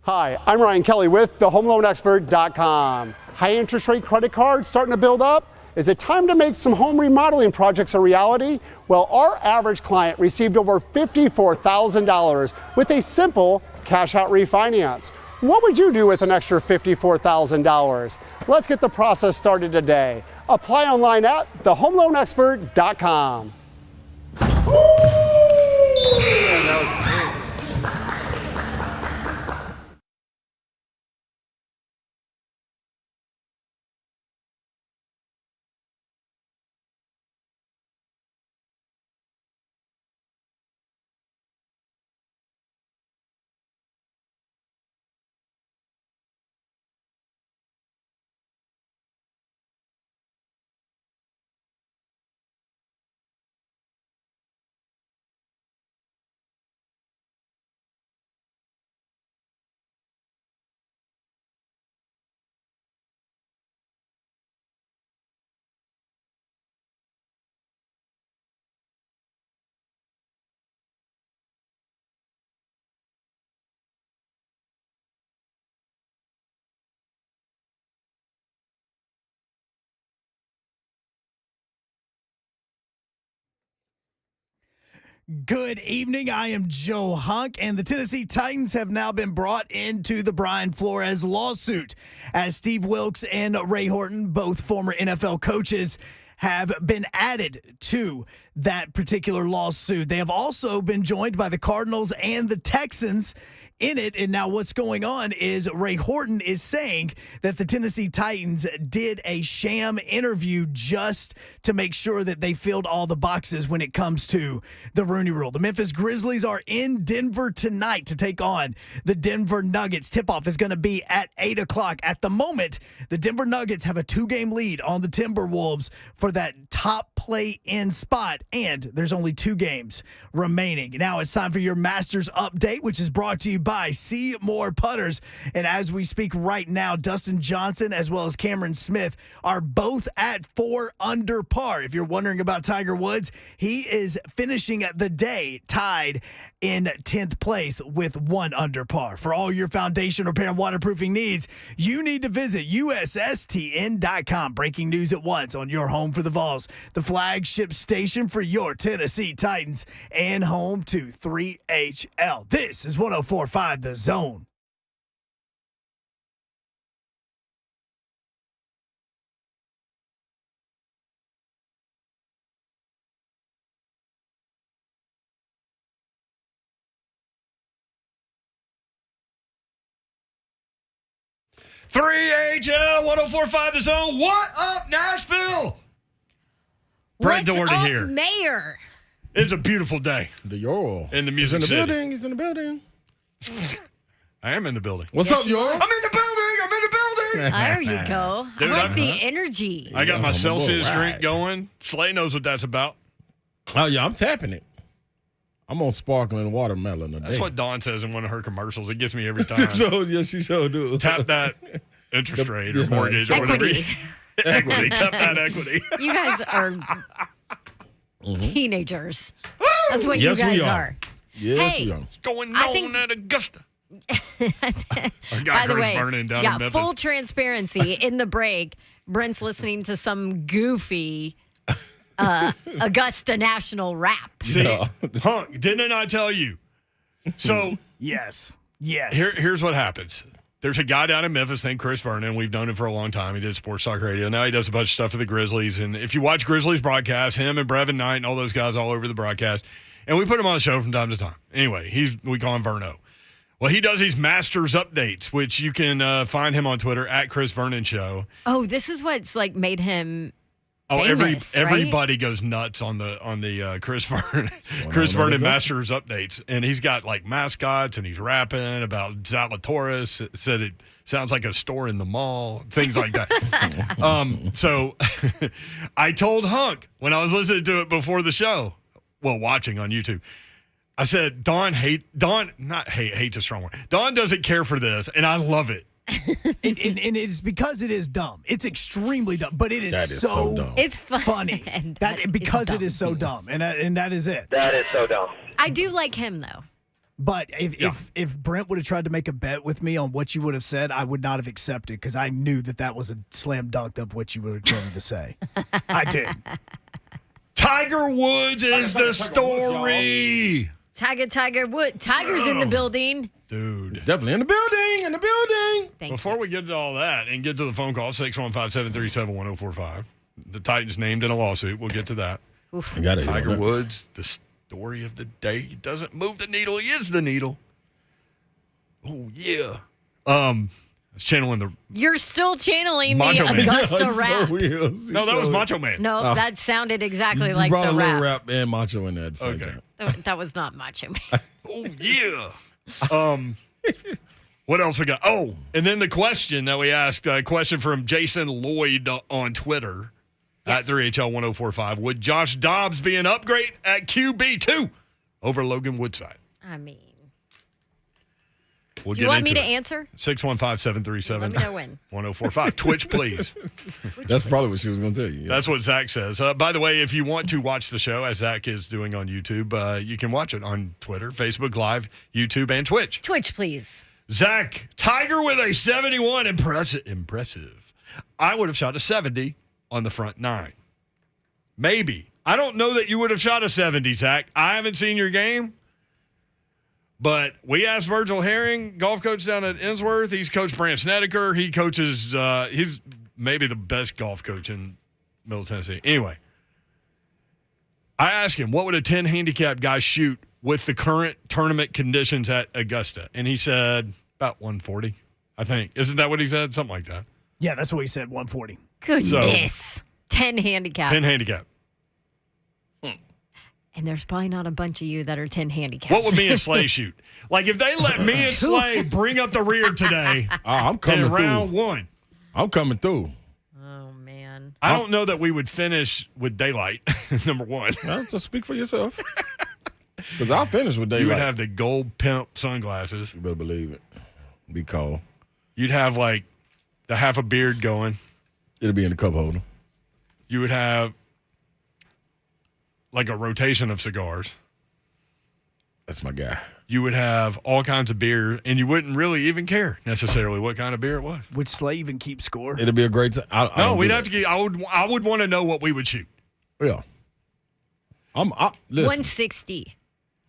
Hi, I'm Ryan Kelly with thehomeloanexpert.com. High interest rate credit cards starting to build up? Is it time to make some home remodeling projects a reality? Well, our average client received over $54,000 with a simple cash out refinance. What would you do with an extra $54,000? Let's get the process started today. Apply online at thehomeloanexpert.com. That was sweet. Good evening. I am Joe Hunk, and the Tennessee Titans have now been brought into the Brian Flores lawsuit, as Steve Wilks and Ray Horton, both former NFL coaches, have been added to that particular lawsuit. They have also been joined by the Cardinals and the Texans in it. And now what's going on is Ray Horton is saying that the Tennessee Titans did a sham interview just to make sure that they filled all the boxes when it comes to the Rooney Rule. The Memphis Grizzlies are in Denver tonight to take on the Denver Nuggets. Tip-off is going to be at 8 o'clock. At the moment, the Denver Nuggets have a 2-game lead on the Timberwolves for that top play-in spot, and there's only 2 games remaining. Now it's time for your Masters update, which is brought to you by Seymour Putters. And as we speak right now, Dustin Johnson as well as Cameron Smith are both at 4 under par. If you're wondering about Tiger Woods, he is finishing the day tied in 10th place with 1 under par. For all your foundation repair and waterproofing needs, you need to visit USSTN.com. Breaking news at once on your home for the Vols, the flagship station for your Tennessee Titans, and home to 3HL. This is 104.5 The Zone. HL 104.5 The Zone. What up, Nashville? Brett What's Doherty up, here. Mayor? It's a beautiful day The Yorl. in the Music City. building. He's in the building. I am in the building. What's Yes, up, you Yorl? are. I'm in the building. I'm in the building. There you go. Dude, I like I'm- the energy. I got my I'm Celsius all right. drink going. Slay knows what that's about. Oh, yeah, I'm tapping it. I'm on sparkling watermelon today. That's what Dawn says in one of her commercials. It gets me every time. So, yes, she sure do. Tap that interest rate or mortgage or whatever. Equity. Equity. Tap that equity. You guys are teenagers. That's what Yes, you guys we are. are. Yes, Hey. we are. What's going I on think- at Augusta? I got By the Chris way, Vernon down in Memphis. full transparency. In the break, Brent's listening to some goofy Augusta National rap. See, Hunk, didn't I tell you? So Yes. here's what happens. There's a guy down in Memphis named Chris Vernon. We've known him for a long time. He did sports talk radio. Now he does a bunch of stuff for the Grizzlies. And if you watch Grizzlies broadcast, him and Brevin Knight and all those guys all over the broadcast, and we put him on the show from time to time. Anyway, we call him Verno. Well, he does these Masters updates, which you can find him on Twitter at Chris Vernon Show. Oh, this is what's like made him Oh, famous, right? everybody goes nuts on the Chris Vernon Masters updates, and he's got like mascots, and he's rapping about Zalatoris. Said it sounds like a store in the mall, things like that. So I told Hunk when I was listening to it before the show, well, watching on YouTube, I said Dawn's a strong word. Dawn doesn't care for this, and I love it. And it's because it is dumb. It's extremely dumb, but it is, That is so so dumb. It's fun. funny. And That is because dumb. it is so dumb, and that is it. That is so dumb. I do like him though. But if Brent would have tried to make a bet with me on what you would have said, I would not have accepted because I knew that was a slam dunk of what you were going to say. I did. Tiger Woods is the story. Tiger Woods. Tiger's in the building. Dude. Definitely in the building. Before we get to all that and get to the phone call, 615-737-1045. The Titans named in a lawsuit. We'll get to that. Oof. Tiger Woods, the story of the day. He doesn't move the needle. He is the needle. Oh, yeah. I was channeling the... You're still channeling Macho the Man. Augusta rap. No, that was Macho Man. No, that sounded exactly like brought the a little rap. rap and Macho in there at the same time. That was not Macho Man. Oh, yeah. What else we got? Oh, and then the question that we asked, a question from Jason Lloyd on Twitter at 3HL1045. Would Josh Dobbs be an upgrade at QB2 over Logan Woodside? I mean, We'll do you want me to answer? 615-737-1045. Let me know when. Twitch, please. That's probably what she was going to tell you. Yeah. That's what Zach says. By the way, if you want to watch the show, as Zach is doing on YouTube, you can watch it on Twitter, Facebook Live, YouTube, and Twitch. Twitch, please. Zach, Tiger with a 71. Impressive. I would have shot a 70 on the front nine. Maybe. I don't know that you would have shot a 70, Zach. I haven't seen your game. But we asked Virgil Herring, golf coach down at Innsworth. He's coached Brant Snedeker. He coaches, he's maybe the best golf coach in Middle Tennessee. Anyway, I asked him, what would a 10 handicap guy shoot with the current tournament conditions at Augusta? And he said about 140, I think. Isn't that what he said? Something like that. Yeah, that's what he said, 140. Goodness. 10 handicap. 10 handicap. And there's probably not a bunch of you that are 10 handicaps. What would me and Slay shoot? Like, if they let me and Slay bring up the rear today I'm coming in through. round one. I'm coming through. Oh, man. I don't know that we would finish with daylight, number one. Well, just speak for yourself. Because I'll finish with daylight. You would have the gold pimp sunglasses. You better believe it. Be cold. You'd have, like, the half a beard going. It'll be in the cup holder. You would have, like, a rotation of cigars. That's my guy. You would have all kinds of beer, and you wouldn't really even care necessarily what kind of beer it was. Would Slay even keep score? It'll be a great time. No, we'd have to keep. I would want to know what we would shoot. Yeah. Listen. 160.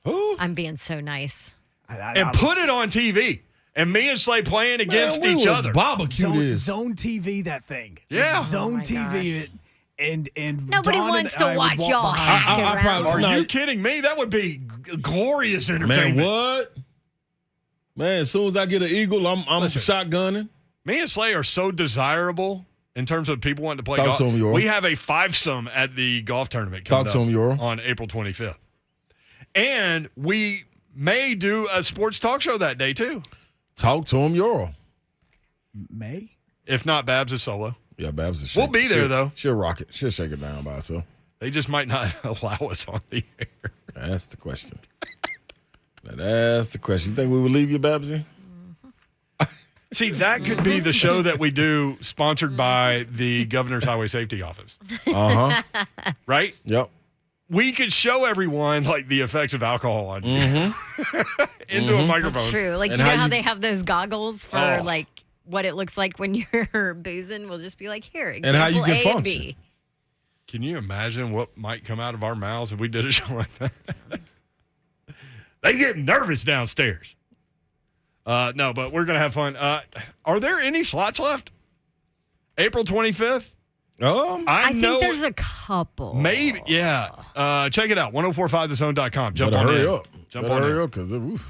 Who? I'm being so nice. And put it on TV. And me and Slay playing against each other. Zone TV, that thing. Yeah. Zone TV. Gosh. And nobody Dawn wants and to I watch would y'all walk hack around. Are you kidding me? That would be glorious entertainment. Man, what? Man, as soon as I get an eagle, I'm shotgunning. Me and Slay are so desirable in terms of people wanting to play Talk golf. to him, Euro. We have a fivesome at the golf tournament Talk to him, Euro. On April 25th. And we may do a sports talk show that day, too. Talk to him, Euro. May? If not, Babs is solo. Yeah, Babs is We'll be there, though. She'll rock it. She'll shake it down by herself. They just might not allow us on the air. That's the question. That's the question. You think we would leave you, Babsy? See, that could be the show that we do sponsored by the Governor's Highway Safety Office. Uh-huh. Right? Yep. We could show everyone, like, the effects of alcohol on you into a microphone. That's true. Like, And you know how how you- they have those goggles for, Oh. like, what it looks like when you're boozing? We'll just be like, here, example And how you can A and function. B. Can you imagine what might come out of our mouths if we did a show like that? They get nervous downstairs. No, but we're going to have fun. Are there any slots left? April 25th? I think there's a couple. Maybe, yeah. Check it out, 1045thezone.com. Jump Better on hurry in. up. Jump Better on hurry in. up because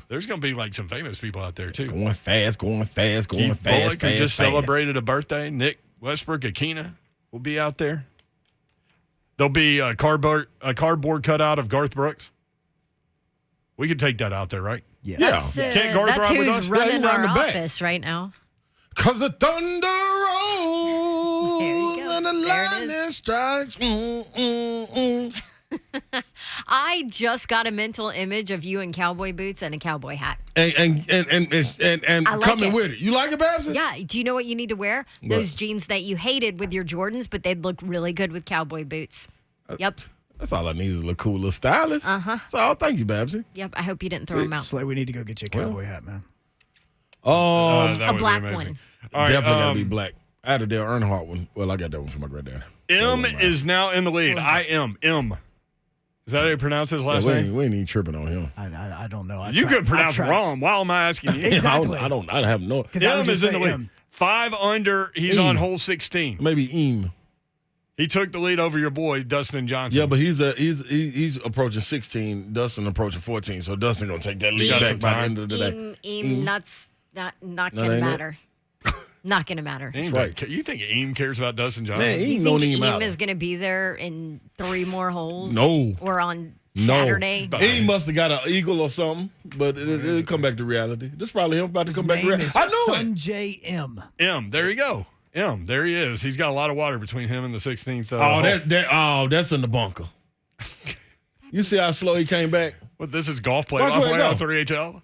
There's going to be like some famous people out there, too. going fast, going fast, going Keith fast, Bullock, who fast, just fast. celebrated a birthday. Nick Westbrook, Akina will be out there. There'll be a cardboard cutout of Garth Brooks. We could take that out there, right? Yeah. Can't Garth That's ride with who's us? running Yeah, he our riding the back. office right now. Because the thunder rolls There you go. and the There it lightning strikes. I just got a mental image of you in cowboy boots and a cowboy hat. And I like coming it. with it. You like it, Babs? Yeah. Do you know what you need to wear? Those jeans that you hated with your Jordans, but they'd look really good with cowboy boots. Yep. That's all I need is a little cool little stylist. So thank you, Babsy. Yep. I hope you didn't throw him out. Slay, we need to go get you a cowboy hat, man. A black one. All right, definitely gotta be black. I had a Dale Earnhardt one. Well, I got that one from my granddad. M is now in the lead. I am M. Is that how you pronounce his last name? We ain't even tripping on him. I don't know. You could pronounce wrong. Why am I asking you? Exactly. I have no. M is in the lead. 5 under. He's on hole 16. Maybe Eam. He took the lead over your boy Dustin Johnson. Yeah, but he's approaching 16. Dustin approaching 14. So Dustin gonna take that lead back by the end of the day. Not gonna matter. Not gonna matter. Right. You think Eam cares about Dustin Johnson? Man, You think Eam is gonna be there in 3 more holes? No. Or on Saturday? He must have got an eagle or something, but it'll come back to reality. This is probably him about to come back to reality. I know it. Sanjay M. M. There you go. M. There he is. He's got a lot of water between him and the 16th. That's in the bunker. You see how slow he came back? Well, this is golf play. Watch where it Off go. 3HL.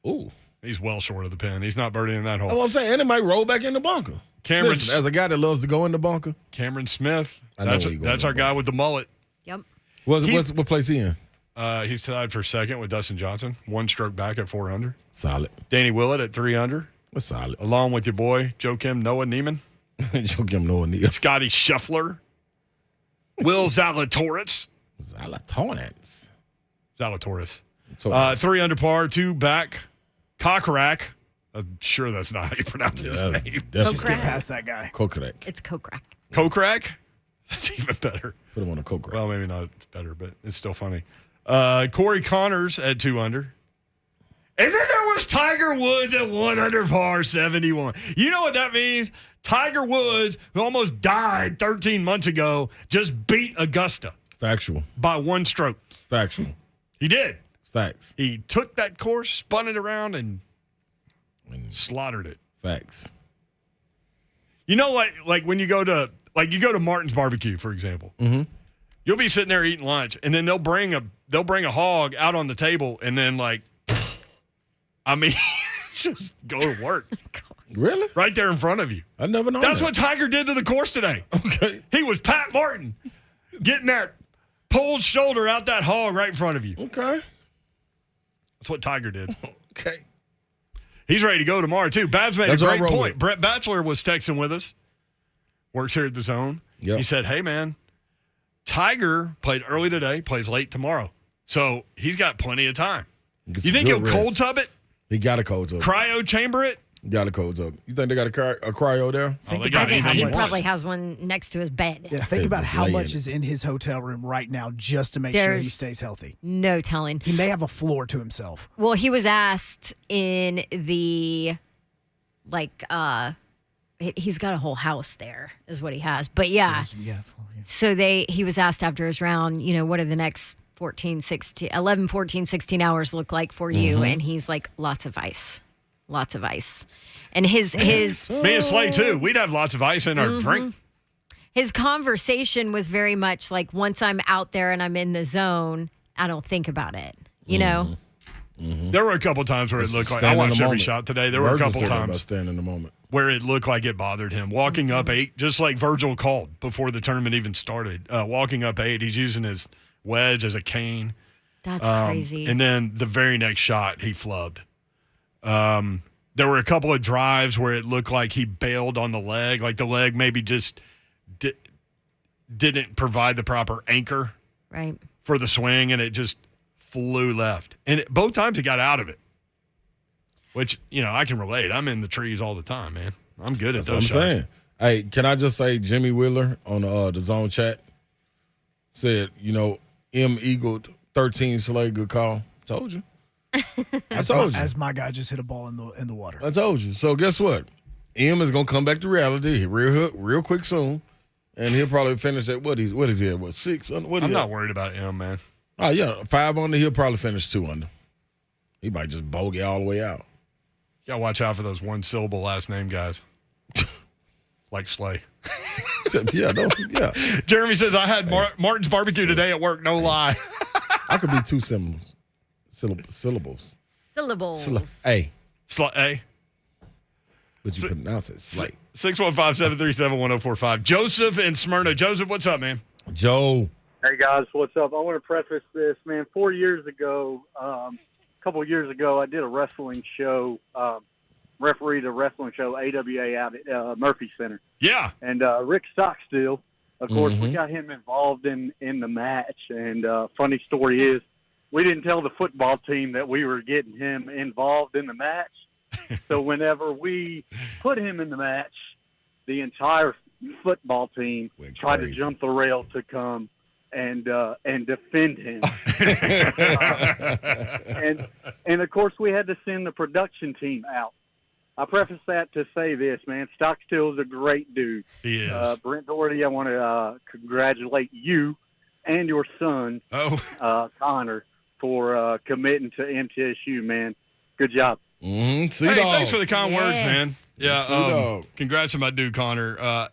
Ooh. He's well short of the pin. He's not birdieing that hole. That's what I'm saying. And it might roll back in the bunker. Listen, as a guy that loves to go in the bunker. Cameron Smith. I know That's our guy with the mullet. Yep. What place he in? He's tied for second with Dustin Johnson. 1 stroke back at 4 under. Solid. Danny Willett at 3 under. That's solid. Along with your boy, Joakim Noah Neiman. Joakim Noah Neiman. Scotty Scheffler. Will Zalatoris. Zalatoris. 3 under par, 2 back. Kokrak. I'm sure that's not how you pronounce his name. Just get past that guy. Kokrak. It's Kokrak. Kokrak? That's even better. Put him on a Kokrak. Well, maybe not better, but it's still funny. Corey Connors at 2 under. And then there was Tiger Woods at 1 under par, 71. You know what that means? Tiger Woods, who almost died 13 months ago, just beat Augusta. Factual. By 1 stroke. Factual. He did. Facts. He took that course, spun it around, and slaughtered it. Facts. You know what? Like when you go to Martin's Barbecue, for example. Mm-hmm. You'll be sitting there eating lunch, and then they'll bring a hog out on the table, and then just go to work. Really? Right there in front of you. I never know. That's what Tiger did to the course today. Okay. He was Pat Martin getting that pulled shoulder out that hog right in front of you. Okay. That's what Tiger did. Okay. He's ready to go tomorrow, too. Babs made That's a what I great roll point. with. Brett Batchelor was texting with us. Works here at the Zone. Yep. He said, hey, man, Tiger played early today, plays late tomorrow. So he's got plenty of time. You think he'll cold tub it? He got a cold tub. Cryo chamber it? Got a cold tub. You think they got a cryo there? I think he probably has one next to his bed. Yeah, think about how much is in his hotel room right now just to make sure he stays healthy. No telling. He may have a floor to himself. Well, he was asked in the, he's got a whole house there is what he has. But yeah. So he was asked after his round, what are the next 11, 14, 16 hours look like for you? Mm-hmm. And he's like, lots of ice. Lots of ice. And his me and Slay too. We'd have lots of ice in our drink. His conversation was very much like, once I'm out there and I'm in the zone, I don't think about it. You know? Mm-hmm. There were a couple times where it looked like I watched every shot today. There were a couple times staying in the moment where it looked like it bothered him. Walking up 8, just like Virgil called before the tournament even started. Walking up 8, he's using his wedge as a cane. That's crazy. And then the very next shot, he flubbed. There were a couple of drives where it looked like he bailed on the leg, like the leg maybe just didn't provide the proper anchor for the swing, and it just flew left. And both times he got out of it, which, I can relate. I'm in the trees all the time, man. I'm good at those shots. Saying. Hey, can I just say Jimmy Wheeler on the Zone chat said, M eagled 13 Slay, good call. Told you. As my guy just hit a ball in the water. I told you. So guess what? M is gonna come back to reality real quick soon, and he'll probably finish at what is he at? 6? I'm not worried about M, man. Oh yeah, 5 under. He'll probably finish 2 under. He might just bogey all the way out. You gotta watch out for those 1-syllable last name guys, like Slay. Yeah. Jeremy says I had Martin's barbecue today at work. No lie. I could be 2 syllables. Syllables. A. A. But you pronounce it Slay. 615-737-1045. Joseph in Smyrna. Joseph, what's up, man? Joe. Hey guys, what's up? I want to preface this, man. 4 years ago, a couple of years ago, I did a wrestling show, refereed a wrestling show, AWA out at Murphy Center. Yeah. And Rick Stockstill, of course, we got him involved in the match. And funny story is, we didn't tell the football team that we were getting him involved in the match. So whenever we put him in the match, the entire football team tried to jump the rail to come and defend him. And of course we had to send the production team out. I preface that to say this, man. Stockstill is a great dude. He is. Brent Doherty, I want to congratulate you and your son, Connor, for committing to MTSU, man. Good job. Hey, thanks for the kind words, man. Yeah, congrats to my dude Connor.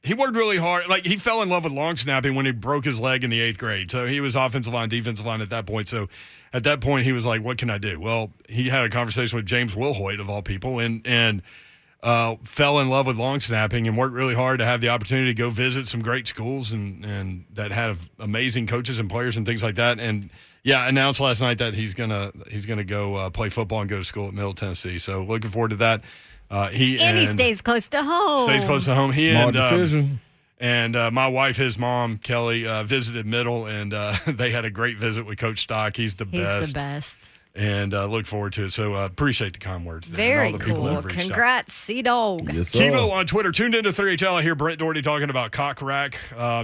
He worked really hard. Like, he fell in love with long snapping when he broke his leg in the 8th grade. So he was offensive line, defensive line at that point. So at that point, he was like, what can I do? Well, he had a conversation with James Wilhoit, of all people, and fell in love with long snapping and worked really hard to have the opportunity to go visit some great schools and that had amazing coaches and players and things like that. And announced last night that he's gonna go play football and go to school at Middle Tennessee. So looking forward to that. He stays close to home. Stays close to home. Smart decision. And my wife, his mom, Kelly, visited Middle, and they had a great visit with Coach Stock. He's the best. He's the best. And look forward to it. So appreciate the kind words. Very cool. Congrats, C-Dog. Yes, Kivo on Twitter, tuned into 3HL. I hear Brent Doherty talking about cock rack.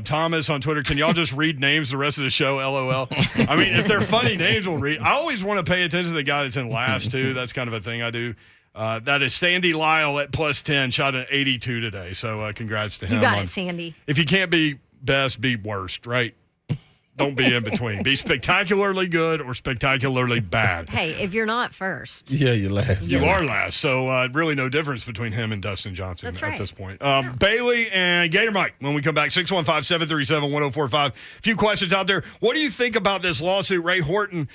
Thomas on Twitter, can y'all just read names the rest of the show, LOL? I mean, if they're funny names, we'll read. I always want to pay attention to the guy that's in last, too. That's kind of a thing I do. That is Sandy Lyle at +10, shot an 82 today. So congrats to him. You got it, Sandy. If you can't be best, be worst, right? Don't be in between. Be spectacularly good or spectacularly bad. Hey, if you're not first. Yeah, you're last. You are last. So really no difference between him and Dustin Johnson at this point. Yeah. Bailey and Gator Mike, when we come back, 615-737-1045. A few questions out there. What do you think about this lawsuit? Ray Horton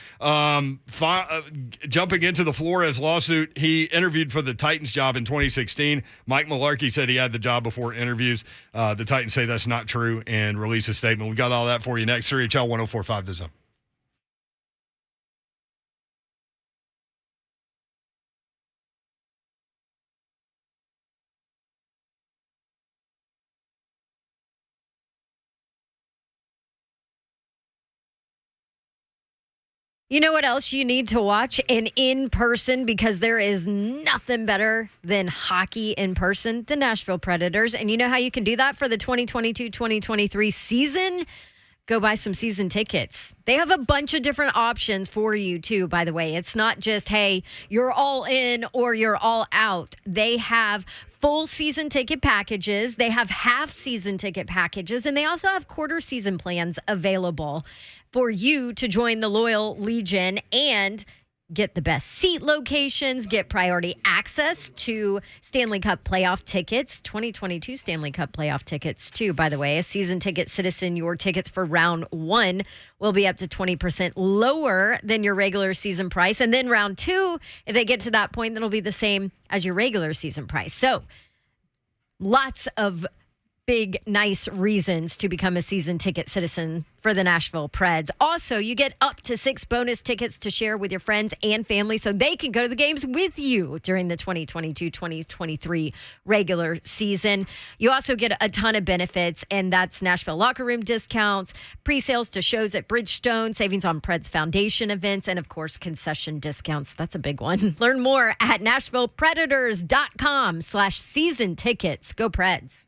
jumping into the Flores lawsuit. He interviewed for the Titans job in 2016. Mike Mularkey said he had the job before interviews. The Titans say that's not true and release a statement. We got all that for you next. 3HL 1045 The Zone. You know what else you need to watch? And in person, because there is nothing better than hockey in person, the Nashville Predators. And you know how you can do that for the 2022-2023 season? Go buy some season tickets. They have a bunch of different options for you, too, by the way. It's not just, hey, you're all in or you're all out. They have full season ticket packages. They have half season ticket packages. And they also have quarter season plans available for you to join the Loyal Legion and get the best seat locations, get priority access to Stanley Cup playoff tickets, 2022 Stanley Cup playoff tickets, too, by the way. A season ticket citizen, your tickets for round 1 will be up to 20% lower than your regular season price. And then round 2, if they get to that point, that'll be the same as your regular season price. So lots of big, nice reasons to become a season ticket citizen for the Nashville Preds. Also, you get up to 6 bonus tickets to share with your friends and family so they can go to the games with you during the 2022-2023 regular season. You also get a ton of benefits, and that's Nashville locker room discounts, pre-sales to shows at Bridgestone, savings on Preds Foundation events, and, of course, concession discounts. That's a big one. Learn more at NashvillePredators.com/season tickets. Go Preds.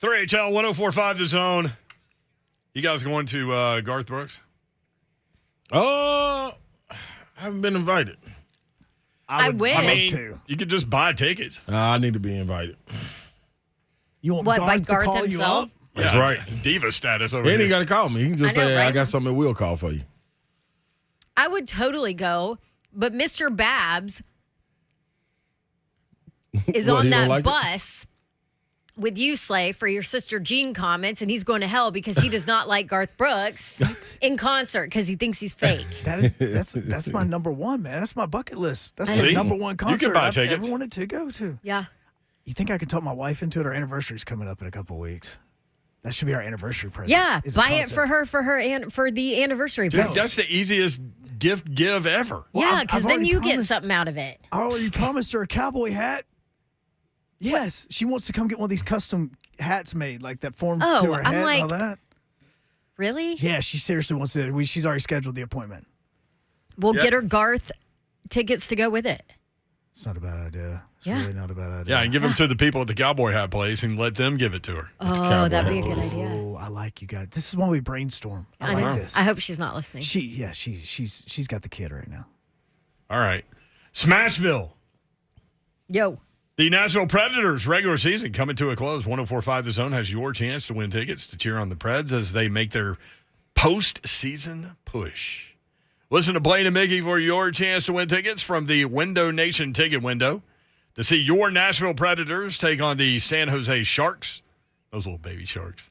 3HL 104.5 The Zone. You guys going to Garth Brooks? I haven't been invited. I wish. I mean, you could just buy tickets. I need to be invited. You want What, by Garth to Garth call you himself? up? That's Yeah, right. Diva status over He here. ain't got to call me. He can just I know, say, I right? got something we'll call for you. I would totally go, but Mr. Babs is What, on he don't that like it? bus with you, Slay, for your Sister Jean comments, and he's going to hell because he does not like Garth Brooks in concert because he thinks he's fake. That's my number one, man. That's my bucket list. That's See? the number one You concert can buy I've tickets. ever wanted to go to. Yeah. You think I can talk my wife into it? Our anniversary's coming up in a couple weeks. That should be our anniversary present. Yeah, is a buy it concert. for her for the anniversary Dude, present. that's the easiest gift give ever. Well, Yeah, I've because then already you get promised- something out of it. I already promised her a cowboy hat. Yes, she wants to come get one of these custom hats made, like that form Oh, to her I'm head like- and all that. Really? Yeah, she seriously wants to. She's already scheduled the appointment. We'll Yeah. get her Garth tickets to go with it. It's not a bad idea. It's Yeah. really not a bad idea. Yeah, and give them to the people at the cowboy hat place and let them give it to her. Oh, that'd be a good idea. Oh, I like you guys. This is why we brainstorm. I I like know. this. I hope she's not listening. She's got the kid right now. All right. Smashville. Yo. The Nashville Predators regular season coming to a close. 104.5 The Zone has your chance to win tickets to cheer on the Preds as they make their postseason push. Listen to Blaine and Mickey for your chance to win tickets from the Window Nation ticket window to see your Nashville Predators take on the San Jose Sharks, those little baby sharks,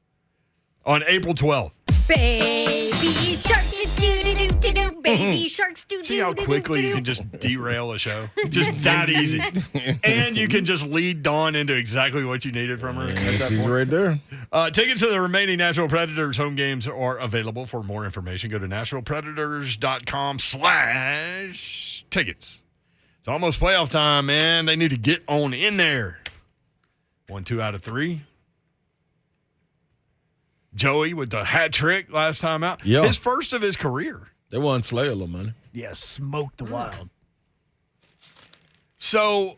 on April 12th. Baby sharks, do-do-do-do-do. Baby sharks, do-do-do-do-do. See how quickly you can just derail a show? Just that easy. And you can just lead Dawn into exactly what you needed from her at that She's point. right there. Tickets to the remaining Nashville Predators home games are available. For more information, go to NashvillePredators.com/tickets. It's almost playoff time, man. They need to get on in there. 1, 2 out of 3. Joey with the hat trick last time out. Yeah. His first of his career. They won Slayer a little money. Yeah, smoke the wild. So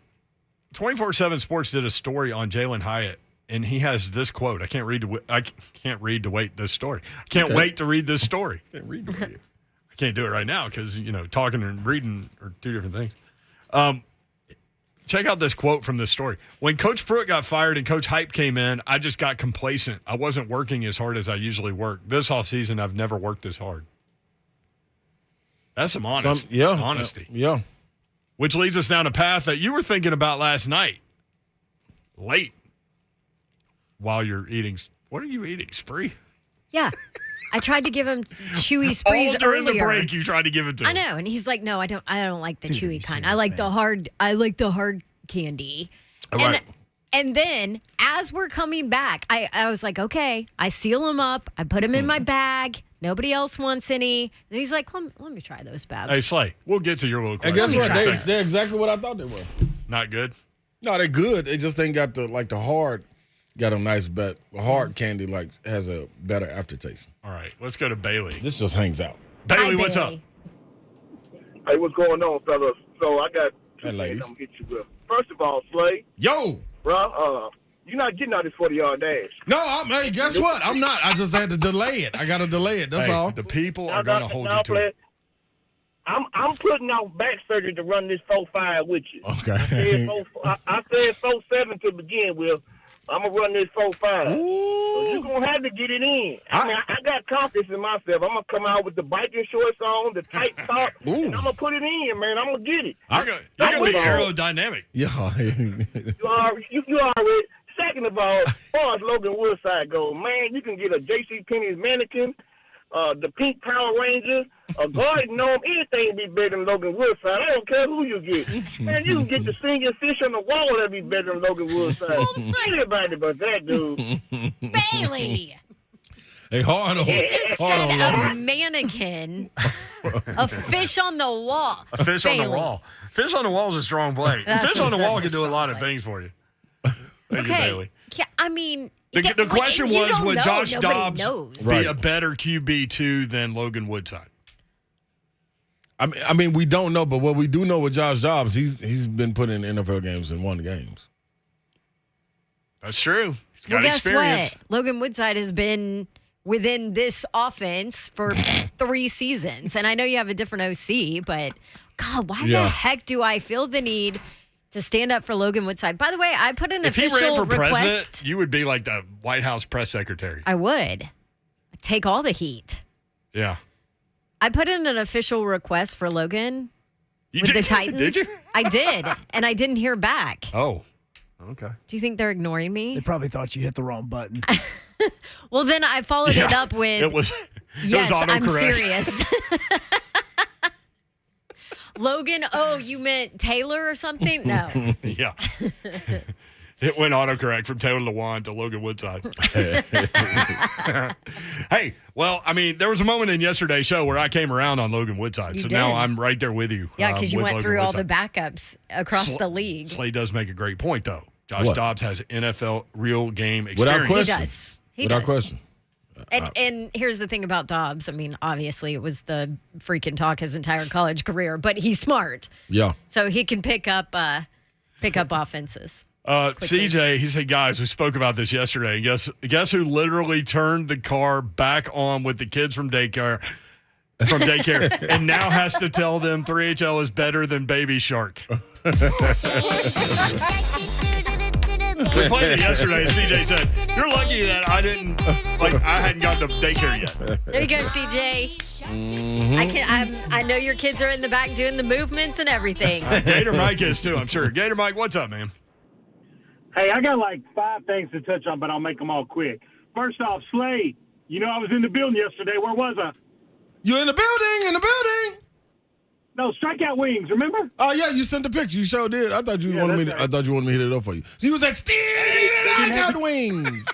24/7 Sports did a story on Jalen Hyatt, and he has this quote. I can't read to wait this story. I can't Okay. wait to read this story. Can't read it. I can't do it right now because, talking and reading are two different things. Check out this quote from this story. When Coach Pruitt got fired and Coach Hype came in, I just got complacent. I wasn't working as hard as I usually work. This offseason, I've never worked as hard. That's some honesty. Yeah. Which leads us down a path that you were thinking about last night. Late. While you're eating. What are you eating? Spree? Yeah. I tried to give him chewy sprees All during earlier. the break, you tried to give it to him. I know, and he's like, "No, I don't like the Dude, are you chewy kind. serious, I like man? the hard candy." All And, right. and then as we're coming back, I was like, "Okay." I seal them up. I put them in my bag. Nobody else wants any. And he's like, "Let me try those, Babs." Hey, Slay, we'll get to your little And question. guess what? in a second. They're exactly what I thought they were. Not good. No, they're good. They just ain't got the hard. Got a nice bet. Hard candy has a better aftertaste. All right, let's go to Bailey. This just hangs out. Bailey, what's up? Hey, what's going on, fellas? So I got two Hey, things ladies. I'm gonna hit you with. First of all, Slay, Yo. bro, you're not getting out this 40-yard dash. No, hey, guess what? I'm not. I just had to delay it. I got to delay it. That's Hey, all. The people Now, are going to hold you to it. I'm putting out back surgery to run this 4.5 with you. Okay. I said 4.7 to begin with. I'm gonna run this 4.5. So you're gonna have to get it in. I got confidence in myself. I'm gonna come out with the biking shorts on, the tight top, and I'm gonna put it in, man. I'm gonna get it. You're going to be aerodynamic. Yeah. You already. Second of all, as far as Logan Woodside goes, man, you can get a JCPenney's mannequin, the Pink Power Ranger, a Garden Gnome, anything be better than Logan Woodside. I don't care who you get. Man, you can get the singing fish on the wall that be better than Logan Woodside. Anybody but that dude. Bailey. Hey, hard on. You just Hard said on, a Logan. mannequin, a fish on the wall. A fish on the Bailey. wall. Fish on the wall is a strong play. That's Fish on the wall a can do a lot of strong things for you. Thank you, Okay. Bailey. Yeah, I mean, The question you was, don't would know. Josh Nobody Dobbs knows. be a better QB2 than Logan Woodside? I mean, we don't know, but what we do know with Josh Dobbs, he's been put in NFL games and won games. That's true. He's got guess experience. what? Logan Woodside has been within this offense for 3 seasons. And I know you have a different OC, but God, why the heck do I feel the need to stand up for Logan Woodside? By the way, I put an official If he ran for request. president, you would be like the White House press secretary. I would. I'd take all the heat. Yeah. I put in an official request for Logan with did? the Titans. Did you? I did, and I didn't hear back. Oh, okay. Do you think they're ignoring me? They probably thought you hit the wrong button. Well, then I followed it up with, It was yes, I'm autocorrect. serious. Logan, oh, you meant Taylor or something? No. Yeah. It went autocorrect from Taylor Lewan to Logan Woodside. Hey, well, I mean, there was a moment in yesterday's show where I came around on Logan Woodside. You So did. now I'm right there with you. Yeah, because you with went Logan through all Woodside. the backups across the league. Slay does make a great point, though. Josh What? Dobbs has NFL real game Without experience. question. He does. He Without does. question. And here's the thing about Dobbs. I mean, obviously, it was the freaking talk his entire college career, but he's smart. Yeah. So he can pick up offenses. CJ, he said, guys, we spoke about this yesterday. Guess who literally turned the car back on with the kids from daycare and now has to tell them 3HL is better than Baby Shark. We played it yesterday. CJ said, "You're lucky that I hadn't gotten to daycare yet." There you go, CJ. Mm-hmm. I know your kids are in the back doing the movements and everything. Gator Mike is too, I'm sure. Gator Mike, what's up, man? Hey, I got like 5 things to touch on, but I'll make them all quick. First off, Slade, you know I was in the building yesterday. Where was I? You in the building? In the building? No, Strikeout Wings. Remember? Oh yeah, you sent the picture. You sure did. I thought you wanted me. I thought you wanted me to hit it up for you. So you was at Strikeout Wings.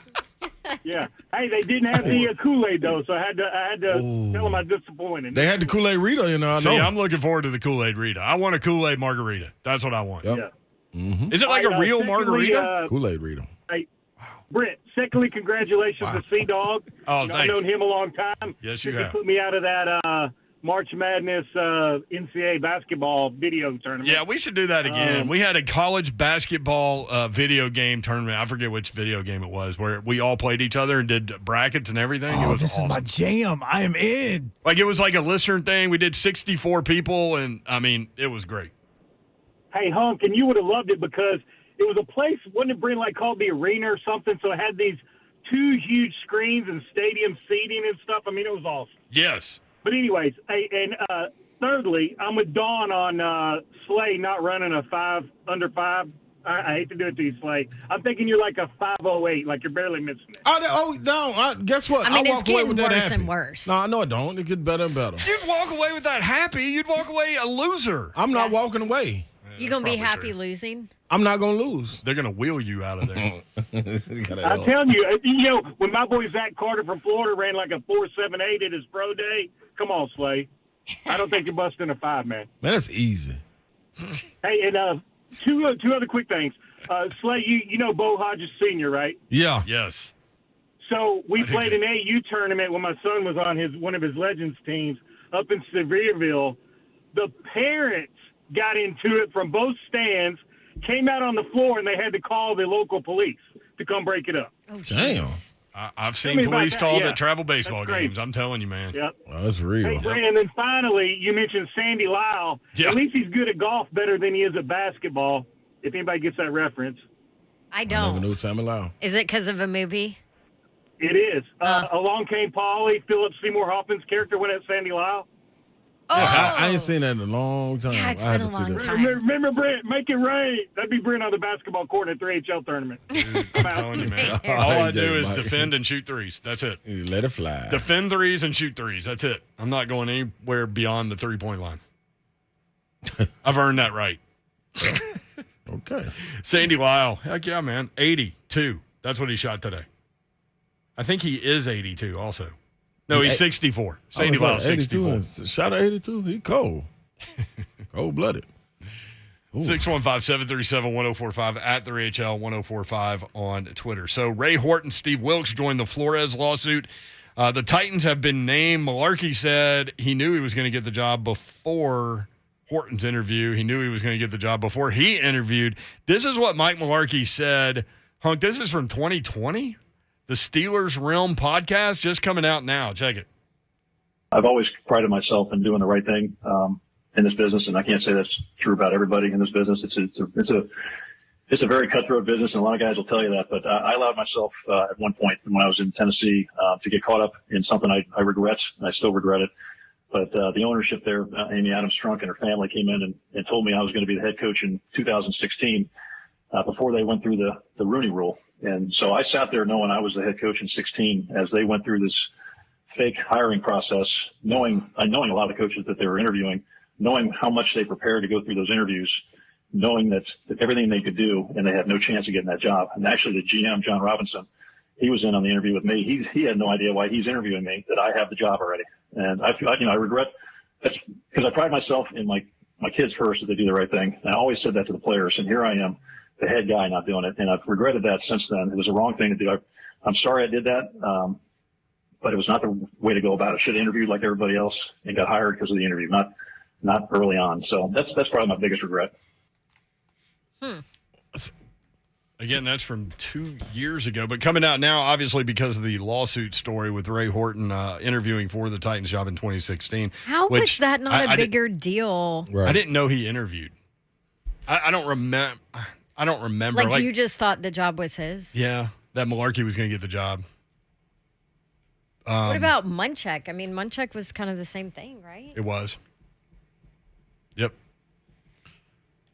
Yeah. Hey, they didn't have the Kool-Aid though, so I had to tell them I'm disappointed. They had the Kool-Aid Rita in there. I know. See, I'm looking forward to the Kool-Aid Rita. I want a Kool-Aid margarita. That's what I want. Yep. Yeah. Mm-hmm. Is it like a real margarita? Kool-Aid Rita. Hey, Brent, secondly, congratulations to C-Dog. Oh, I've thanks. known him a long time. Yes, you He have. put me out of that March Madness NCAA basketball video tournament. Yeah, we should do that again. We had a college basketball video game tournament. I forget which video game it was, where we all played each other and did brackets and everything. It Oh, was this awesome. is my jam. I am in. Like, it was like a listener thing. We did 64 people, and, I mean, it was great. Hey, Hunk, and you would have loved it because it was a place, wasn't it, Brent, like called the Arena or something? So it had these 2 huge screens and stadium seating and stuff. I mean, it was awesome. Yes. But anyways, hey, and thirdly, I'm with Dawn on Slay not running a 5 under 5. I hate to do it to you, Slay. I'm thinking you're like a 508, like you're barely missing it. Guess what? I mean, it's walk away getting with that worse happy. and worse. No, no, it don't. It gets better and better. You'd walk away with that happy. You'd walk away a loser. I'm not walking away. You gonna be probably happy true. losing? I'm not gonna lose. They're going to wheel you out of there. I'm telling you, when my boy Zach Carter from Florida ran like a 4.78 at his pro day, come on, Slay. I don't think you're busting a 5, man. Man, that's easy. Hey, and two other quick things. Slay, you know Bo Hodges Sr., right? Yeah. Yes. So we I do played too. an AU tournament when my son was on one of his Legends teams up in Sevierville. The parents got into it from both stands, came out on the floor, and they had to call the local police to come break it up. Oh, Damn. I've Tell seen me about police that. called Yeah. at travel baseball That's great. games. I'm telling you, man. Yep. Oh, that's real. Hey, Brandon, and then finally, you mentioned Sandy Lyle. Yeah. At least he's good at golf, better than he is at basketball, if anybody gets that reference. I I never don't. knew Sammy Lau. Is it because of a movie? It is. Along Came Polly, Philip Seymour Hoffman's character went at Sandy Lyle. Oh, I ain't seen that in a long time. Yeah, it's I been had a to see long that. time. Remember, Brent, make it rain. That'd be Brent on the basketball court at 3HL tournament. I'm telling you, man. Oh, All I did, do is Mike. defend and shoot threes. That's it. You let it fly. Defend threes and shoot threes. That's it. I'm not going anywhere beyond the 3-point line. I've earned that right. Okay. Sandy Lyle. Heck yeah, man. 82. That's what he shot today. I think he is 82 also. No, he's 64. Sandy I Lyle, was like 82 64. shot at 82. He cold. Cold-blooded. 615-737-1045 at the RHL 1045 on Twitter. So Ray Horton, Steve Wilkes joined the Flores lawsuit. The Titans have been named. Malarkey said he knew he was going to get the job before Horton's interview. He knew he was going to get the job before he interviewed. This is what Mike Malarkey said Hunk, this is from 2020? The Steelers Realm podcast just coming out now. Check it. I've always prided myself in doing the right thing in this business, and I can't say that's true about everybody in this business. It's a very cutthroat business, and a lot of guys will tell you that. But I allowed myself at one point when I was in Tennessee to get caught up in something I regret, and I still regret it. But the ownership there, Amy Adams Strunk and her family, came in and told me I was going to be the head coach in 2016 before they went through the Rooney Rule. And so I sat there knowing I was the head coach in 16 as they went through this fake hiring process, knowing a lot of the coaches that they were interviewing, knowing how much they prepared to go through those interviews, knowing that everything they could do and they had no chance of getting that job. And actually the GM, John Robinson, he was in on the interview with me. He had no idea why he's interviewing me, that I have the job already. And I regret that's because I pride myself in my kids first, that they do the right thing. And I always said that to the players. And here I am, the head guy, not doing it. And I've regretted that since then. It was the wrong thing to do. I'm sorry I did that. But it was not the way to go about it. Should have interviewed like everybody else and got hired because of the interview, not early on. So that's probably my biggest regret. Again, that's from 2 years ago, but coming out now, obviously, because of the lawsuit story with Ray Horton interviewing for the Titans job in 2016. How was that not a bigger deal? Right. I didn't know he interviewed. I don't remember. I don't remember. Like you just thought the job was his? Yeah, that Malarkey was going to get the job. What about Munchak? I mean, Munchak was kind of the same thing, right? It was. Yep.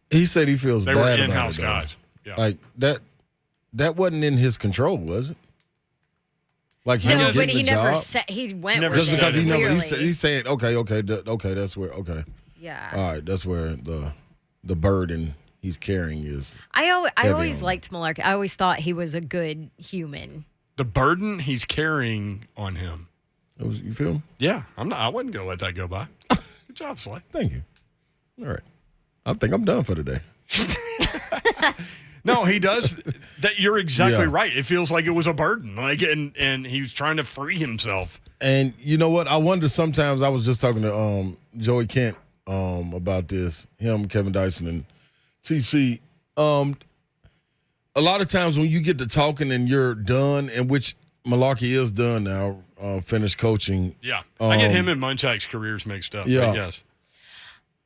He said he feels bad They were about in-house it, guys. Yeah. Like that wasn't in his control, was it? Like he no, was but getting he the never job? said he went Never with Just it. because he never clearly. he's saying okay, that's where Yeah. all right, that's where the burden he's carrying is. I always on liked Malarkey. I always thought he was a good human. The burden he's carrying on him. You feel me? Yeah, I wasn't going to let that go by. Good job, Slay. Thank you. All right, I think I'm done for today. No, he does. That you're exactly Yeah. right. It feels like it was a burden, and he was trying to free himself. And you know what? I wonder sometimes. I was just talking to Joey Kent about this. Him, Kevin Dyson, and TC. A lot of times when you get to talking and you're done, and which Malarkey is done now, finished coaching. Yeah, I get him and Munchak's careers mixed up. Yeah. But yes.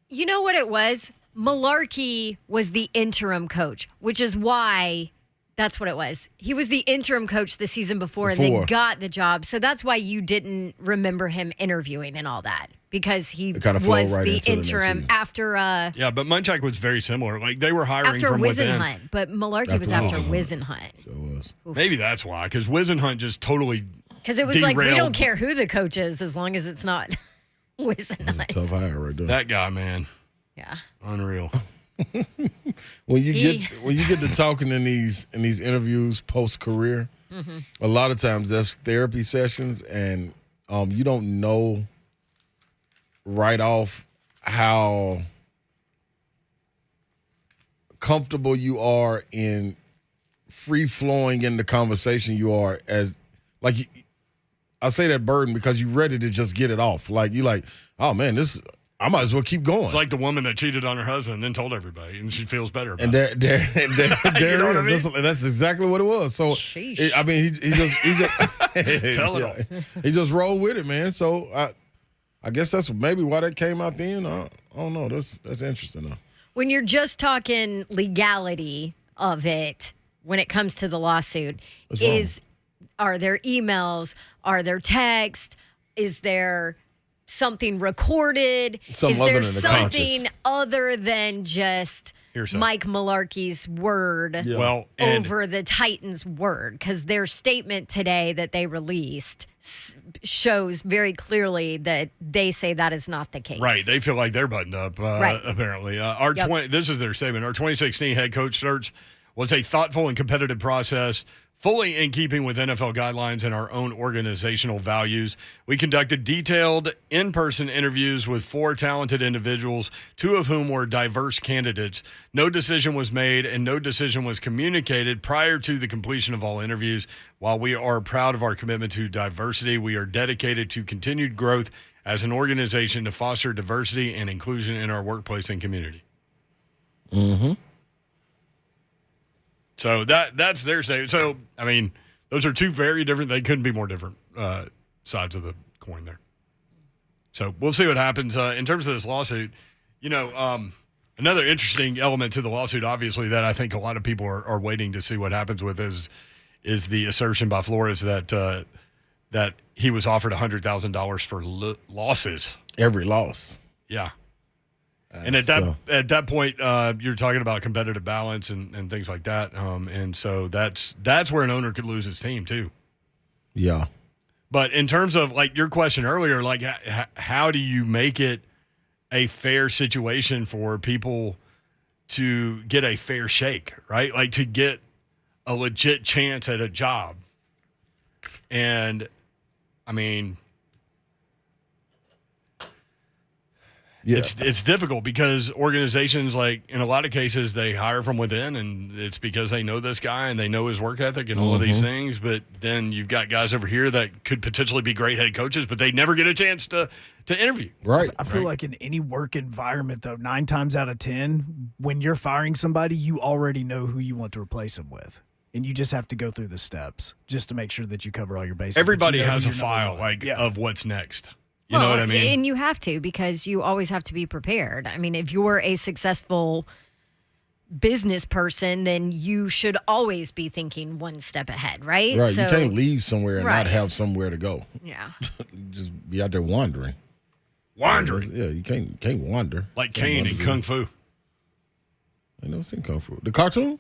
You know what it was? Malarkey was the interim coach, which is why that's what it was. He was the interim coach the season before and then got the job. So that's why you didn't remember him interviewing and all that, because he kinda was flowed right the into the next interim season. after Yeah, but Munchak was very similar. Like they were hiring after from within. Wisenhunt, but Malarkey was after Wisenhunt. So it was. Maybe that's why, because Wisenhunt just totally Because it was like, we derailed. don't care who the coach is as long as it's not Wisenhunt. That's a tough hire right there. That guy, man, Yeah. unreal. When you get to talking in these interviews post career, a lot of times that's therapy sessions, and you don't know right off how comfortable you are in free flowing in the conversation you are as like I say that burden because you're ready to just get it off. Like you like, oh man, I might as well keep going. It's like the woman that cheated on her husband and then told everybody, and she feels better about And it. there You know what I it is. That's exactly what it was. So, he just Tell it all. he just rolled with it, man. So I guess that's maybe why that came out then. I don't know. That's interesting though. When you're just talking legality of it, when it comes to the lawsuit, are there emails? Are there texts? Is there something recorded? Something Is other there than the something conscious. other than just Hearsay. Mike Malarkey's word Well, and over the Titans' word? Because their statement today that they released shows very clearly that they say that is not the case. right, they feel like they're buttoned up. Right. Apparently, Yep. This is their statement. Our 2016 head coach search was a thoughtful and competitive process, fully in keeping with NFL guidelines and our own organizational values. We conducted detailed in-person interviews with 4 talented individuals, 2 of whom were diverse candidates. No decision was made and no decision was communicated prior to the completion of all interviews. While we are proud of our commitment to diversity, we are dedicated to continued growth as an organization to foster diversity and inclusion in our workplace and community. Mm-hmm. So that's their statement. So, I mean, those are two very different. They couldn't be more different sides of the coin there. So we'll see what happens. In terms of this lawsuit, another interesting element to the lawsuit, obviously, that I think a lot of people are waiting to see what happens with is the assertion by Flores that he was offered $100,000 for losses. Every loss. Yeah. And at that point, you're talking about competitive balance and things like that. And so that's where an owner could lose his team too. Yeah. But in terms of like your question earlier, like how do you make it a fair situation for people to get a fair shake, right? Like to get a legit chance at a job. And I mean, yeah. It's difficult because organizations, like in a lot of cases, they hire from within, and it's because they know this guy and they know his work ethic and all of these things. But then you've got guys over here that could potentially be great head coaches, but they never get a chance to interview. Right. I feel like in any work environment, though, 9 times out of 10, when you're firing somebody, you already know who you want to replace them with. And you just have to go through the steps just to make sure that you cover all your bases. Everybody has a file of what's next. You know what I mean? And you have to, because you always have to be prepared. I mean, if you're a successful business person, then you should always be thinking one step ahead, right? Right. So, you can't leave somewhere and not have somewhere to go. Yeah. Just be out there wandering. Wandering? Yeah, you can't wander. Like Kane in Kung Fu. I never seen Kung Fu. The cartoon?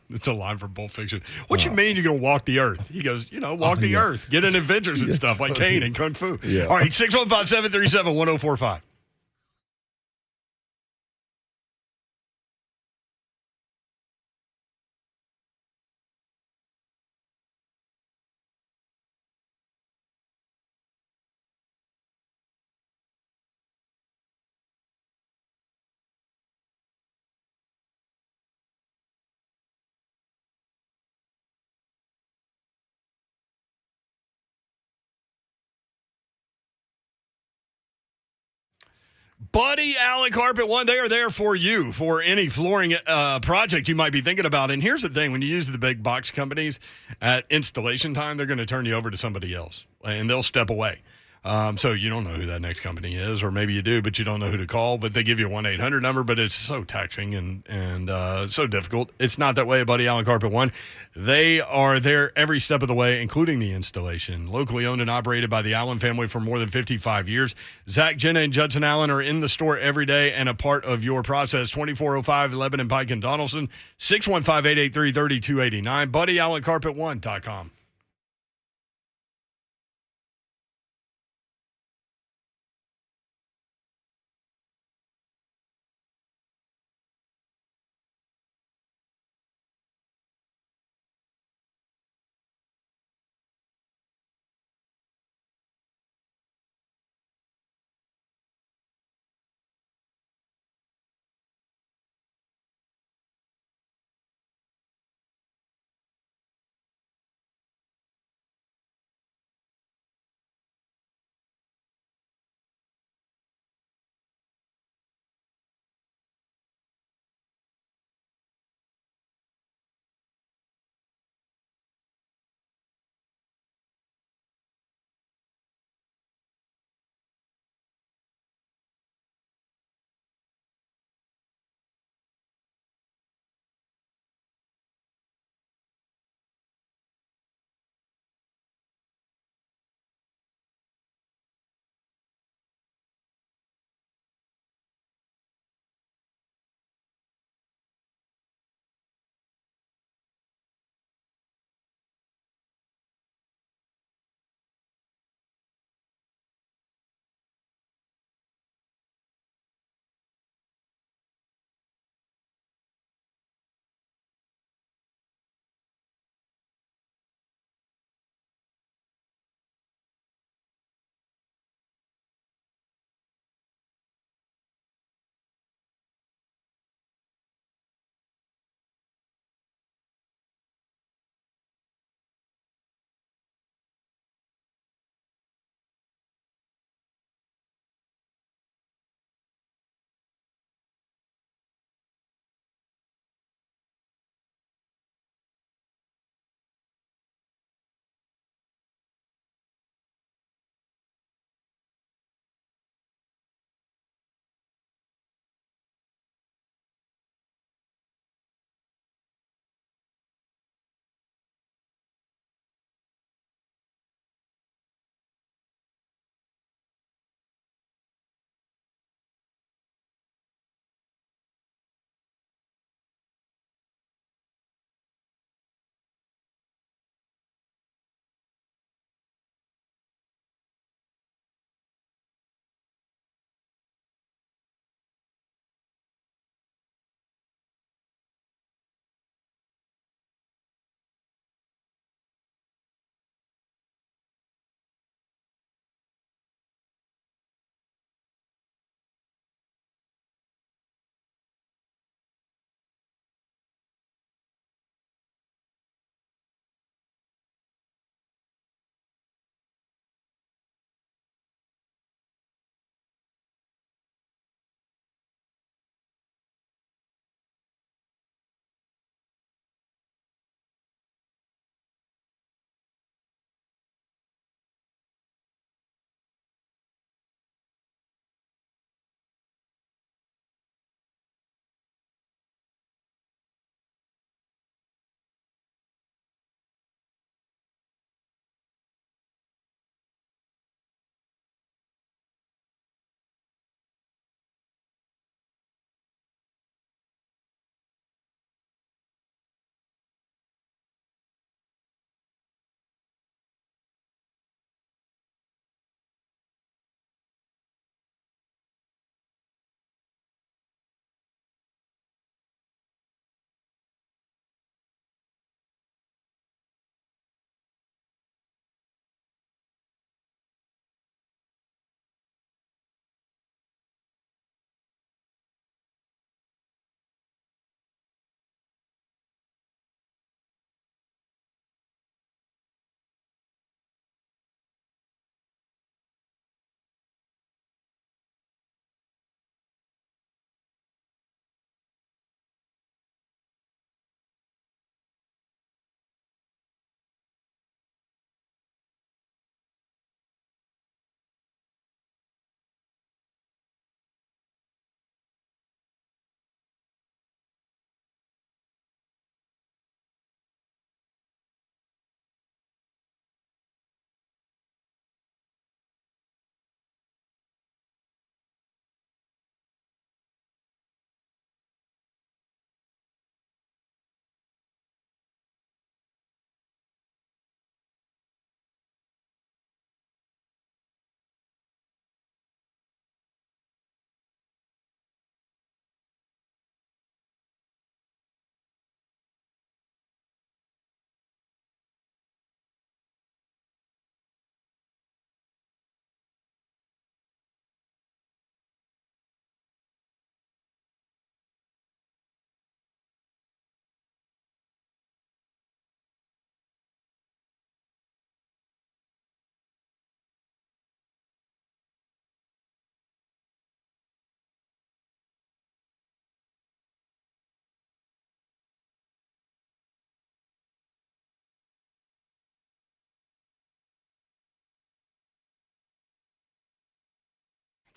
It's a line from Pulp Fiction. What you mean you're going to walk the earth? He goes, walk the earth. Get in adventures and stuff like Kane and Kung Fu. Yeah. All right, 615-737-1045. Buddy Allen Carpet One, they are there for you for any flooring project you might be thinking about. And here's the thing, when you use the big box companies at installation time, they're going to turn you over to somebody else and they'll step away. So you don't know who that next company is, or maybe you do, but you don't know who to call. But they give you a 1-800 number, but it's so taxing and so difficult. It's not that way at Buddy Allen Carpet One. They are there every step of the way, including the installation. Locally owned and operated by the Allen family for more than 55 years. Zach, Jenna, and Judson Allen are in the store every day and a part of your process. 2405 Lebanon Pike and Donaldson, 615-883-3289, BuddyAllenCarpet1.com.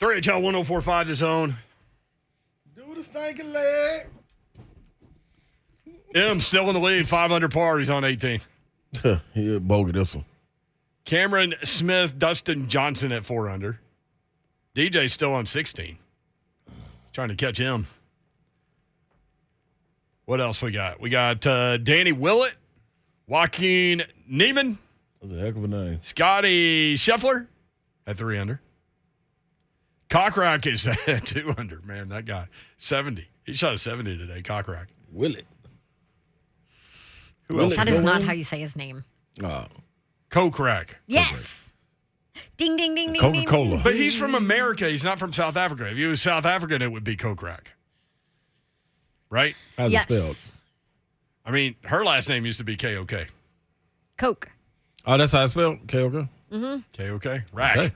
3HL 104.5 The Zone. Do the stinking leg. M still in the lead, 500 par. He's on 18. He bogey this one. Cameron Smith, Dustin Johnson at 4 under. DJ's still on 16. Trying to catch him. What else we got? We got Danny Willett, Joaquin Neiman. That's a heck of a name. Scotty Scheffler at 3 under. Cockrock is at 2 under. Man, that guy, 70. He shot a 70 today, Cockrock. Willett. Who else? That is not how you say his name. Kokrak. Yes. Ding, ding, ding, ding, ding. Coca-Cola. But he's from America. He's not from South Africa. If he was South African, it would be Kokrak. Right? How's it spelled? I mean, her last name used to be K-O-K. Coke. Oh, that's how it's spelled? K-O-K? Mm-hmm. K-O-K. Rack.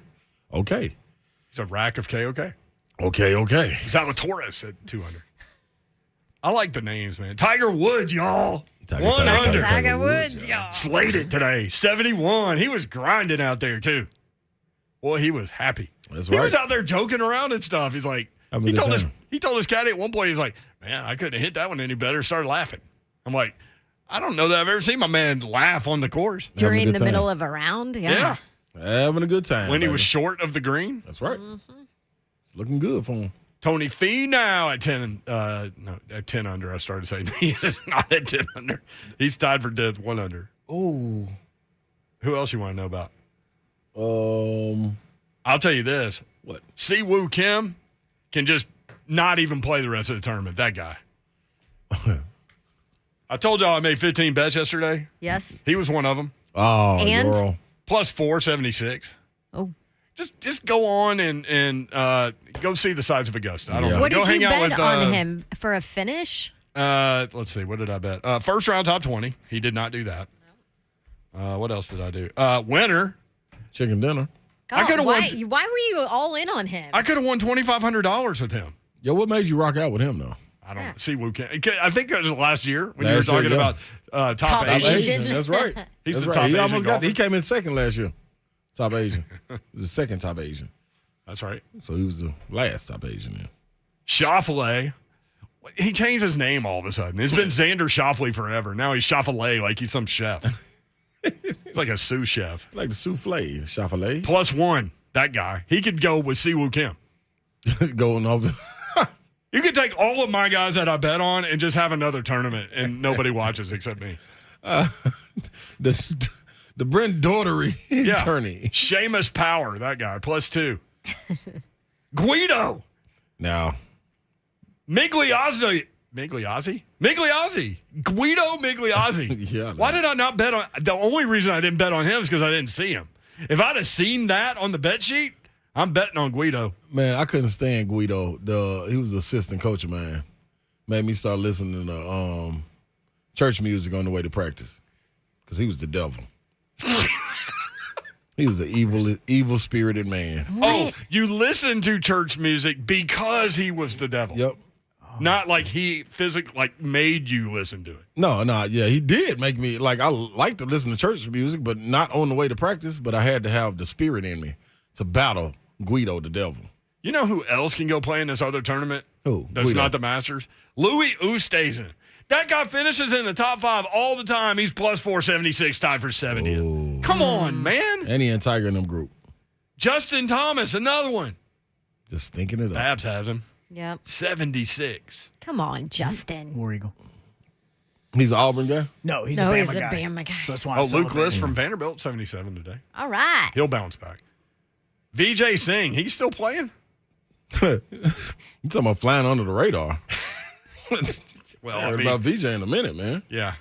Okay. He's a rack of K-O-K. Okay. He's out with Torres at 200. I like the names, man. Tiger Woods, y'all. 1 under. Tiger Woods, y'all. Slayed it today. 71. He was grinding out there, too. Boy, he was happy. That's He right. was out there joking around and stuff. He's like, Having a he good told time. his caddy at one point, he's like, man, I couldn't have hit that one any better. Started laughing. I'm like, I don't know that I've ever seen my man laugh on the course. During the middle of a round? Yeah. Having a good time. When he baby. was short of the green. That's right. It's looking good for him. Tony Fee now at 10 at 10 under. I started saying he is not at 10 under. He's tied for 10th, 1 under. Oh. Who else you want to know about? Um, I'll tell you this. What? Siwoo Kim can just not even play the rest of the tournament. That guy. I told y'all I made 15 bets yesterday. Yes. He was one of them. Oh, And? girl. Plus 476. Oh. Just go on and go see the sides of Augusta. I don't know. What Go did hang you out bet with, on him for a finish? Let's see. What did I bet? First round top 20. He did not do that. What else did I do? Winner. Chicken dinner. I could've why, won- why were you all in on him? I could have won $2,500 with him. Yo, what made you rock out with him, though? I don't see Wu Kim. I think it was last year when Last you were year, talking yeah. about top Asian. That's right. He's That's the right. top He Asian almost got. golfer. He came in second last year. Top Asian. He was the second top Asian. That's right. So he was the last top Asian. Then. Schauffele. He changed his name all of a sudden. It's been Xander Schauffele forever. Now he's Schauffele like he's some chef. He's like a sous chef. Like the souffle, Schauffele. Plus 1. That guy. He could go with Siwoo Kim. Going over. You could take all of my guys that I bet on and just have another tournament and nobody watches except me. The Brent Daughtery attorney. Seamus Power, that guy. Plus 2. Guido. Now. Migliozzi. Guido Migliozzi. Yeah. Why did I not bet on? The only reason I didn't bet on him is because I didn't see him. If I'd have seen that on the bet sheet, I'm betting on Guido. Man, I couldn't stand Guido. He was the assistant coach of mine. Made me start listening to church music on the way to practice. Because he was the devil. He was an evil-spirited man. Oh, you listened to church music because he was the devil. Yep. Not like he made you listen to it. No, yeah, he did make me, I like to listen to church music, but not on the way to practice, but I had to have the spirit in me to battle Guido, the devil. You know who else can go play in this other tournament? Who? That's Guido. not the Masters? Louis Oosthuizen. That guy finishes in the top 5 all the time. He's plus 476, tied for 70th. Come on, man. And he and Tiger in them group. Justin Thomas, another one. Just thinking it up. Babs has him. Yep. 76. Come on, Justin. War Eagle. He's an Auburn guy? No, he's No, a Bama he's a guy. Bama guy. So that's why I Luke celebrate List him. from Vanderbilt, 77 today. All right. He'll bounce back. VJ Singh, he's still playing? You talking about flying under the radar. Well, I heard about VJ in a minute, man. Yeah.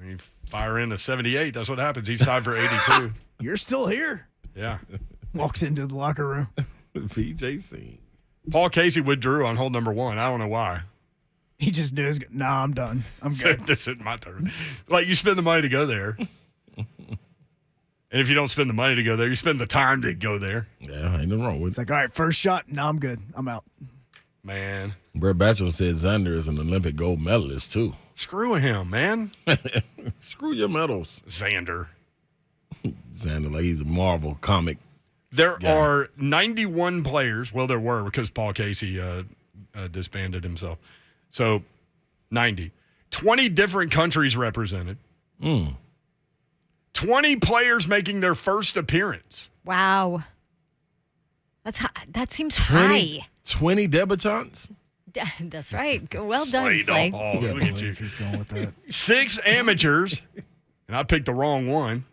You fire in a 78, that's what happens. He's tied for 82. You're still here. Yeah. Walks into the locker room. VJ Singh. Paul Casey withdrew on hole number 1. I don't know why. He just knew his, nah, I'm done. I'm good. This isn't my turn. Like, you spend the money to go there. And if you don't spend the money to go there, you spend the time to go there. Yeah, ain't nothing wrong with It's like, all right, first shot. No, I'm good. I'm out. Man. Brett Batchelor said Xander is an Olympic gold medalist, too. Screw him, man. Screw your medals. Xander. Xander, like he's a Marvel comic There are 91 players. Well, there were because Paul Casey disbanded himself. So 90. 20 different countries represented. 20 players making their first appearance. Wow. That seems high. 20 debutantes? That's right. Well done, Slay. Oh, look at you. He's going with that. 6 amateurs. And I picked the wrong one.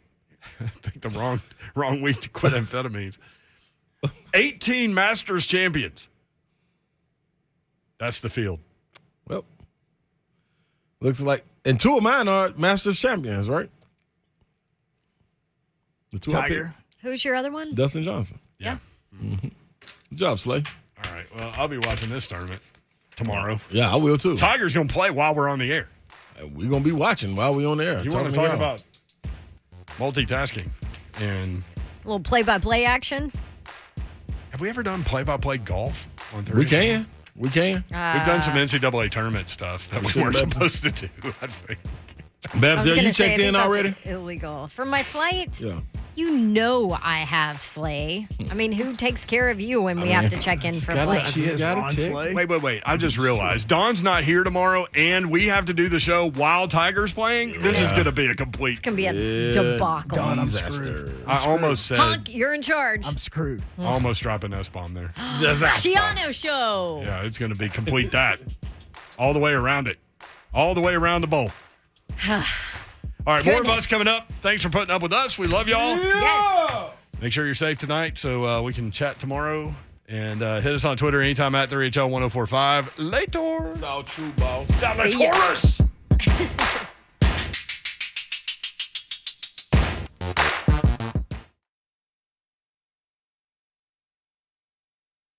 I picked the wrong week to quit amphetamines. 18 Masters champions. That's the field. Well, looks like, and 2 of mine are Masters champions, right? The 2 Tiger. Who's your other one? Dustin Johnson. Yeah. Mm-hmm. Good job, Slay. All right. Well, I'll be watching this tournament tomorrow. Yeah, I will too. Tiger's going to play while we're on the air. We're going to be watching while we're on the air. You want to talk about multitasking and A little play-by-play action. have we ever done play-by-play golf on Thursday? We can. We've done some NCAA tournament stuff that we weren't supposed to do, I think. Babs, you checked in already? Illegal. For my flight? Yeah. You know I have Slay. I mean, who takes care of you when we have to check in for flights? She is Ron Slay. Wait. I just realized Dawn's not here tomorrow, and we have to do the show while Tiger's playing. This is going to be a complete. It's going to be a debacle. Dawn, I'm screwed. I almost said. Honk, you're in charge. I'm screwed. Almost drop an S-bomb there. Shiano show. Yeah, it's going to be complete that. All the way around it. All the way around the bowl. All right, more of us coming up. Thanks for putting up with us. We love y'all. Yes. Make sure you're safe tonight so we can chat tomorrow. And hit us on Twitter anytime at 3HL1045. Later. It's all true, boss. Taurus.